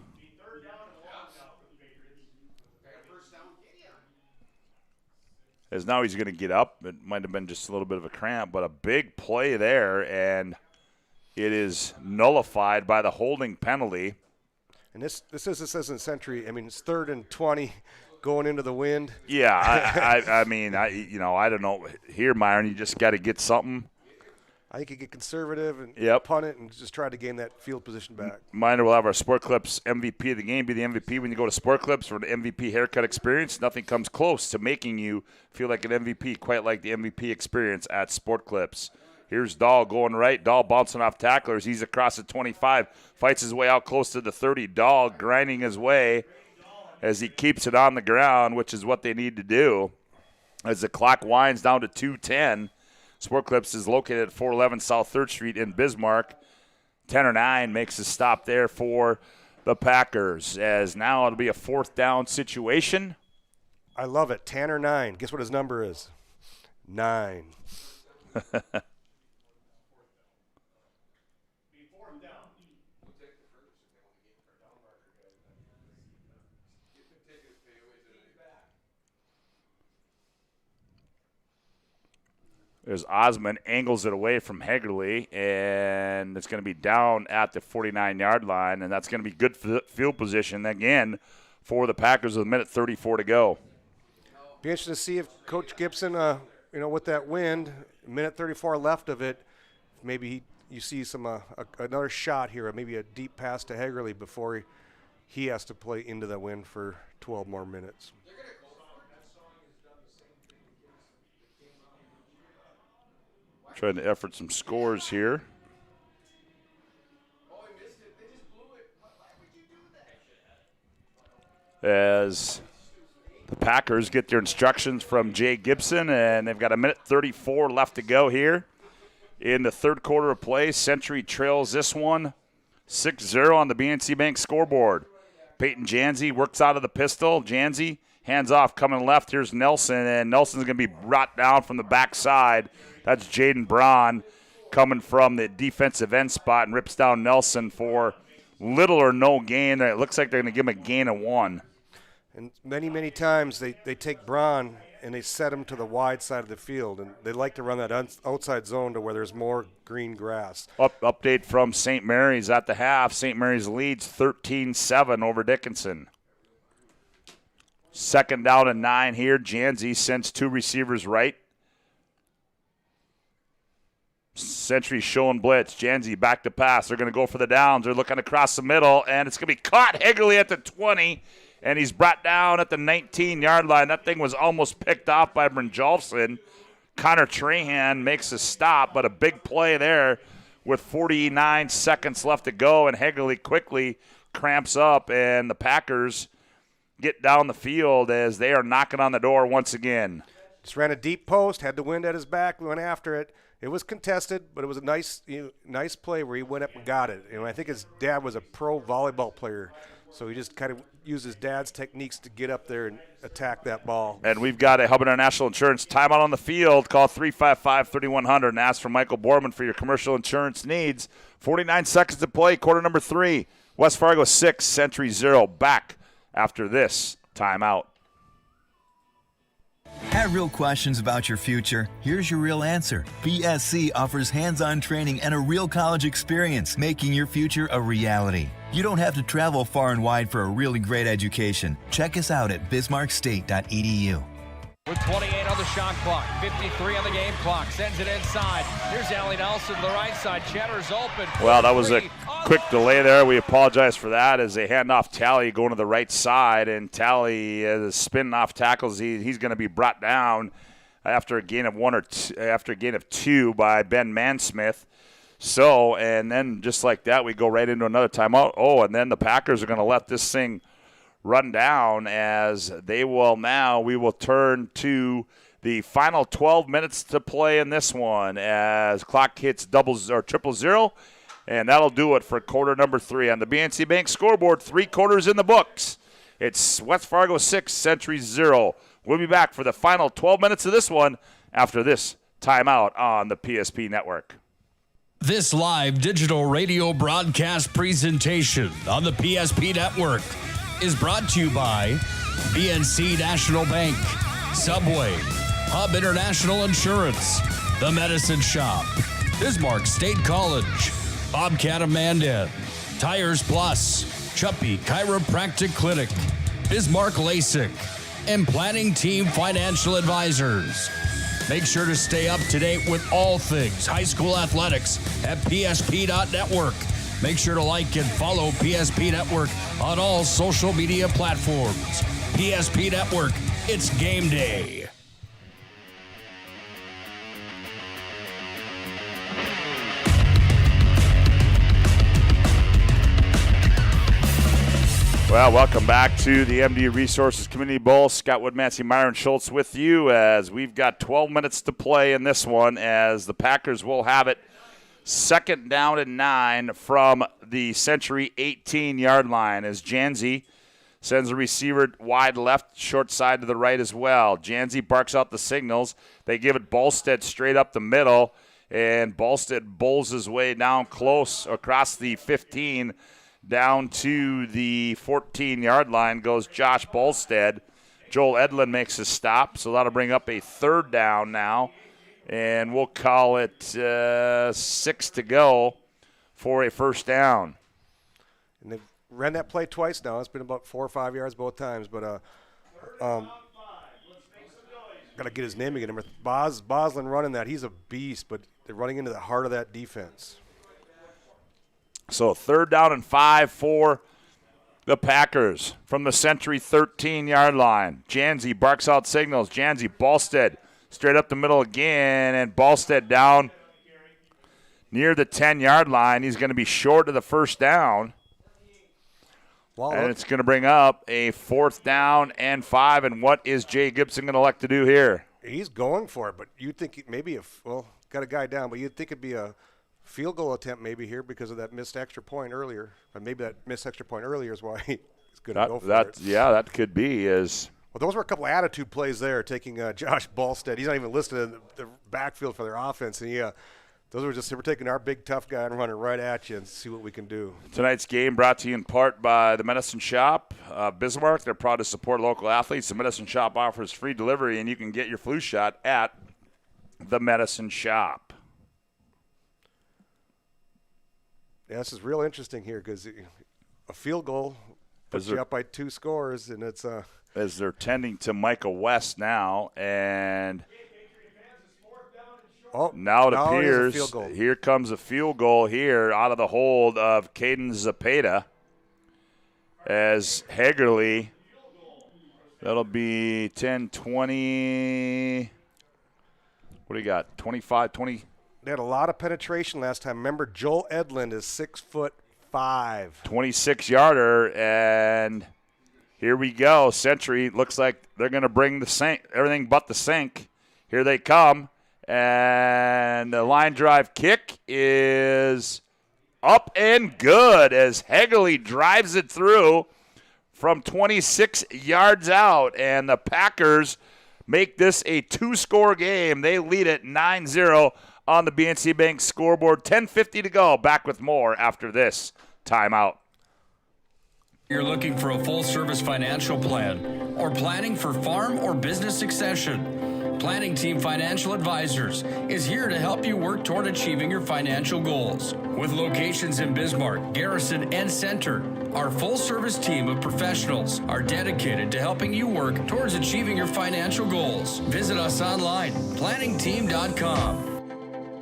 As now he's going to get up. It might have been just a little bit of a cramp, but a big play there, and it is nullified by the holding penalty. And this isn't Century. I mean, it's 3rd and 20 going into the wind. Yeah, I mean, I don't know. Here, Myron, you just got to get something. I think you get conservative and punt it and just try to gain that field position back. Minor will have our Sport Clips MVP of the game. Be the MVP when you go to Sport Clips for the MVP haircut experience. Nothing comes close to making you feel like an MVP, quite like the MVP experience at Sport Clips. Here's Dahl going right. Dahl bouncing off tacklers. He's across the 25, fights his way out close to the 30. Dahl grinding his way as he keeps it on the ground, which is what they need to do. As the clock winds down to 2:10. Sport Clips is located at 411 South 3rd Street in Bismarck. 10-9 makes a stop there for the Packers, as now it'll be a 4th down situation. I love it. Tanner 9. Guess what his number is? 9. There's Osmond, angles it away from Hegerly, and it's going to be down at the 49-yard line, and that's going to be good field position again for the Packers with 1:34 to go. Be interested to see if Coach Gibson, with that wind, 1:34 left of it, maybe you see some another shot here, or maybe a deep pass to Hegerly before he has to play into the wind for 12 more minutes. Trying to effort some scores here. As the Packers get their instructions from Jay Gibson, and they've got 1:34 left to go here in the 3rd quarter of play. Century trails this one 6-0 on the BNC Bank scoreboard. Peyton Janzi works out of the pistol. Janzi hands off, coming left. Here's Nelson, and Nelson's going to be brought down from the backside. That's Jaden Braun coming from the defensive end spot and rips down Nelson for little or no gain. It looks like they're going to give him a gain of 1. And many times they take Braun and they set him to the wide side of the field, and they like to run that outside zone to where there's more green grass. Update from St. Mary's at the half. St. Mary's leads 13-7 over Dickinson. 2nd down and 9 here. Janzi sends 2 receivers right. Century showing blitz. Janzi back to pass. They're going to go for the downs. They're looking across the middle, and it's going to be caught. Hegerly at the 20, and he's brought down at the 19-yard line. That thing was almost picked off by Brynjolfsson. Connor Trahan makes a stop, but a big play there with 49 seconds left to go, and Hegerly quickly cramps up, and the Packers get down the field as they are knocking on the door once again. Just ran a deep post, had the wind at his back, went after it. It was contested, but it was a nice play where he went up and got it. And I think his dad was a pro volleyball player, so he just kind of used his dad's techniques to get up there and attack that ball. And we've got a Hub International Insurance timeout on the field. Call 355-3100 and ask for Michael Borman for your commercial insurance needs. 49 seconds to play, quarter number 3. West Fargo 6, Century 0. Back after this timeout. Have real questions about your future? Here's your real answer. BSC offers hands-on training and a real college experience, making your future a reality. You don't have to travel far and wide for a really great education. Check us out at bismarckstate.edu. With 28 on the shot clock, 53 on the game clock, sends it inside. Here's Allie Nelson to the right side. Cheddar's open. Well, that was a quick delay there. We apologize for that as they hand off Talley going to the right side, and Talley is spinning off tackles. He's going to be brought down after a gain of after a gain of 2 by Ben Mansmith. So, and then just like that, we go right into another timeout. Oh, and then the Packers are going to let this thing run down as we will turn to the final 12 minutes to play in this one as clock hits 000, and that'll do it for quarter number 3 on the BNC Bank scoreboard. 3 quarters in the books. It's West Fargo 6, Century 0. We'll be back for the final 12 minutes of this one after this timeout on the PSP Network. This live digital radio broadcast presentation on the PSP Network is brought to you by BNC National Bank, Subway, Hub International Insurance, The Medicine Shop, Bismarck State College, Bobcat of Mandan, Tires Plus, Chuppy Chiropractic Clinic, Bismarck LASIK, and Planning Team Financial Advisors. Make sure to stay up to date with all things high school athletics at psp.network. Make sure to like and follow PSP Network on all social media platforms. PSP Network, it's game day. Well, welcome back to the MD Resources Community Bowl. Scott Woodmansey, Myron Schultz with you as we've got 12 minutes to play in this one as the Packers will have it second down and 9 from the Century 18-yard line as Janzi sends a receiver wide left, short side to the right as well. Janzi barks out the signals. They give it Bolstead straight up the middle, and Bolstead bowls his way down close across the 15 down to the 14-yard line goes Josh Bolstead. Joel Edlin makes a stop, so that'll bring up a third down now. And we'll call it 6 to go for a first down. And they've ran that play twice now. It's been about 4 or 5 yards both times. But got to get his name again. Boslin running that. He's a beast, but they're running into the heart of that defense. So third down and 5 for the Packers from the Century 13-yard line. Janzi barks out signals. Janzi, Bolstead straight up the middle again, and Bolstead down near the 10-yard line. He's going to be short of the first down. And it's going to bring up a fourth down and 5. And what is Jay Gibson going to elect to do here? He's going for it, but you'd think maybe got a guy down, but you'd think it'd be a field goal attempt maybe here because of that missed extra point earlier. Or maybe that missed extra point earlier is why he's going to go for it. Yeah, that could be. Well, those were a couple attitude plays there, taking Josh Bolstead. He's not even listed in the backfield for their offense. And those were we're taking our big tough guy and running right at you and see what we can do. Tonight's game brought to you in part by the Medicine Shop, Bismarck. They're proud to support local athletes. The Medicine Shop offers free delivery, and you can get your flu shot at the Medicine Shop. Yeah, this is real interesting here because a field goal puts you up by 2 scores, and it's as they're tending to Micah West now, and now it appears here comes a field goal here out of the hold of Caden Zapata as Hegerly. That'll be 10, 20. What do you got? 25, 20. They had a lot of penetration last time. Remember, Joel Edlund is 6'5". 26-yarder, and here we go. Century looks like they're going to bring the sink, everything but the sink. Here they come, and the line drive kick is up and good as Hegerly drives it through from 26 yards out, and the Packers make this a 2-score game. They lead it 9-0 on the BNC Bank scoreboard. 10:50 to go. Back with more after this timeout. You're looking for a full-service financial plan or planning for farm or business succession. Planning Team Financial Advisors is here to help you work toward achieving your financial goals. With locations in Bismarck, Garrison, and Center, our full-service team of professionals are dedicated to helping you work towards achieving your financial goals. Visit us online, planningteam.com.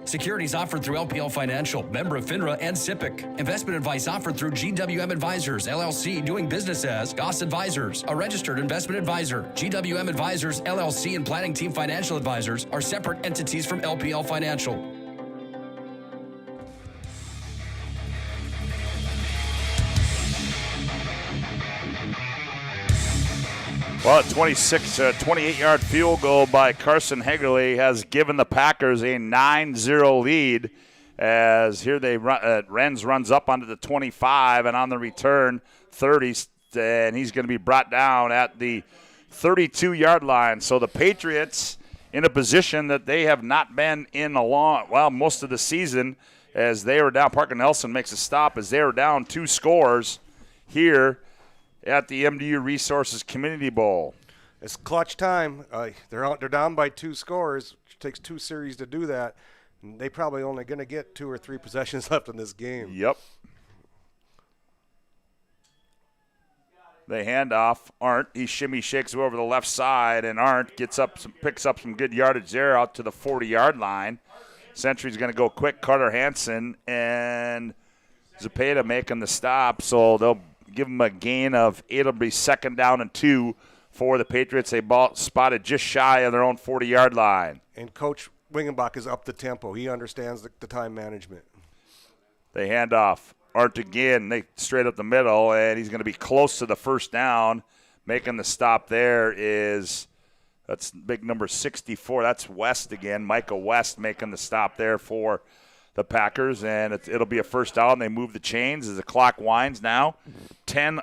Securities offered through LPL Financial, member of FINRA and SIPC. Investment advice offered through GWM Advisors, LLC, doing business as Goss Advisors, a registered investment advisor. GWM Advisors, LLC, and Planning Team Financial Advisors are separate entities from LPL Financial. Well, a 28-yard field goal by Carson Hegerly has given the Packers a 9-0 lead as here they run, Renz runs up onto the 25 and on the return 30, and he's going to be brought down at the 32-yard line. So the Patriots in a position that they have not been in most of the season as they were down. Parker Nelson makes a stop as they were down 2 scores here at the MDU Resources Community Bowl. It's clutch time. They're down by 2 scores. It takes 2 series to do that. And they probably only going to get 2 or 3 possessions left in this game. Yep. They hand off Arndt. He shakes over the left side, and Arndt picks up some good yardage there out to the 40-yard line. Century's going to go quick. Carter Hansen and Zepeda making the stop, so they'll give them a gain of 8. It'll be 2nd down and 2 for the Patriots. They spotted just shy of their own 40-yard line. And Coach Wingenbach is up the tempo. He understands the time management. They hand off. Arndt again. They straight up the middle, and he's going to be close to the 1st down. Making the stop there that's big number 64. That's West again. Micah West making the stop there for the Packers, and it'll be a 1st down. They move the chains as the clock winds now. 10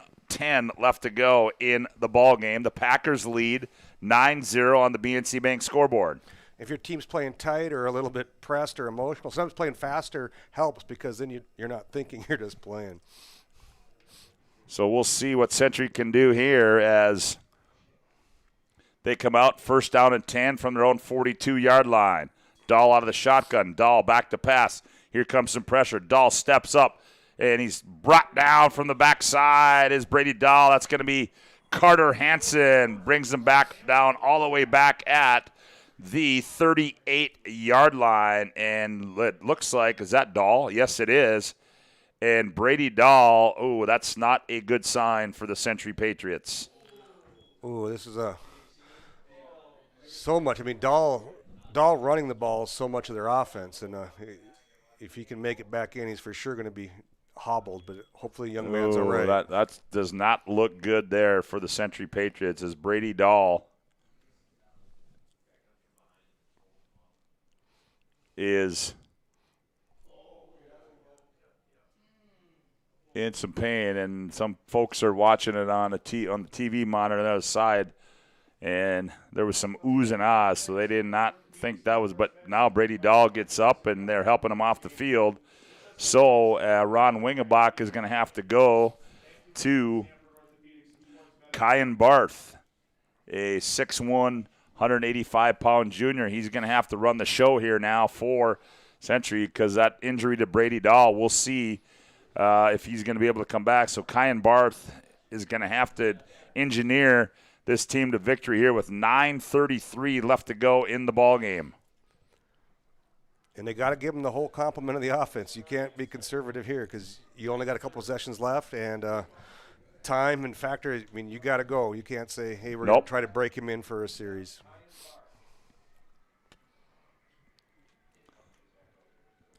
left to go in the ball game. The Packers lead 9-0 on the BNC Bank scoreboard. If your team's playing tight or a little bit pressed or emotional, sometimes playing faster helps because then you're not thinking, you're just playing. So we'll see what Century can do here as they come out 1st down and 10 from their own 42-yard line. Dahl out of the shotgun. Dahl back to pass. Here comes some pressure. Dahl steps up, and he's brought down from the backside is Brady Dahl. That's going to be Carter Hansen. Brings them back down all the way back at the 38-yard line. And it looks like, is that Dahl? Yes, it is. And Brady Dahl, that's not a good sign for the Century Patriots. This is so much. I mean, Dahl running the ball is so much of their offense, and if he can make it back in, he's for sure going to be hobbled, but hopefully young man's all right. That does not look good there for the Century Patriots as Brady Dahl is in some pain, and some folks are watching it on the TV monitor on the other side, and there was some oohs and ahs, so they did not think that was, but now Brady Dahl gets up, and they're helping him off the field. So Ron Wingenbach is going to have to go to Kyan Barth, a 6'1", 185-pound junior. He's going to have to run the show here now for Century because that injury to Brady Dahl, we'll see if he's going to be able to come back. So Kyan Barth is going to have to engineer this team to victory here with 9:33 left to go in the ball game. And they got to give them the whole complement of the offense. You can't be conservative here because you only got a couple possessions left, and time and factor. I mean, you got to go. You can't say, "Hey, we're going to try to break him in for a series."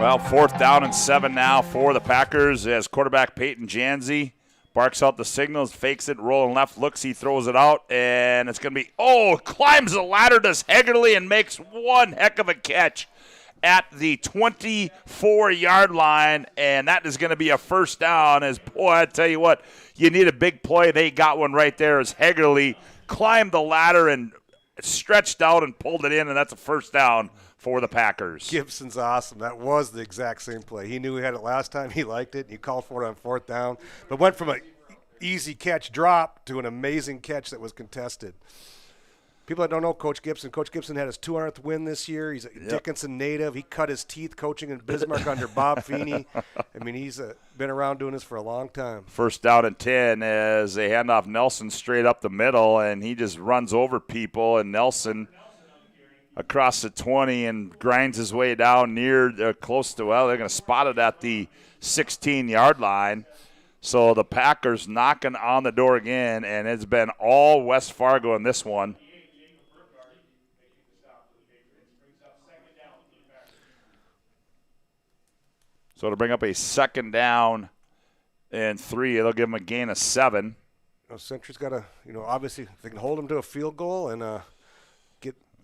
Well, 4th down and 7 now for the Packers as quarterback Peyton Janzi barks out the signals, fakes it, rolling left, looks, he throws it out, and it's going to be, climbs the ladder, does Hegerly, and makes one heck of a catch at the 24-yard line, and that is going to be a first down. As, boy, I tell you what, you need a big play. They got one right there as Hegerly climbed the ladder and stretched out and pulled it in, and that's a first down for the Packers. Gibson's awesome. That was the exact same play. He knew he had it last time. He liked it. He called for it on 4th down, but went from an easy catch drop to an amazing catch that was contested. People that don't know Coach Gibson had his 200th win this year. He's a Dickinson native. He cut his teeth coaching in Bismarck under Bob Feeney. I mean, he's been around doing this for a long time. First down and 10 as they hand off Nelson straight up the middle, and he just runs over people, and Nelson across the 20 and grinds his way down near close to, they're going to spot it at the 16-yard line. So the Packers knocking on the door again, and it's been all West Fargo in this one. So to bring up a 2nd down and 3, it'll give them a gain of 7. Century's got to, obviously, if they can hold them to a field goal and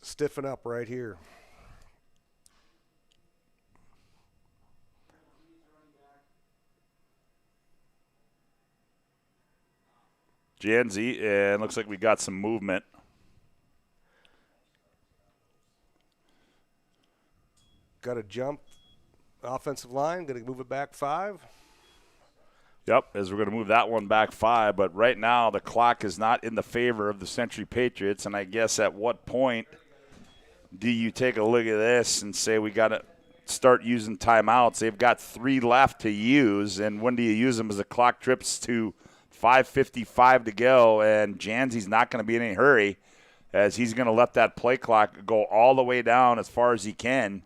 stiffen up right here. Janzi, and looks like we got some movement. Got to jump. Offensive line, going to move it back 5. Yep, as we're going to move that one back 5. But right now the clock is not in the favor of the Century Patriots. And I guess at what point do you take a look at this and say we got to start using timeouts? They've got 3 left to use. And when do you use them as the clock trips to 5:55 to go? And Janzi's not going to be in any hurry as he's going to let that play clock go all the way down as far as he can.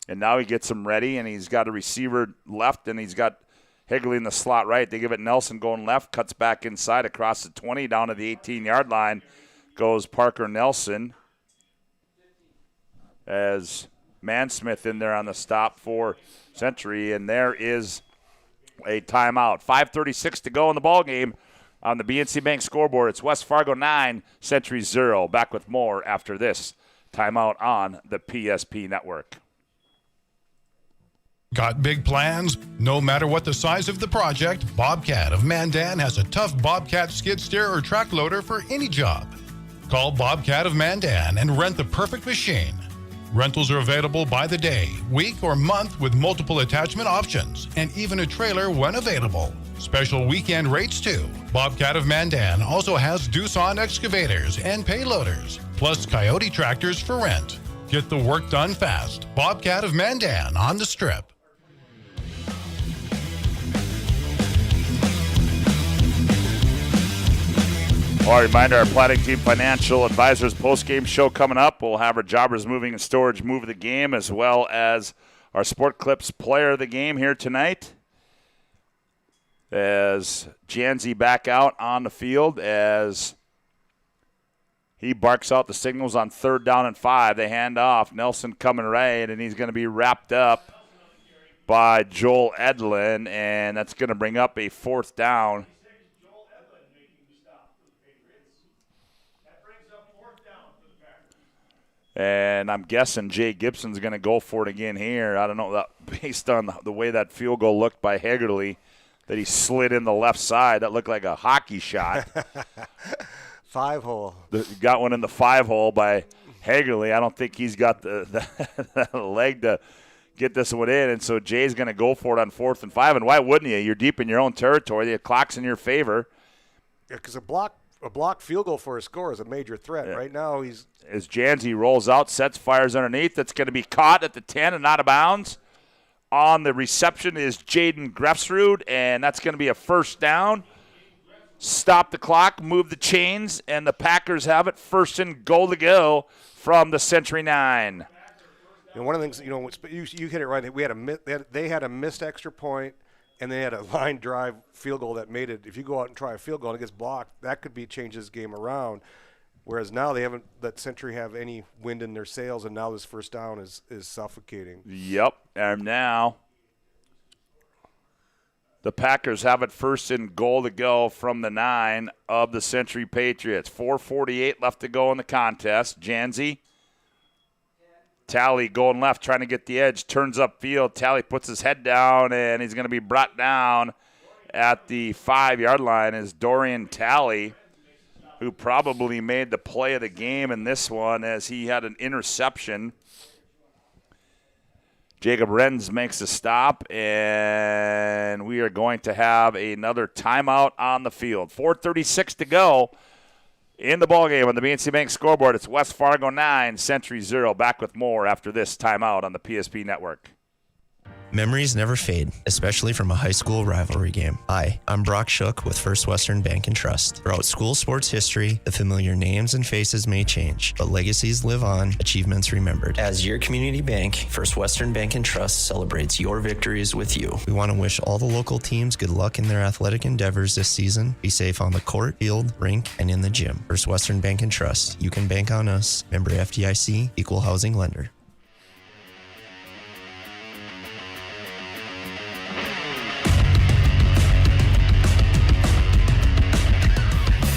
And now he gets him ready, and he's got a receiver left, and he's got Higley in the slot right. They give it Nelson going left, cuts back inside across the 20 down to the 18-yard line. Goes Parker Nelson as Mansmith in there on the stop for Century, and there is a timeout. 5:36 to go in the ballgame on the BNC Bank scoreboard. It's West Fargo 9, Century 0. Back with more after this timeout on the PSP Network. Got big plans? No matter what the size of the project, Bobcat of Mandan has a tough Bobcat skid steer or track loader for any job. Call Bobcat of Mandan and rent the perfect machine. Rentals are available by the day, week, or month with multiple attachment options and even a trailer when available. Special weekend rates too. Bobcat of Mandan also has Doosan excavators and payloaders, plus Coyote tractors for rent. Get the work done fast. Bobcat of Mandan on the Strip. Well, a reminder, our Planning Team Financial Advisors post-game show coming up. We'll have our Jobbers Moving and Storage move of the game, as well as our Sport Clips player of the game here tonight. As Janzi back out on the field as he barks out the signals on 3rd down and 5. They hand off. Nelson coming right, and he's going to be wrapped up by Joel Edlin, and that's going to bring up a 4th down. And I'm guessing Jay Gibson's going to go for it again here. I don't know, that based on the way that field goal looked by Hegerly, that he slid in the left side. That looked like a hockey shot. 5-hole. Got one in the 5-hole by Hegerly. I don't think he's got the leg to get this one in. And so Jay's going to go for it on 4th and 5. And why wouldn't you? You're deep in your own territory. The clock's in your favor. Yeah, because a blocked field goal for a score is a major threat. Yeah. Right now he's – as Janzi rolls out, sets, fires underneath. That's going to be caught at the 10 and out of bounds. On the reception is Jaden Grefsrud, and that's going to be a 1st down. Stop the clock, move the chains, and the Packers have it 1st and goal to go from the Century 9. And one of the things, you hit it right. They had a missed extra point, and they had a line drive field goal that made it. If you go out and try a field goal and it gets blocked, that could change this game around. Whereas now they haven't let Century have any wind in their sails, and now this first down is suffocating. Yep, and now the Packers have it first and goal to go from the 9 of the Century Patriots. 4:48 left to go in the contest. Janzi, Talley going left, trying to get the edge, turns upfield. Talley puts his head down, and he's going to be brought down at the 5-yard line is Dorian Talley, who probably made the play of the game in this one as he had an interception. Jacob Renz makes a stop, and we are going to have another timeout on the field. 4:36 to go in the ballgame on the BNC Bank scoreboard. It's West Fargo 9, Century 0. Back with more after this timeout on the PSP Network. Memories never fade, especially from a high school rivalry game. Hi, I'm Brock Shook with First Western Bank and Trust. Throughout school sports history, the familiar names and faces may change, but legacies live on, achievements remembered. As your community bank, First Western Bank and Trust celebrates your victories with you. We want to wish all the local teams good luck in their athletic endeavors this season. Be safe on the court, field, rink, and in the gym. First Western Bank and Trust. You can bank on us. Member FDIC, Equal Housing Lender.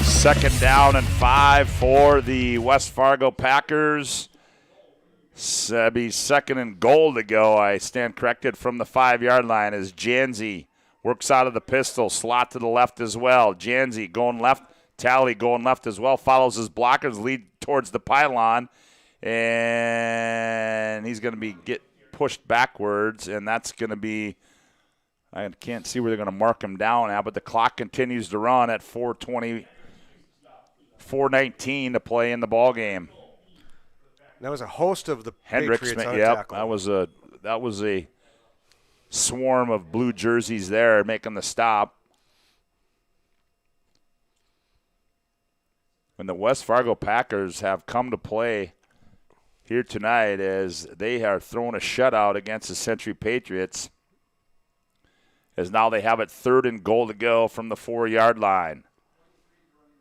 Second down and 5 for the West Fargo Packers. Be second and goal to go. I stand corrected from the 5-yard line as Janzi works out of the pistol. Slot to the left as well. Janzi going left. Talley going left as well. Follows his blockers. Lead towards the pylon. And he's going to get pushed backwards. And that's going to be, I can't see where they're going to mark him down at. But the clock continues to run at 4:19 to play in the ball game. That was a host of the Hendricks, Patriots on yep, tackle. that was a swarm of blue jerseys there making the stop. And the West Fargo Packers have come to play here tonight as they are throwing a shutout against the Century Patriots, as now they have it third and goal to go from the 4-yard line.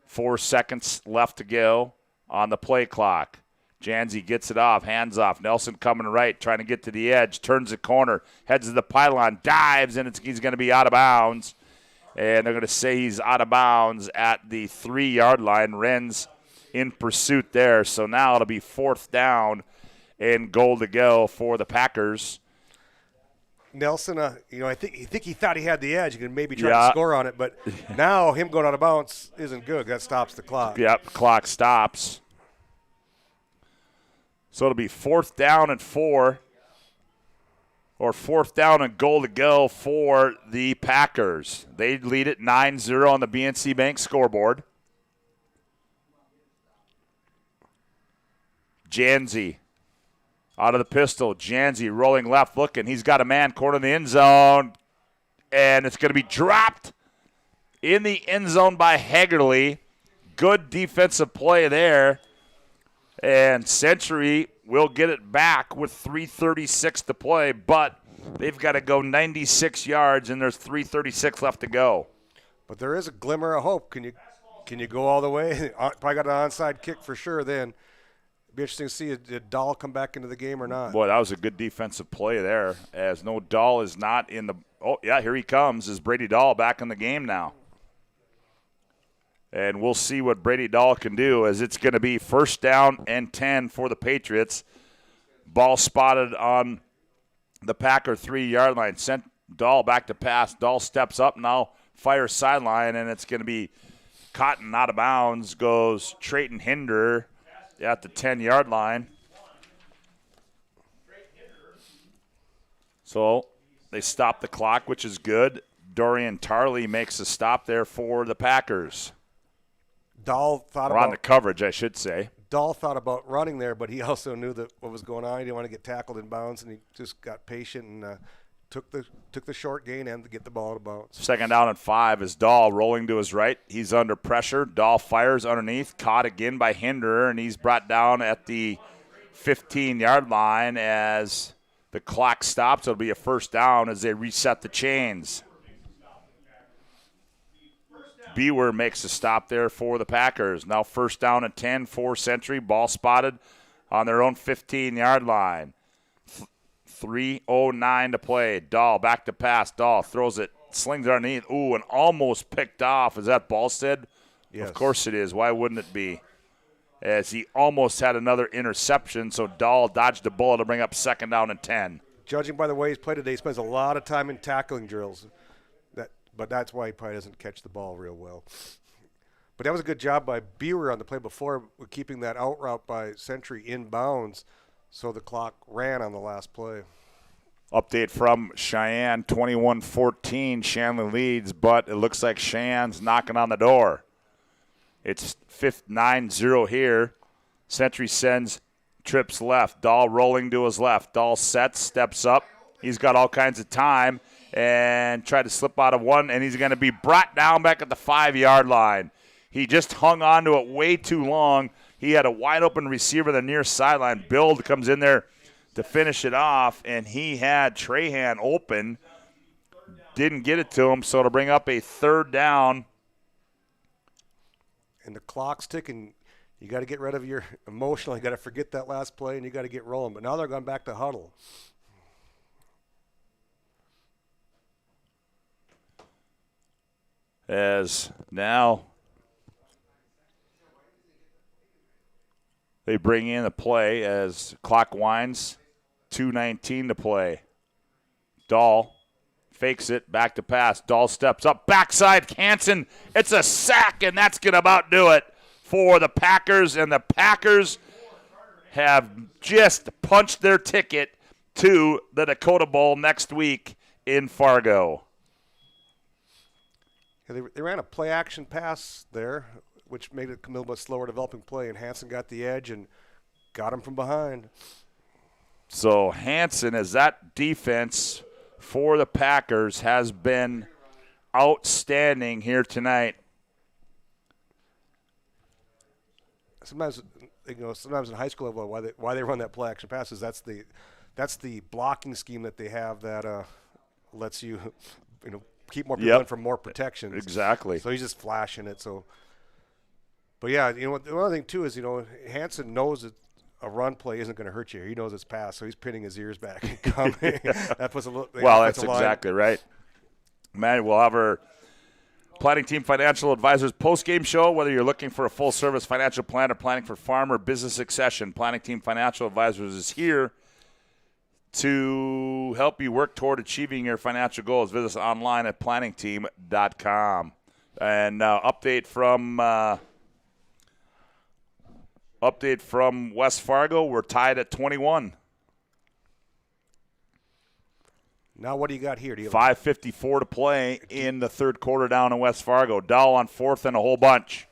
4 seconds left to go on the play clock. Janzi gets it off, hands off. Nelson coming right, trying to get to the edge, turns the corner, heads to the pylon, dives, and he's going to be out of bounds. And they're going to say he's out of bounds at the 3-yard line. Renz in pursuit there. So now it'll be 4th down and goal to go for the Packers. Nelson, I think he thought he had the edge. He could maybe try to score on it, but now him going out of bounds isn't good. That stops the clock. Yep, clock stops. So it'll be 4th down and 4, or 4th down and goal to go for the Packers. They lead it 9-0 on the BNC Bank scoreboard. Janzi out of the pistol. Janzi rolling left, looking. He's got a man corner in the end zone, and it's going to be dropped in the end zone by Hagerly. Good defensive play there, and Century will get it back with 3:36 to play, but they've got to go 96 yards, and there's 3:36 left to go. But there is a glimmer of hope. Can you go all the way? Probably got an onside kick for sure then. Be interesting to see did Dahl come back into the game or not. Boy, that was a good defensive play there, as no Dahl is not in the – oh, yeah, here he comes. Is Brady Dahl back in the game now? And we'll see what Brady Dahl can do, as it's going to be 1st down and 10 for the Patriots. Ball spotted on the Packer 3-yard line. Sent Dahl back to pass. Dahl steps up now, fires sideline, and it's going to be caught and out of bounds. Goes Trayton Hinder at the 10-yard line. So they stop the clock, which is good. Dorian Tarley makes a stop there for the Packers. Dahl thought on the coverage, I should say. Dahl thought about running there, but he also knew that what was going on. He didn't want to get tackled in bounds, and he just got patient and took the short gain and to get the ball out of bounds. 2nd down and 5 is Dahl rolling to his right. He's under pressure. Dahl fires underneath, caught again by Hinder, and he's brought down at the 15-yard line as the clock stops. It'll be a 1st down as they reset the chains. Bewer makes a stop there for the Packers. Now 1st down and 10 for Century. Ball spotted on their own 15-yard line. 3:09 to play. Dahl back to pass. Dahl throws it, slings it underneath. Ooh, and almost picked off. Is that Ballstead? Yes. Of course it is. Why wouldn't it be? As he almost had another interception, so Dahl dodged a bullet to bring up 2nd down and 10. Judging by the way he's played today, he spends a lot of time in tackling drills. But that's why he probably doesn't catch the ball real well. But that was a good job by Bewer on the play before, with keeping that out route by Century in bounds, so the clock ran on the last play. Update from Cheyenne, 21-14. Shanley leads, but it looks like Cheyenne's knocking on the door. It's 9-0 here. Century sends trips left. Dahl rolling to his left. Dahl sets, steps up. He's got all kinds of time and tried to slip out of one, and he's going to be brought down back at the 5-yard line. He just hung on to it way too long. He had a wide-open receiver the near sideline. Build comes in there to finish it off, and he had Trahan open. Didn't get it to him, so to bring up a 3rd down. And the clock's ticking. You got to get rid of your emotional. You got to forget that last play, and you got to get rolling. But now they're going back to huddle. As now they bring in the play as clock winds, 2:19 to play. Dahl fakes it, back to pass. Dahl steps up, backside, Hansen. It's a sack, and that's going to about do it for the Packers. And the Packers have just punched their ticket to the Dakota Bowl next week in Fargo. Yeah, they ran a play-action pass there, which made it a little bit slower developing play, and Hansen got the edge and got him from behind. So Hansen, as that defense for the Packers has been outstanding here tonight. Sometimes in high school level, why they run that play-action passes, that's the blocking scheme that they have that lets you keep more people in for more protections. Exactly. So he's just flashing it. So, but yeah, the other thing too is Hansen knows that a run play isn't going to hurt you. He knows it's pass, so he's pinning his ears back and coming. That puts a little. Well, that's exactly right. Man, we'll have our Planning Team Financial Advisors post-game show. Whether you're looking for a full-service financial plan or planning for farm or business succession, Planning Team Financial Advisors is here to help you work toward achieving your financial goals. Visit us online at planningteam.com. And update from West Fargo. We're tied at 21. Now what do you got here? 5:54 to play in the 3rd quarter down in West Fargo. Dahl on 4th and a whole bunch.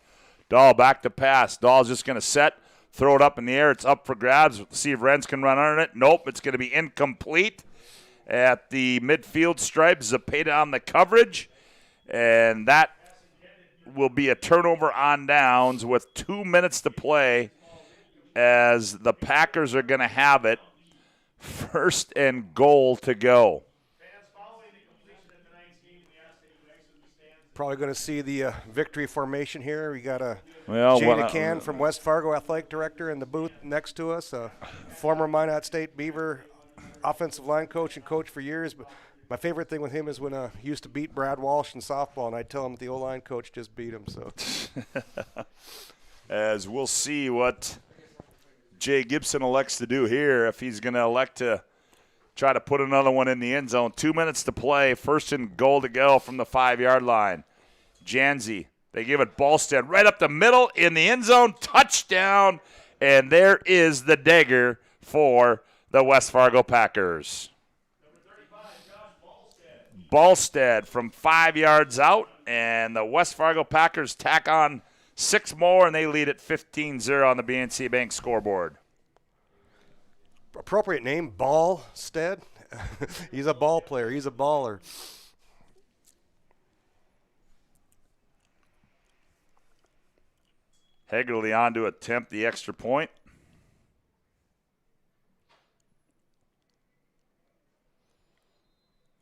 Dahl back to pass. Dahl's just going to set. Throw it up in the air. It's up for grabs. See if Renz can run under it. Nope, it's going to be incomplete at the midfield stripe. Zepeda on the coverage. And that will be a turnover on downs with 2 minutes to play as the Packers are going to have it. 1st and goal to go. Probably going to see the victory formation here. We got Jay Can from West Fargo, athletic director, in the booth next to us. Former Minot State Beaver offensive line coach and coach for years. But my favorite thing with him is when he used to beat Brad Walsh in softball, and I'd tell him the O-line coach just beat him. So, as we'll see what Jay Gibson elects to do here, if he's going to elect to try to put another one in the end zone. 2 minutes to play. 1st and goal to go from the 5-yard line. Janzi, they give it Ballstead right up the middle in the end zone. Touchdown. And there is the dagger for the West Fargo Packers. Ballstead from 5 yards out. And the West Fargo Packers tack on 6 more, and they lead at 15-0 on the BNC Bank scoreboard. Appropriate name, Ballstead. He's a ball player. He's a baller. Hegerly on to attempt the extra point.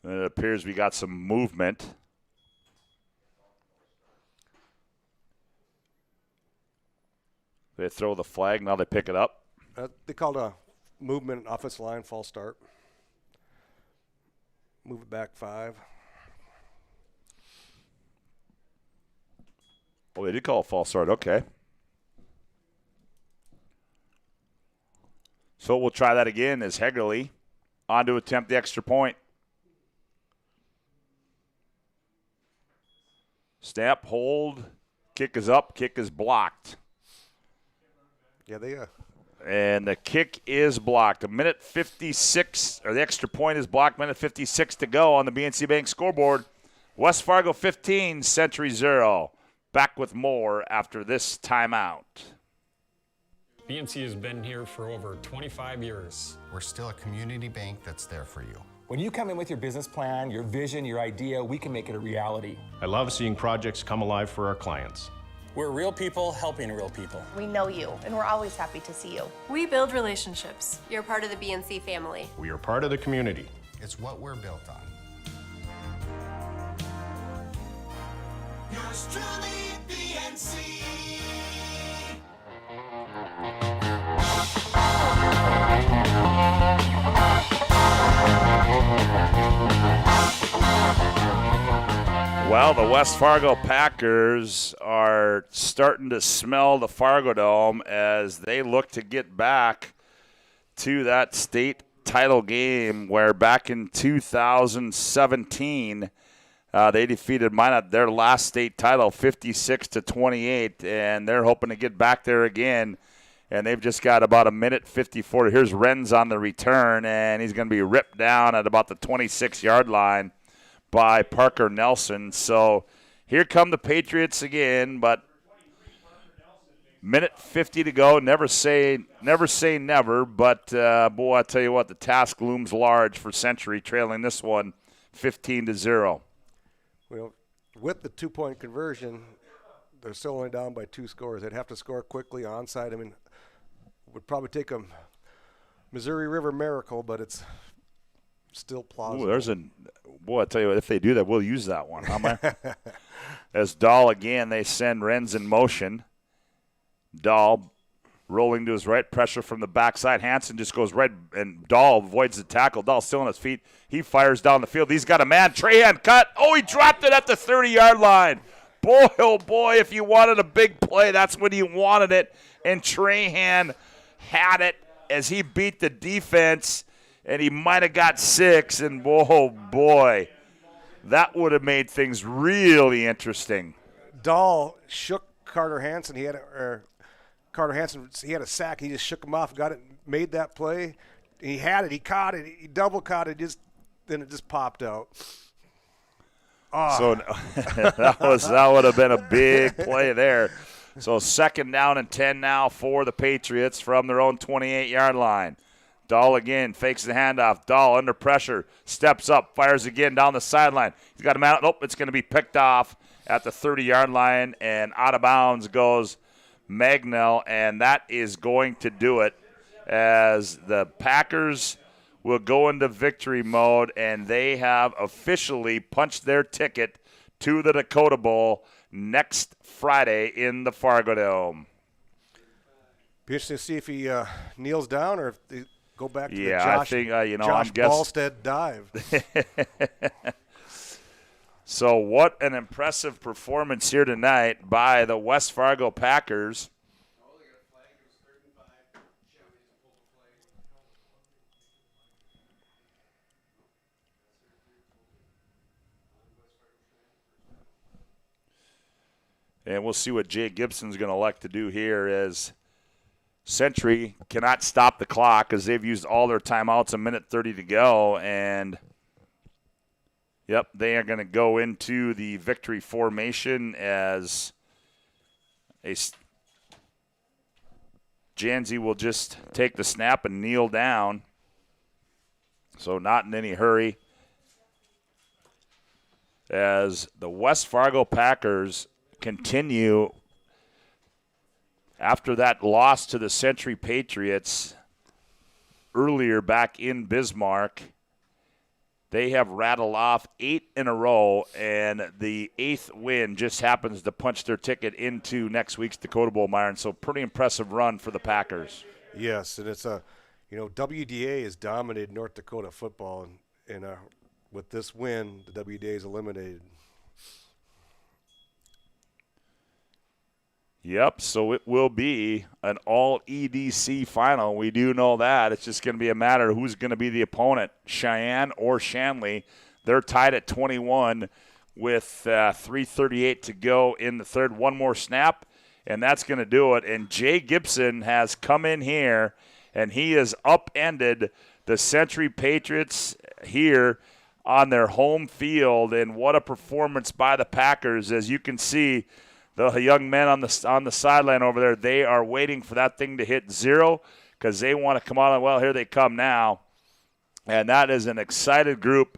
And it appears we got some movement. They throw the flag. Now they pick it up. They called a movement offensive line false start. Move it back 5. Oh, they did call a false start. Okay. So we'll try that again as Hegerly on to attempt the extra point. Snap, hold, kick is up, kick is blocked. Yeah, they And the kick is blocked. A minute 56, or the extra point is blocked. Minute 56 to go on the BNC Bank scoreboard. West Fargo 15, Century 0. Back with more after this timeout. BNC has been here for over 25 years. We're still a community bank that's there for you. When you come in with your business plan, your vision, your idea, we can make it a reality. I love seeing projects come alive for our clients. We're real people helping real people. We know you, and we're always happy to see you. We build relationships. You're part of the BNC family. We are part of the community. It's what we're built on. Yours truly, BNC. Well, the West Fargo Packers are starting to smell the Fargo Dome as they look to get back to that state title game where back in 2017 they defeated Minot, their last state title, 56-28, and they're hoping to get back there again. And they've just got about a minute 54. Here's Renz on the return, and he's going to be ripped down at about the 26-yard line by Parker Nelson. So here come the Patriots again, but minute 50 to go. Never say never, but boy, I tell you what, the task looms large for Century, trailing this one 15-0. Well, with the 2-point conversion, they're still only down by 2 scores. They'd have to score quickly onside. I mean, it would probably take a Missouri River miracle, but it's still plausible. Boy, I tell you what, if they do that, we'll use that one. As Dahl again, they send Renz in motion. Dahl rolling to his right, pressure from the backside. Hansen just goes right, and Dahl avoids the tackle. Dahl still on his feet. He fires down the field. He's got a man. Trahan cut. Oh, he dropped it at the 30-yard line. Boy, oh boy, if you wanted a big play, that's when you wanted it. And Trahan had it as he beat the defense, and he might have got 6. And oh boy, that would have made things really interesting. Dahl shook Carter Hansen. He had a sack. He just shook him off, got it, made that play. He had it. He caught it. He double caught it. Then it just popped out. Oh. So that would have been a big play there. So 2nd down and 10 now for the Patriots from their own 28-yard line. Dahl again fakes the handoff. Dahl under pressure, steps up, fires again down the sideline. He's got a man. Nope, it's going to be picked off at the 30-yard line, and out of bounds goes Magnell, and that is going to do it as the Packers will go into victory mode, and they have officially punched their ticket to the Dakota Bowl next Friday in the Fargo Dome. Be interesting to see if he kneels down or if they go back to the Josh Ballstead dive. So what an impressive performance here tonight by the West Fargo Packers. And we'll see what Jay Gibson's going to elect to do here as Century cannot stop the clock because they've used all their timeouts, a minute 30 to go. And, yep, they are going to go into the victory formation as Janzi will just take the snap and kneel down. So not in any hurry as the West Fargo Packers continue after that loss to the Century Patriots earlier back in Bismarck. They have rattled off 8 in a row, and the 8th win just happens to punch their ticket into next week's Dakota Bowl, Myron. So pretty impressive run for the Packers. Yes, and it's WDA has dominated North Dakota football, and with this win, the WDA is eliminated. Yep, so it will be an all-EDC final. We do know that. It's just going to be a matter of who's going to be the opponent, Cheyenne or Shanley. They're tied at 21 with 3:38 to go in the third. One more snap, and that's going to do it. And Jay Gibson has come in here, and he has upended the Century Patriots here on their home field. And what a performance by the Packers. As you can see, the young men on the sideline over there, they are waiting for that thing to hit 0 because they want to come out. Well, here they come now. And that is an excited group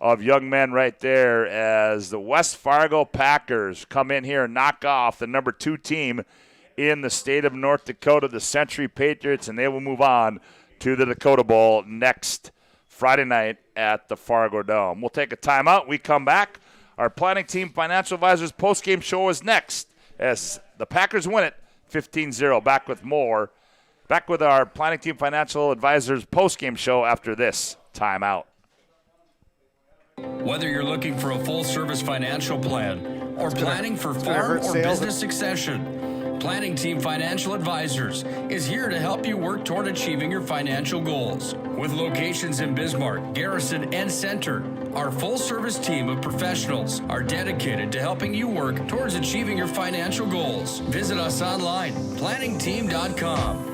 of young men right there as the West Fargo Packers come in here and knock off the number 2 team in the state of North Dakota, the Century Patriots, and they will move on to the Dakota Bowl next Friday night at the Fargo Dome. We'll take a timeout. We come back. Our Planning Team Financial Advisors postgame show is next as the Packers win it 15-0. Back with more. Back with our Planning Team Financial Advisors postgame show after this timeout. Whether you're looking for a full-service financial plan or planning for farm or business succession, Planning Team Financial Advisors is here to help you work toward achieving your financial goals. With locations in Bismarck, Garrison, and Center, our full-service team of professionals are dedicated to helping you work towards achieving your financial goals. Visit us online, planningteam.com.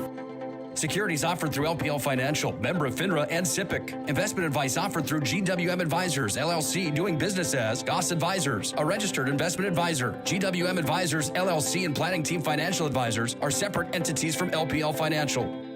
Securities offered through LPL Financial, member of FINRA and SIPC. Investment advice offered through GWM Advisors, LLC, doing business as Goss Advisors, a registered investment advisor. GWM Advisors, LLC, and Planning Team Financial Advisors are separate entities from LPL Financial.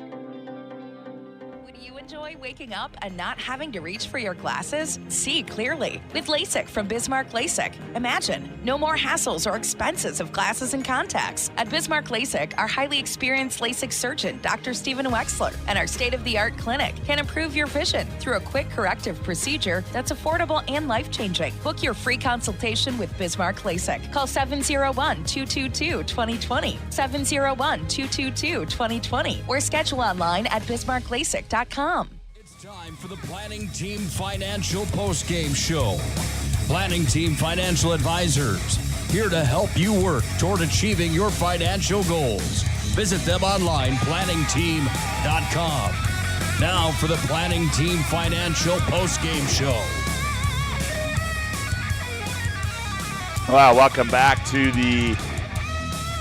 Enjoy waking up and not having to reach for your glasses? See clearly with LASIK from Bismarck LASIK. Imagine no more hassles or expenses of glasses and contacts. At Bismarck LASIK, our highly experienced LASIK surgeon, Dr. Stephen Wexler, and our state-of-the-art clinic can improve your vision through a quick corrective procedure that's affordable and life-changing. Book your free consultation with Bismarck LASIK. Call 701-222-2020, 701-222-2020, or schedule online at bismarcklasik.com. It's time for the Planning Team Financial postgame show. Planning Team Financial Advisors, here to help you work toward achieving your financial goals. Visit them online, planningteam.com. Now for the Planning Team Financial postgame show. Well, welcome back to the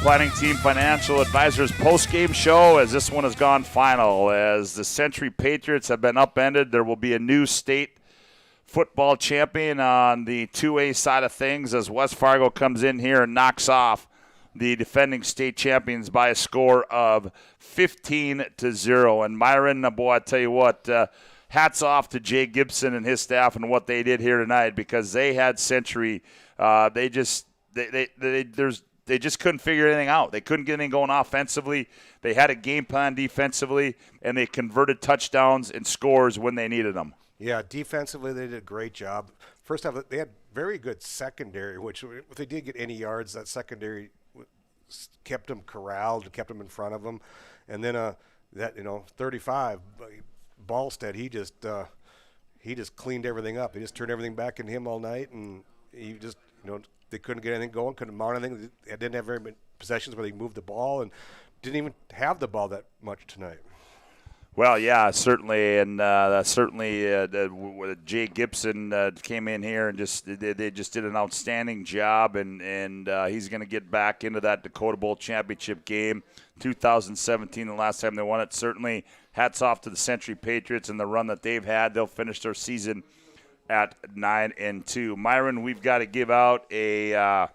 Planning Team Financial Advisors postgame show, as this one has gone final. As the Century Patriots have been upended, there will be a new state football champion on the 2A side of things as West Fargo comes in here and knocks off the defending state champions by a score of 15-0. And Myron, boy, I tell you what, hats off to Jay Gibson and his staff and what they did here tonight, because they had Century. They just couldn't figure anything out. They couldn't get anything going offensively. They had a game plan defensively, and they converted touchdowns and scores when they needed them. Yeah, defensively they did a great job. First off, they had very good secondary, which if they did get any yards, that secondary kept them corralled, kept them in front of them. And then 35, Ballstead, he just cleaned everything up. He just turned everything back in him all night, and he just they couldn't get anything going, couldn't mount anything. They didn't have very many possessions where they moved the ball, and didn't even have the ball that much tonight. Well, yeah, certainly, and Jay Gibson came in here and they just did an outstanding job, and he's going to get back into that Dakota Bowl championship game, 2017, the last time they won it. Certainly, hats off to the Century Patriots and the run that they've had. They'll finish their season at 9-2. Myron, we've got to give out a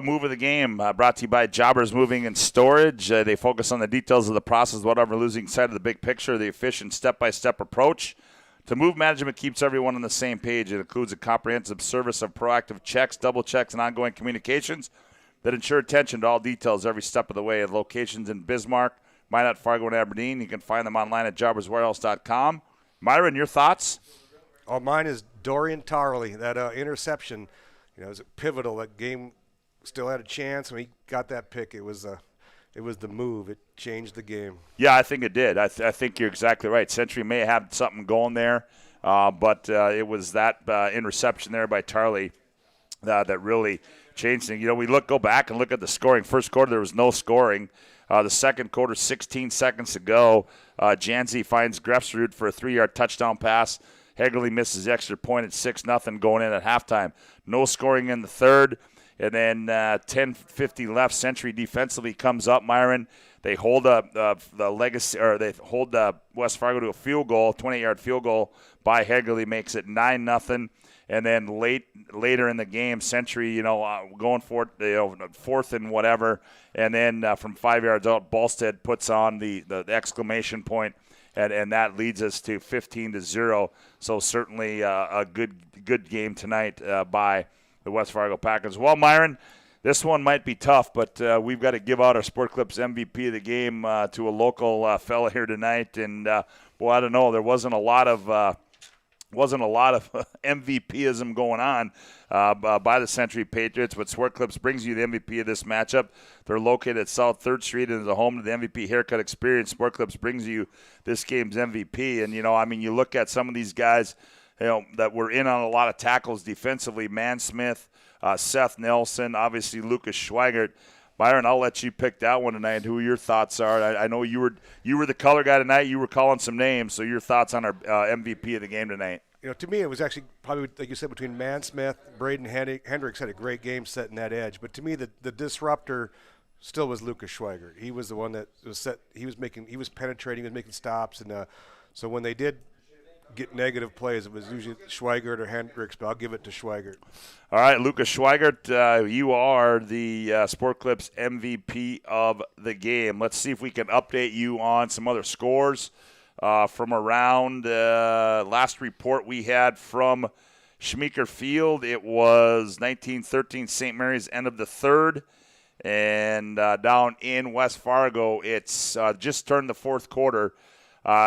move of the game brought to you by Jobbers Moving and Storage. They focus on the details of the process without ever losing sight of the big picture, the efficient step-by-step approach to move management keeps everyone on the same page. It includes a comprehensive service of proactive checks, double checks, and ongoing communications that ensure attention to all details every step of the way. At locations in Bismarck, Minot, Fargo, and Aberdeen, you can find them online at jobberswarehouse.com. Myron, your thoughts? Oh, mine is Dorian Tarley. That interception, was pivotal. That game still had a chance when he got that pick. It was the move. It changed the game. Yeah, I think it did. I think you're exactly right. Century may have something going there, but it was that interception there by Tarley that really changed things. We go back and look at the scoring. First quarter, there was no scoring. The second quarter, 16 seconds to go. Janzi finds Grefsrud for a 3-yard touchdown pass. Hegerly misses the extra point at 6-0 going in at halftime. No scoring in the third. And then 10:50 left. Century defensively comes up. Myron, they hold they hold West Fargo to a field goal, 28-yard field goal by Hegerly, makes it 9-0. And then later in the game, Century, going for it, fourth and whatever. And then from 5 yards out, Ballstead puts on the exclamation point. And that leads us to 15-0. So certainly a good game tonight by the West Fargo Packers. Well, Myron, this one might be tough, but we've got to give out our Sport Clips MVP of the game to a local fella here tonight. And I don't know, there wasn't a lot of MVPism going on by the Century Patriots, but Sport Clips brings you the MVP of this matchup. They're located at South 3rd Street and is a home to the MVP haircut experience. Sport Clips brings you this game's MVP. And, you look at some of these guys, that were in on a lot of tackles defensively. Man Smith, Seth Nelson, obviously Lucas Schweigert. Byron, I'll let you pick that one tonight. Who your thoughts are? I know you were the color guy tonight. You were calling some names. So your thoughts on our MVP of the game tonight? To me, it was actually probably, like you said, between Man Smith, Braden Hendricks had a great game setting that edge. But to me, the disruptor still was Lucas Schweigert. He was the one that was set. He was penetrating, he was making stops, and so when they did get negative plays, it was usually Schweigert or Hendricks, but I'll give it to Schweigert. All right, Lucas Schweigert, you are the Sport Clips MVP of the game. Let's see if we can update you on some other scores from around last report we had from Schmeeker Field. It was 19-13 St. Mary's, end of the third. And down in West Fargo, it's just turned the fourth quarter.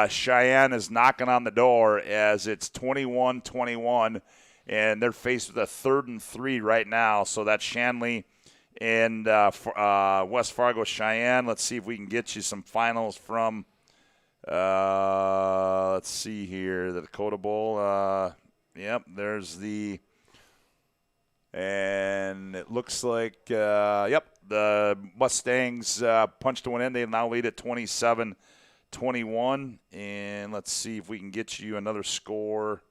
Cheyenne is knocking on the door as it's 21-21, and they're faced with a 3rd and 3 right now. So that's Shanley and West Fargo Cheyenne. Let's see if we can get you some finals from, let's see here, the Dakota Bowl. Yep, there's the, and it looks like, the Mustangs punched one in. They now lead at 27-21, and let's see if we can get you another score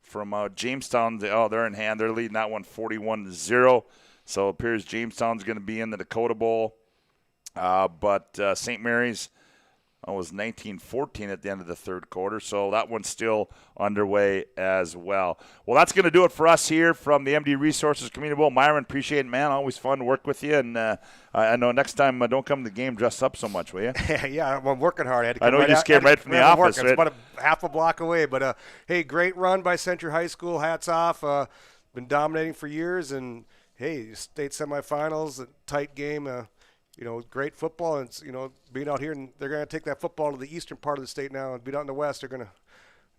from Jamestown. They're in hand. They're leading that one 41-0. So it appears Jamestown's going to be in the Dakota Bowl. But St. Mary's was 19-14 at the end of the third quarter. So that one's still underway as well. Well, that's going to do it for us here from the MD Resources Community Bowl. Myron, appreciate it, man. Always fun to work with you. And I know next time don't come to the game dressed up so much, will you? Yeah, I'm working hard. I know you just came right from the office. It's about half a block away. But, hey, great run by Century High School. Hats off. Been dominating for years. And, hey, state semifinals, a tight game. Great football, and being out here, and they're going to take that football to the eastern part of the state now and beat out in the west. They're going to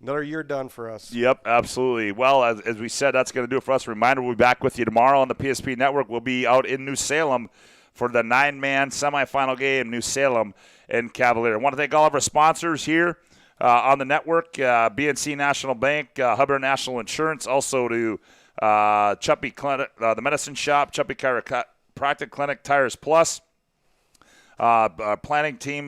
another year done for us. Yep, absolutely. Well, as we said, that's going to do it for us. Reminder: we'll be back with you tomorrow on the PSP Network. We'll be out in New Salem for the 9-man semifinal game, New Salem and Cavalier. I want to thank all of our sponsors here on the network: BNC National Bank, Hubbard National Insurance, also to Chuppy Clinic, the Medicine Shop, Chuppy Chiropractic Clinic, Tires Plus. Planning team,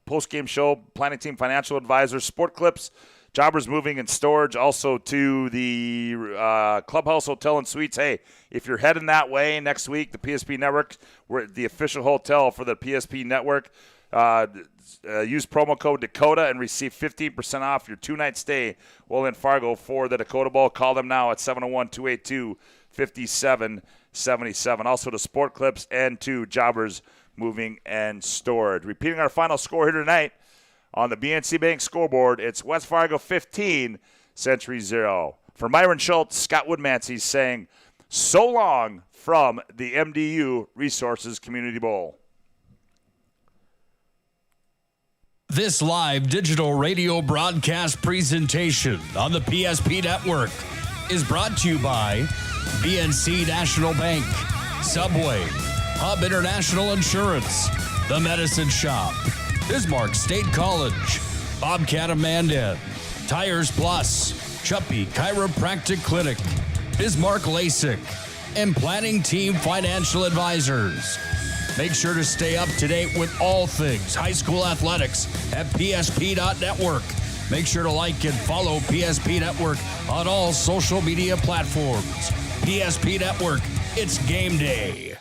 post-game show, planning team financial advisor, Sport Clips, Jobbers Moving and Storage, also to the Clubhouse Hotel and Suites. Hey, if you're heading that way next week, the PSP Network, we're at the official hotel for the PSP Network. Use promo code Dakota and receive 15% off your 2-night stay while in Fargo for the Dakota Bowl. Call them now at 701-282-5777. Also to Sport Clips and to Jobbers Moving and Storage. Repeating our final score here tonight on the BNC Bank scoreboard, it's West Fargo 15, Century 0. For Myron Schultz, Scott Woodmansey saying so long from the MDU Resources Community Bowl. This live digital radio broadcast presentation on the PSP Network is brought to you by BNC National Bank, Subway, Hub International Insurance, The Medicine Shop, Bismarck State College, Bobcat of Mandan, Tires Plus, Chuppy Chiropractic Clinic, Bismarck LASIK, and Planning Team Financial Advisors. Make sure to stay up to date with all things high school athletics at PSP.network. Make sure to like and follow PSP Network on all social media platforms. PSP Network, it's game day.